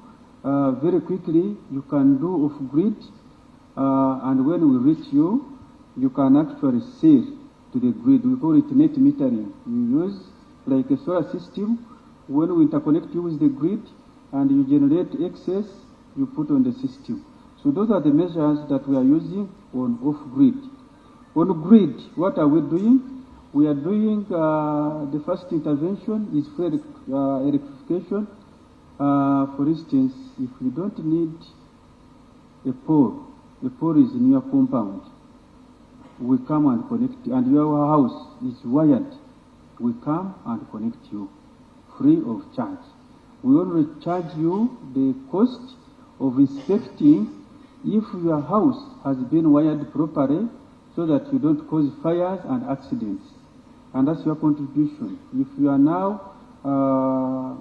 very quickly you can do off-grid, and when we reach you, you can actually sell to the grid. We call it net metering. You use like a solar system. When we interconnect you with the grid and you generate excess, you put on the system. So those are the measures that we are using on off-grid. On grid, what are we doing? We are doing the first intervention is for electrification. For instance, if you don't need a pole is in your compound, we come and connect you, and your house is wired, we come and connect you free of charge. We only charge you the cost of inspecting if your house has been wired properly so that you don't cause fires and accidents. And that's your contribution. If you are now a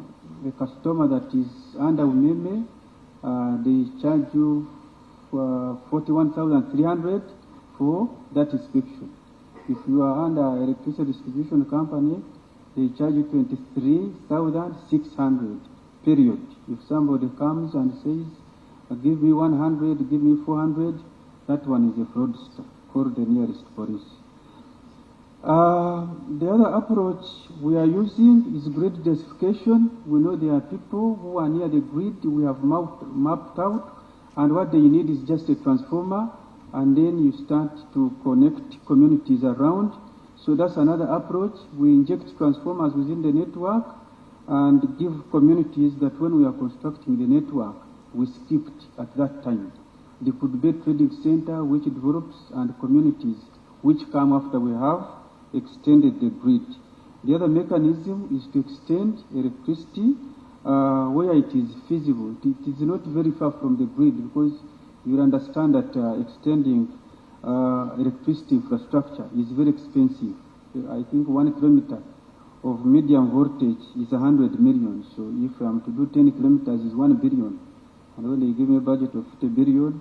customer that is under UMEME, they charge you 41,300 for that inspection. If you are under electricity distribution company, they charge you 23,600, period. If somebody comes and says, give me 100, give me 400, that one is a fraudster. Call the nearest police. The other approach we are using is grid densification. We know there are people who are near the grid, we have mapped out, and what they need is just a transformer, and then you start to connect communities around. So that's another approach. We inject transformers within the network and give communities that when we are constructing the network, we skipped at that time. There could be a trading center which develops and communities which come after we have extended the grid. The other mechanism is to extend electricity where it is feasible. It is not very far from the grid, because you understand that extending electricity infrastructure is very expensive. I think 1 kilometer of medium voltage is 100 million. So if I'm to do 10 kilometers is 1 billion. And when they give me a budget of 50 billion,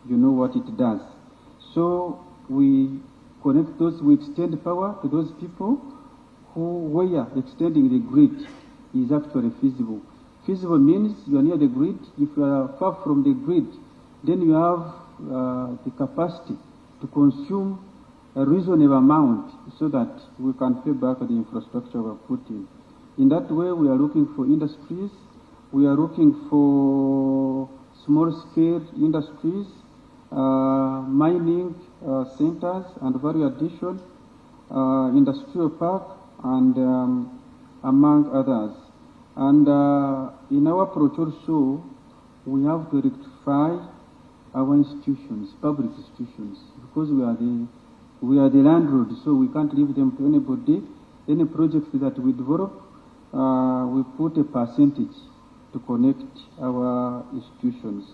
you know what it does. So we connect those, we extend power to those people where extending the grid is actually feasible. Feasible means you are near the grid. If you are far from the grid, then you have the capacity to consume a reasonable amount so that we can pay back the infrastructure we are putting. In that way, we are looking for industries. We are looking for small-scale industries, mining centers and value addition, industrial park, and among others. And in our approach also, we have to rectify our institutions, public institutions, because we are the landlord, so we can't leave them to anybody. Any project that we develop, we put a percentage to connect our institutions.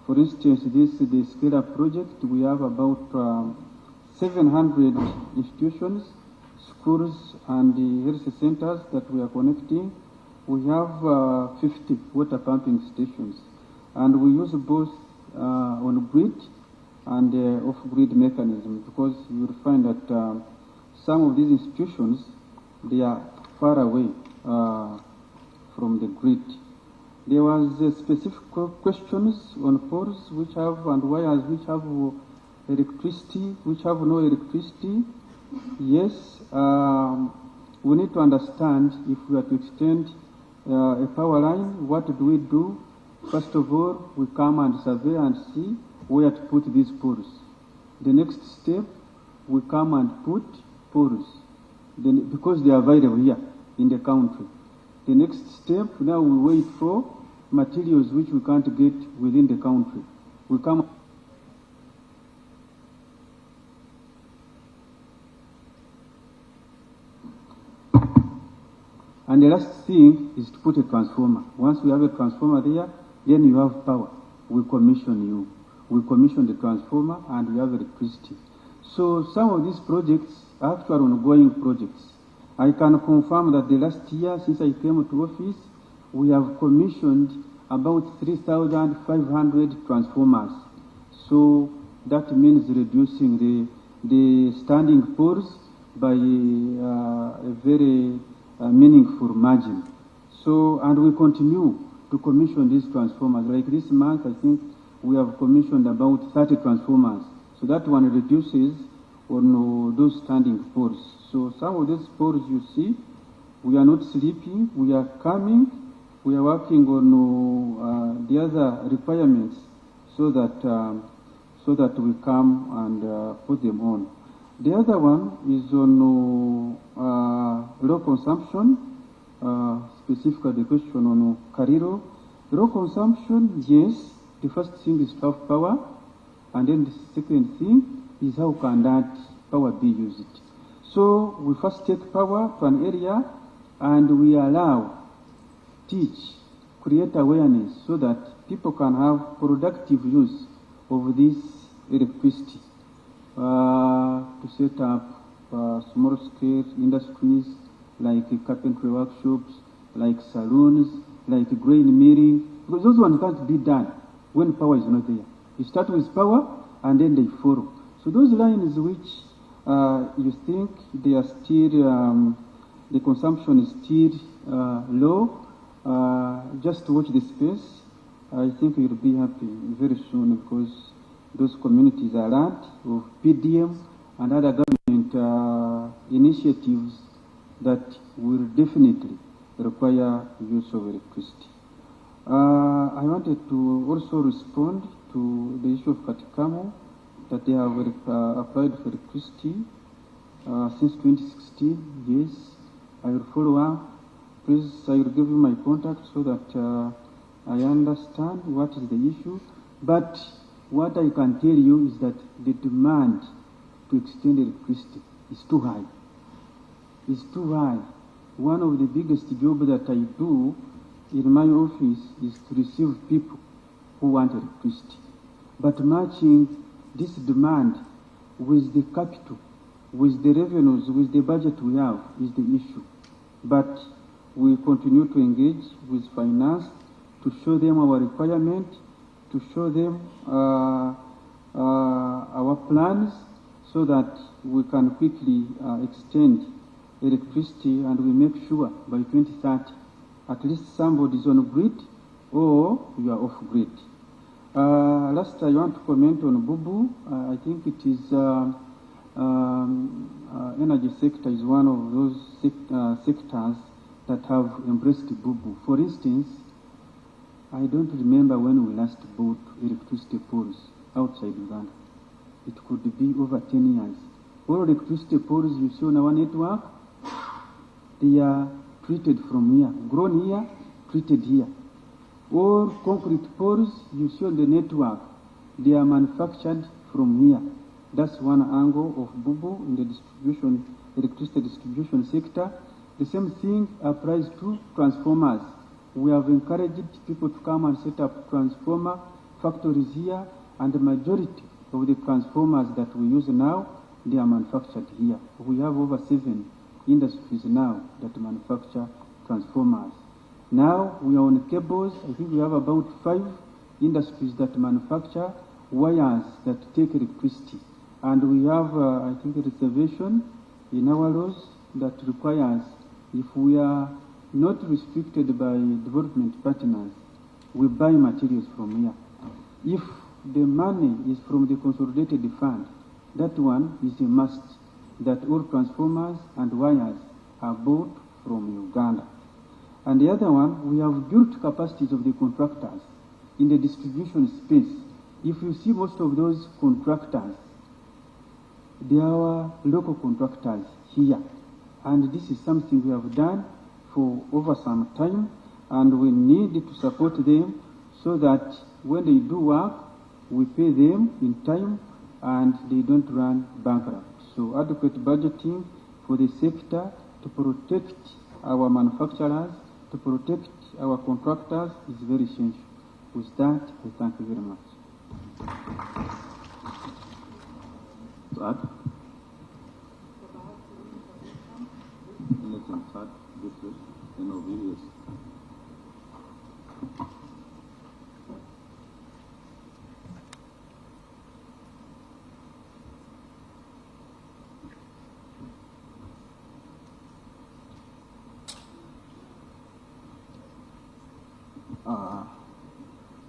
For instance, the scale-up project, we have about 700 institutions, schools, and the health centers that we are connecting. We have 50 water pumping stations, and we use both on-grid and off-grid mechanism, because you will find that some of these institutions, they are far away from the grid. There was specific questions on poles which have, and wires which have electricity, which have no electricity. Yes, we need to understand if we are to extend a power line, what do we do? First of all, we come and survey and see where to put these poles. The next step, we come and put poles, because they are available here in the country. The next step, now we wait for materials which we can't get within the country. We come. And the last thing is to put a transformer. Once we have a transformer there, then you have power. We commission you. We commission the transformer and we have electricity. So some of these projects are actual ongoing projects. I can confirm that the last year, since I came to office, we have commissioned about 3,500 transformers. So that means reducing the standing poles by a very meaningful margin. So, and we continue to commission these transformers. Like this month, I think we have commissioned about 30 transformers. So that one reduces on those standing poles. So some of these poles you see, we are not sleeping, we are coming, we are working on the other requirements so that we come and put them on. The other one is on low consumption, specifically the question on Cariro. Low consumption, yes, the first thing is to have power, and then the second thing is how can that power be used. So we first take power to an area and we allow, teach, create awareness so that people can have productive use of this electricity. To set up small-scale industries like carpentry workshops, like saloons, like grain milling, because those ones can't be done when power is not there. You start with power and then they follow. So those lines which you think they are still, the consumption is still low, just watch the space. I think you'll be happy very soon, because those communities are learned of PDM and other government initiatives that will definitely require use of electricity. I wanted to also respond to the issue of Katikamo, that they have applied for electricity since 2016. Yes, I will follow up. Please, I will give you my contact so that I understand what is the issue. But what I can tell you is that the demand to extend electricity is too high. It's too high. One of the biggest jobs that I do in my office is to receive people who want electricity. But matching this demand with the capital, with the revenues, with the budget we have is the issue. But we continue to engage with finance to show them our requirement, to show them our plans so that we can quickly extend electricity, and we make sure by 2030 at least somebody is on grid or you are off grid. Last, I want to comment on Bubu. I think it is energy sector is one of those sectors that have embraced Bubu. For instance, I don't remember when we last bought electricity poles outside Uganda. It could be over 10 years. All electricity poles you see on our network, they are treated from here, grown here, treated here. All concrete poles you see on the network, they are manufactured from here. That's one angle of Bubu in the electricity distribution sector. The same thing applies to transformers. We have encouraged people to come and set up transformer factories here, and the majority of the transformers that we use now, they are manufactured here. We have over 7 industries now that manufacture transformers. Now we are on cables. I think we have about 5 industries that manufacture wires that take electricity. And we have, I think, a reservation in our laws that requires, if we are not restricted by development partners, we buy materials from here. If the money is from the consolidated fund, that one is a must, that all transformers and wires are bought from Uganda. And the other one, we have built capacities of the contractors in the distribution space. If you see most of those contractors, they are local contractors here. And this is something we have done for over some time, and we need to support them so that when they do work, we pay them in time and they don't run bankrupt. So adequate budgeting for the sector to protect our manufacturers, to protect our contractors is very essential. With that, I thank you very much.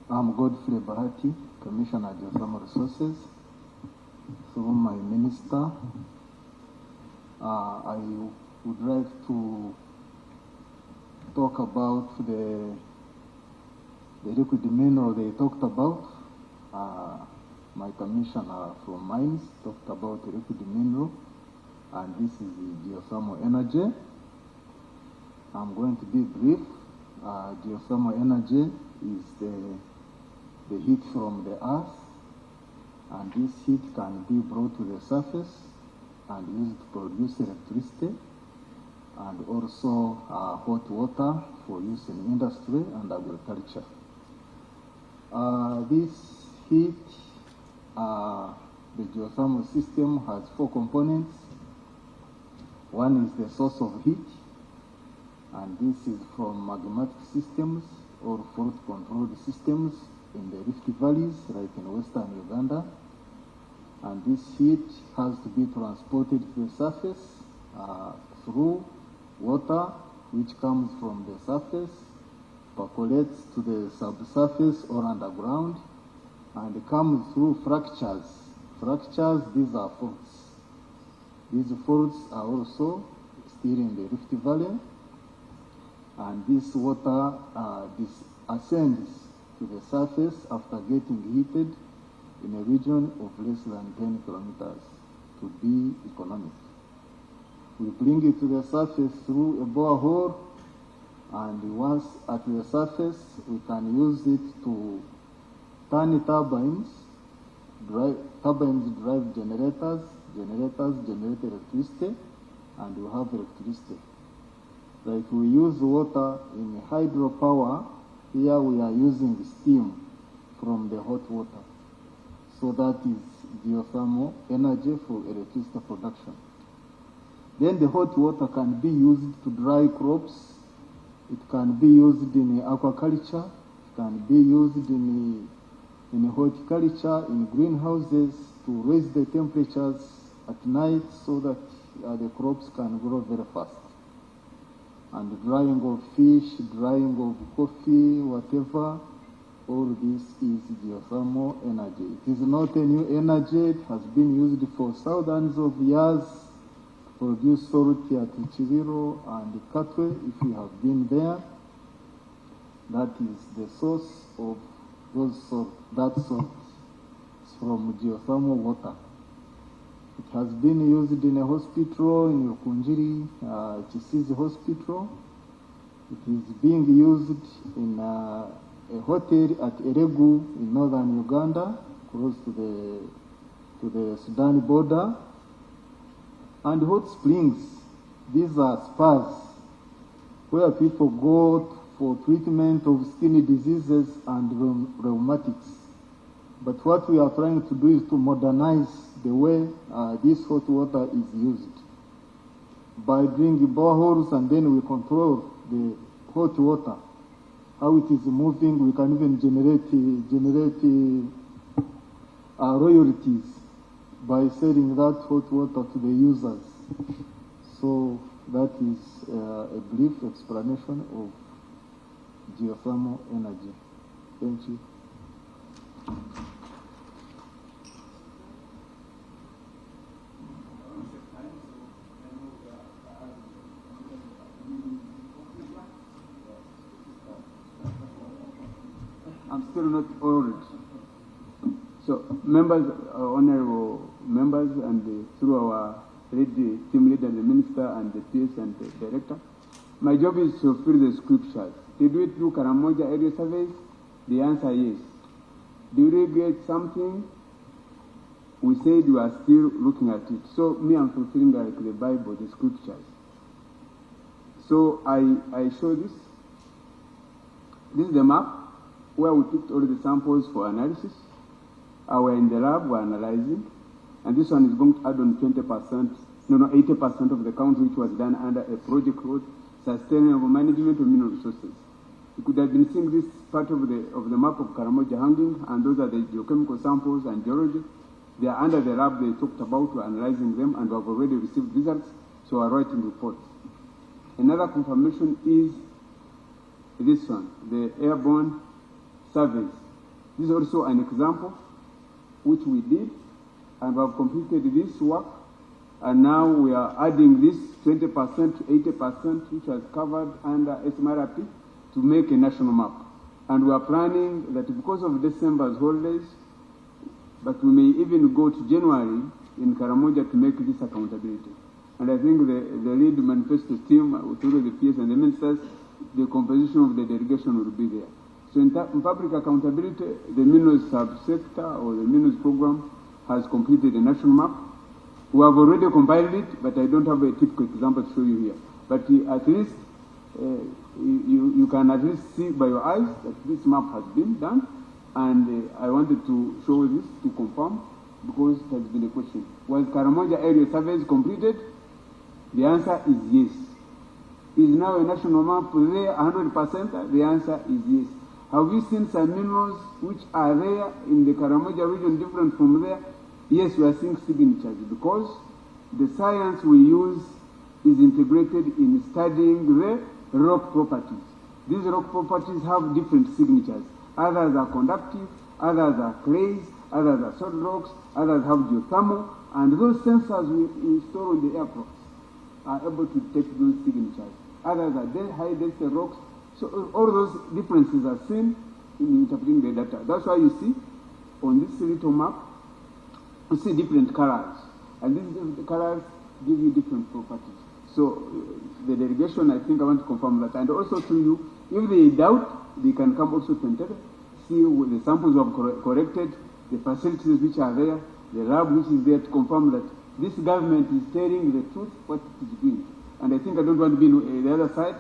I'm Godfrey Bahati, Commissioner of Geothermal Resources. Through my minister, I would like to talk about the liquid mineral they talked about. My commissioner from mines talked about the liquid mineral, and this is the geothermal energy. I'm going to be brief. Geothermal energy is the heat from the earth, and this heat can be brought to the surface and used to produce electricity, and also hot water for use in industry and agriculture. This heat, the geothermal system has 4 components. One is the source of heat, and this is from magmatic systems or fault-controlled systems in the Rift Valleys, like in western Uganda. And this heat has to be transported to the surface through water, which comes from the surface, percolates to the subsurface or underground, and comes through fractures. Fractures, these are faults. These faults are also still in the Rift Valley, and this water ascends to the surface after getting heated in a region of less than 10 kilometers to be economic. We bring it to the surface through a borehole, and once at the surface, we can use it to turn turbines. Turbines drive generators generate electricity, and we have electricity. Like we use water in hydropower, here we are using steam from the hot water. So that is geothermal energy for electricity production. Then the hot water can be used to dry crops. It can be used in aquaculture. It can be used in horticulture, in greenhouses, to raise the temperatures at night so that the crops can grow very fast. And drying of fish, drying of coffee, whatever, all this is geothermal energy. It is not a new energy. It has been used for thousands of years to produce salt at Chiviro and Katwe. If you have been there, that is the source of those salt. That salt is from geothermal water. It has been used in a hospital in Rukunjiri, Chisizi Hospital. It is being used in a hotel at Eregu in northern Uganda, close to the Sudan border. And hot springs, these are spas where people go for treatment of skin diseases and rheumatics. But what we are trying to do is to modernize the way this hot water is used. By drilling boreholes, and then we control the hot water, how it is moving. We can even generate royalties by selling that hot water to the users. So that is a brief explanation of geothermal energy. Thank you. I'm still not old. So, members, honorable members, and through our team leader, the minister, and the PS and the director, my job is to fill the scriptures. Did we do Karamoja area surveys? The answer is yes. Did we get something? We said we are still looking at it. So me, I'm fulfilling like the Bible, the scriptures. So I show this. This is the map where we took all the samples for analysis. We're in the lab, we're analyzing. And this one is going to add on 80% of the count, which was done under a project called Sustainable Management of Mineral Resources. You could have been seeing this part of the map of Karamoja hanging, and those are the geochemical samples and geology. They are under the lab they talked about. We're analyzing them, and we have already received results, so we're writing reports. Another confirmation is this one, the airborne surveys. This is also an example which we did, and we have completed this work, and now we are adding this 20% to 80%, which was covered under SMRP, to make a national map. And we are planning that because of December's holidays, but we may even go to January in Karamoja to make this accountability. And I think the lead manifesto team, through the PS and the ministers, the composition of the delegation will be there. So in public accountability, the minerals subsector or the minerals program has completed a national map. We have already compiled it, but I don't have a typical example to show you here. But at least you can at least see by your eyes that this map has been done, and I wanted to show this to confirm because it has been a question. Was Karamoja area surveys completed? The answer is yes. Is now a national map there 100%? The answer is yes. Have you seen some minerals which are there in the Karamoja region different from there? Yes, we are seeing signatures because the science we use is integrated in studying the rock properties. These rock properties have different signatures. Others are conductive, others are clays, others are solid rocks, others have geothermal, and those sensors we install on the aircraft are able to detect those signatures. Others are high density rocks. So all those differences are seen in interpreting the data. That's why you see on this little map, you see different colors. And these colors give you different properties. So the delegation, I think I want to confirm that. And also to you, if they doubt, they can come also to Entebbe, see the samples we have corrected, the facilities which are there, the lab which is there to confirm that this government is telling the truth, what it is doing. And I think I don't want to be on the other side.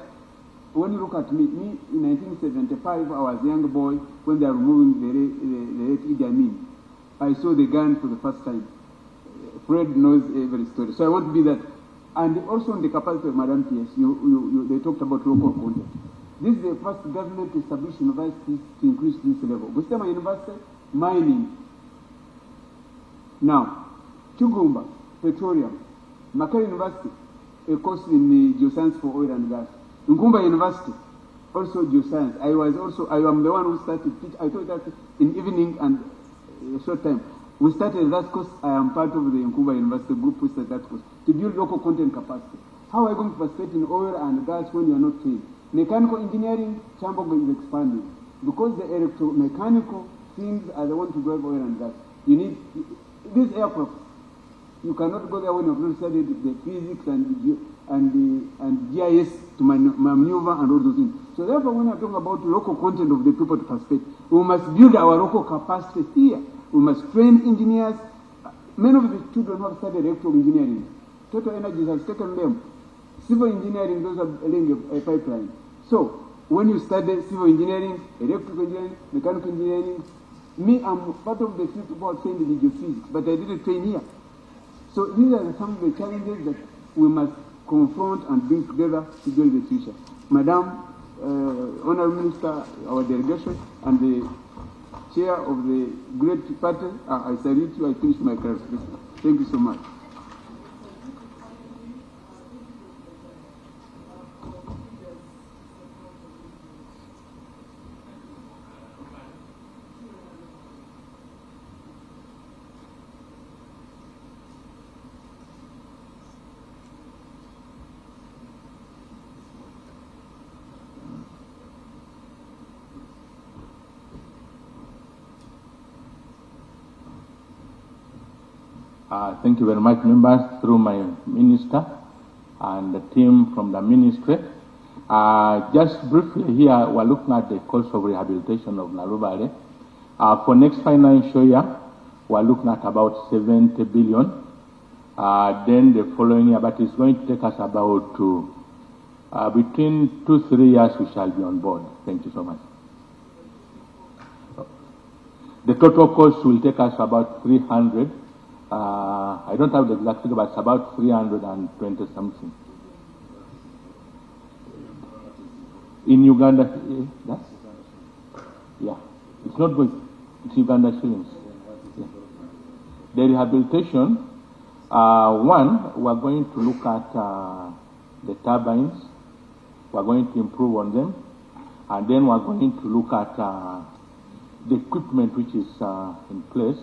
When you look at me in 1975, I was a young boy when they were removing the late Idi Amin. I saw the gun for the first time. Fred knows every story. So I want to be that. And also on the capacity of Madam T.S., they talked about local content. This is the first government to establish universities to increase this level. Bustema University, mining. Now, Chugumba, Petroleum, Makere University, a course in geoscience for oil and gas. Nkumba University, also geoscience. I am the one who started teach. I taught that in evening and a short time. We started that course. I am part of the Nkumba University group who started that course to build local content capacity. How are you going to participate in oil and gas when you are not trained? Mechanical engineering, Chambogo is expanding because the electromechanical things are the ones to drive oil and gas. You need these aircraft. You cannot go there when you've not studied the physics and GIS to maneuver and all those things. So therefore, when we're talking about local content of the people to participate, we must build our local capacity here. We must train engineers. Many of the children have studied electrical engineering. Total Energies has taken them. Civil engineering, those are laying a pipeline. So when you study civil engineering, electrical engineering, mechanical engineering, Me, I'm part of the people saying the geophysics, but I didn't train here. So these are some of the challenges that we must confront and bring together to build the future. Madam, Honorable Minister, our delegation, and the chair of the great party, I salute you. I finish my clarification. Thank you so much. Thank you very much, members, through my minister and the team from the ministry. Just briefly here, we're looking at the cost of rehabilitation of Nile. For next financial year, we're looking at about 70 billion. Then the following year, but it's going to take us about between 2-3 years, we shall be on board. Thank you so much. The total cost will take us about 300. I don't have the exact figure, but it's about 320 something. In Uganda, yeah, it's not good. It's Uganda shillings. Yeah. The rehabilitation, one, we're going to look at the turbines. We're going to improve on them, and then we're going to look at the equipment which is in place.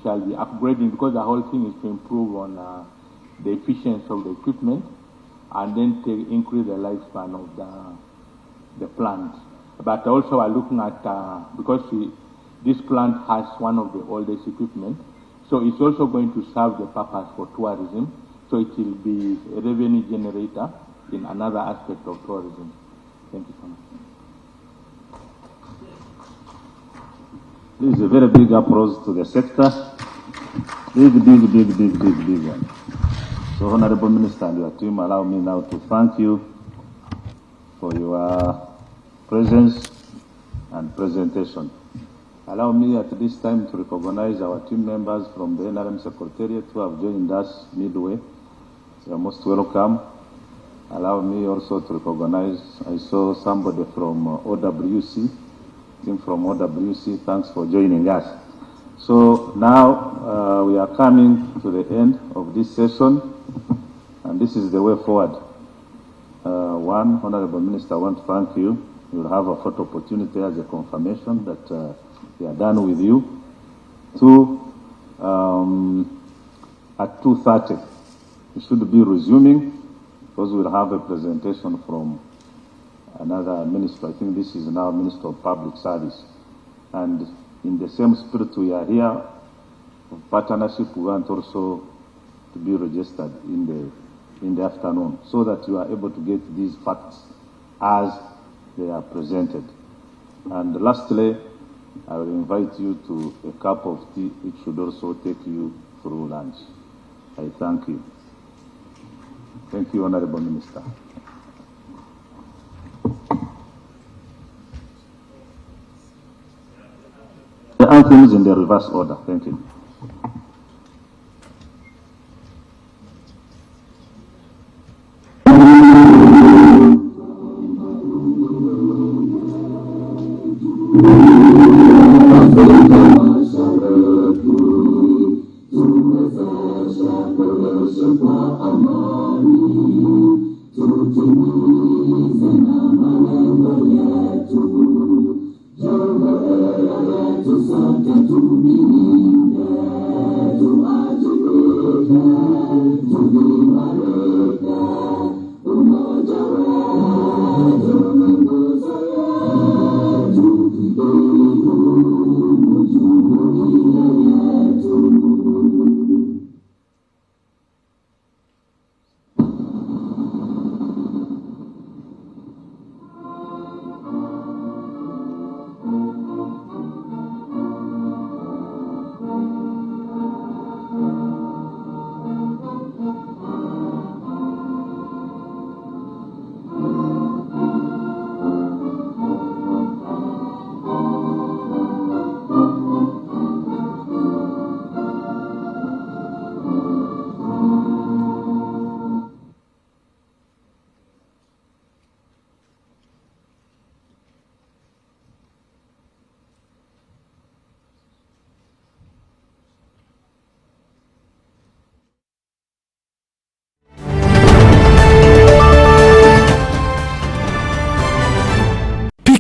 Shall be upgrading, because the whole thing is to improve on the efficiency of the equipment and then to increase the lifespan of the plant. But also we're looking at, because this plant has one of the oldest equipment, so it's also going to serve the purpose for tourism, so it will be a revenue generator in another aspect of tourism. Thank you so much. This is a very big approach to the sector. Big one. So, Honorable Minister and your team, allow me now to thank you for your presence and presentation. Allow me at this time to recognize our team members from the NRM Secretariat who have joined us midway. You are most welcome. Allow me also to recognize, I saw somebody from OWC, team from OWC, thanks for joining us. So now we are coming to the end of this session, and this is the way forward. One, Honorable Minister, I want to thank you. You'll have a photo opportunity as a confirmation that we are done with you. Two, at 2:30, we should be resuming, because we'll have a presentation from another minister. I think this is now Minister of Public Service. And in the same spirit we are here, of partnership, we want also to be registered in the afternoon, so that you are able to get these facts as they are presented. And lastly, I will invite you to a cup of tea, which should also take you through lunch. I thank you. Thank you, Honorable Minister. The anthem is in the reverse order. Thank you.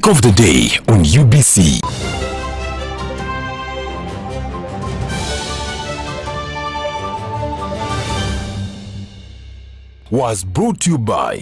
Topic of the day on UBC. Was brought to you by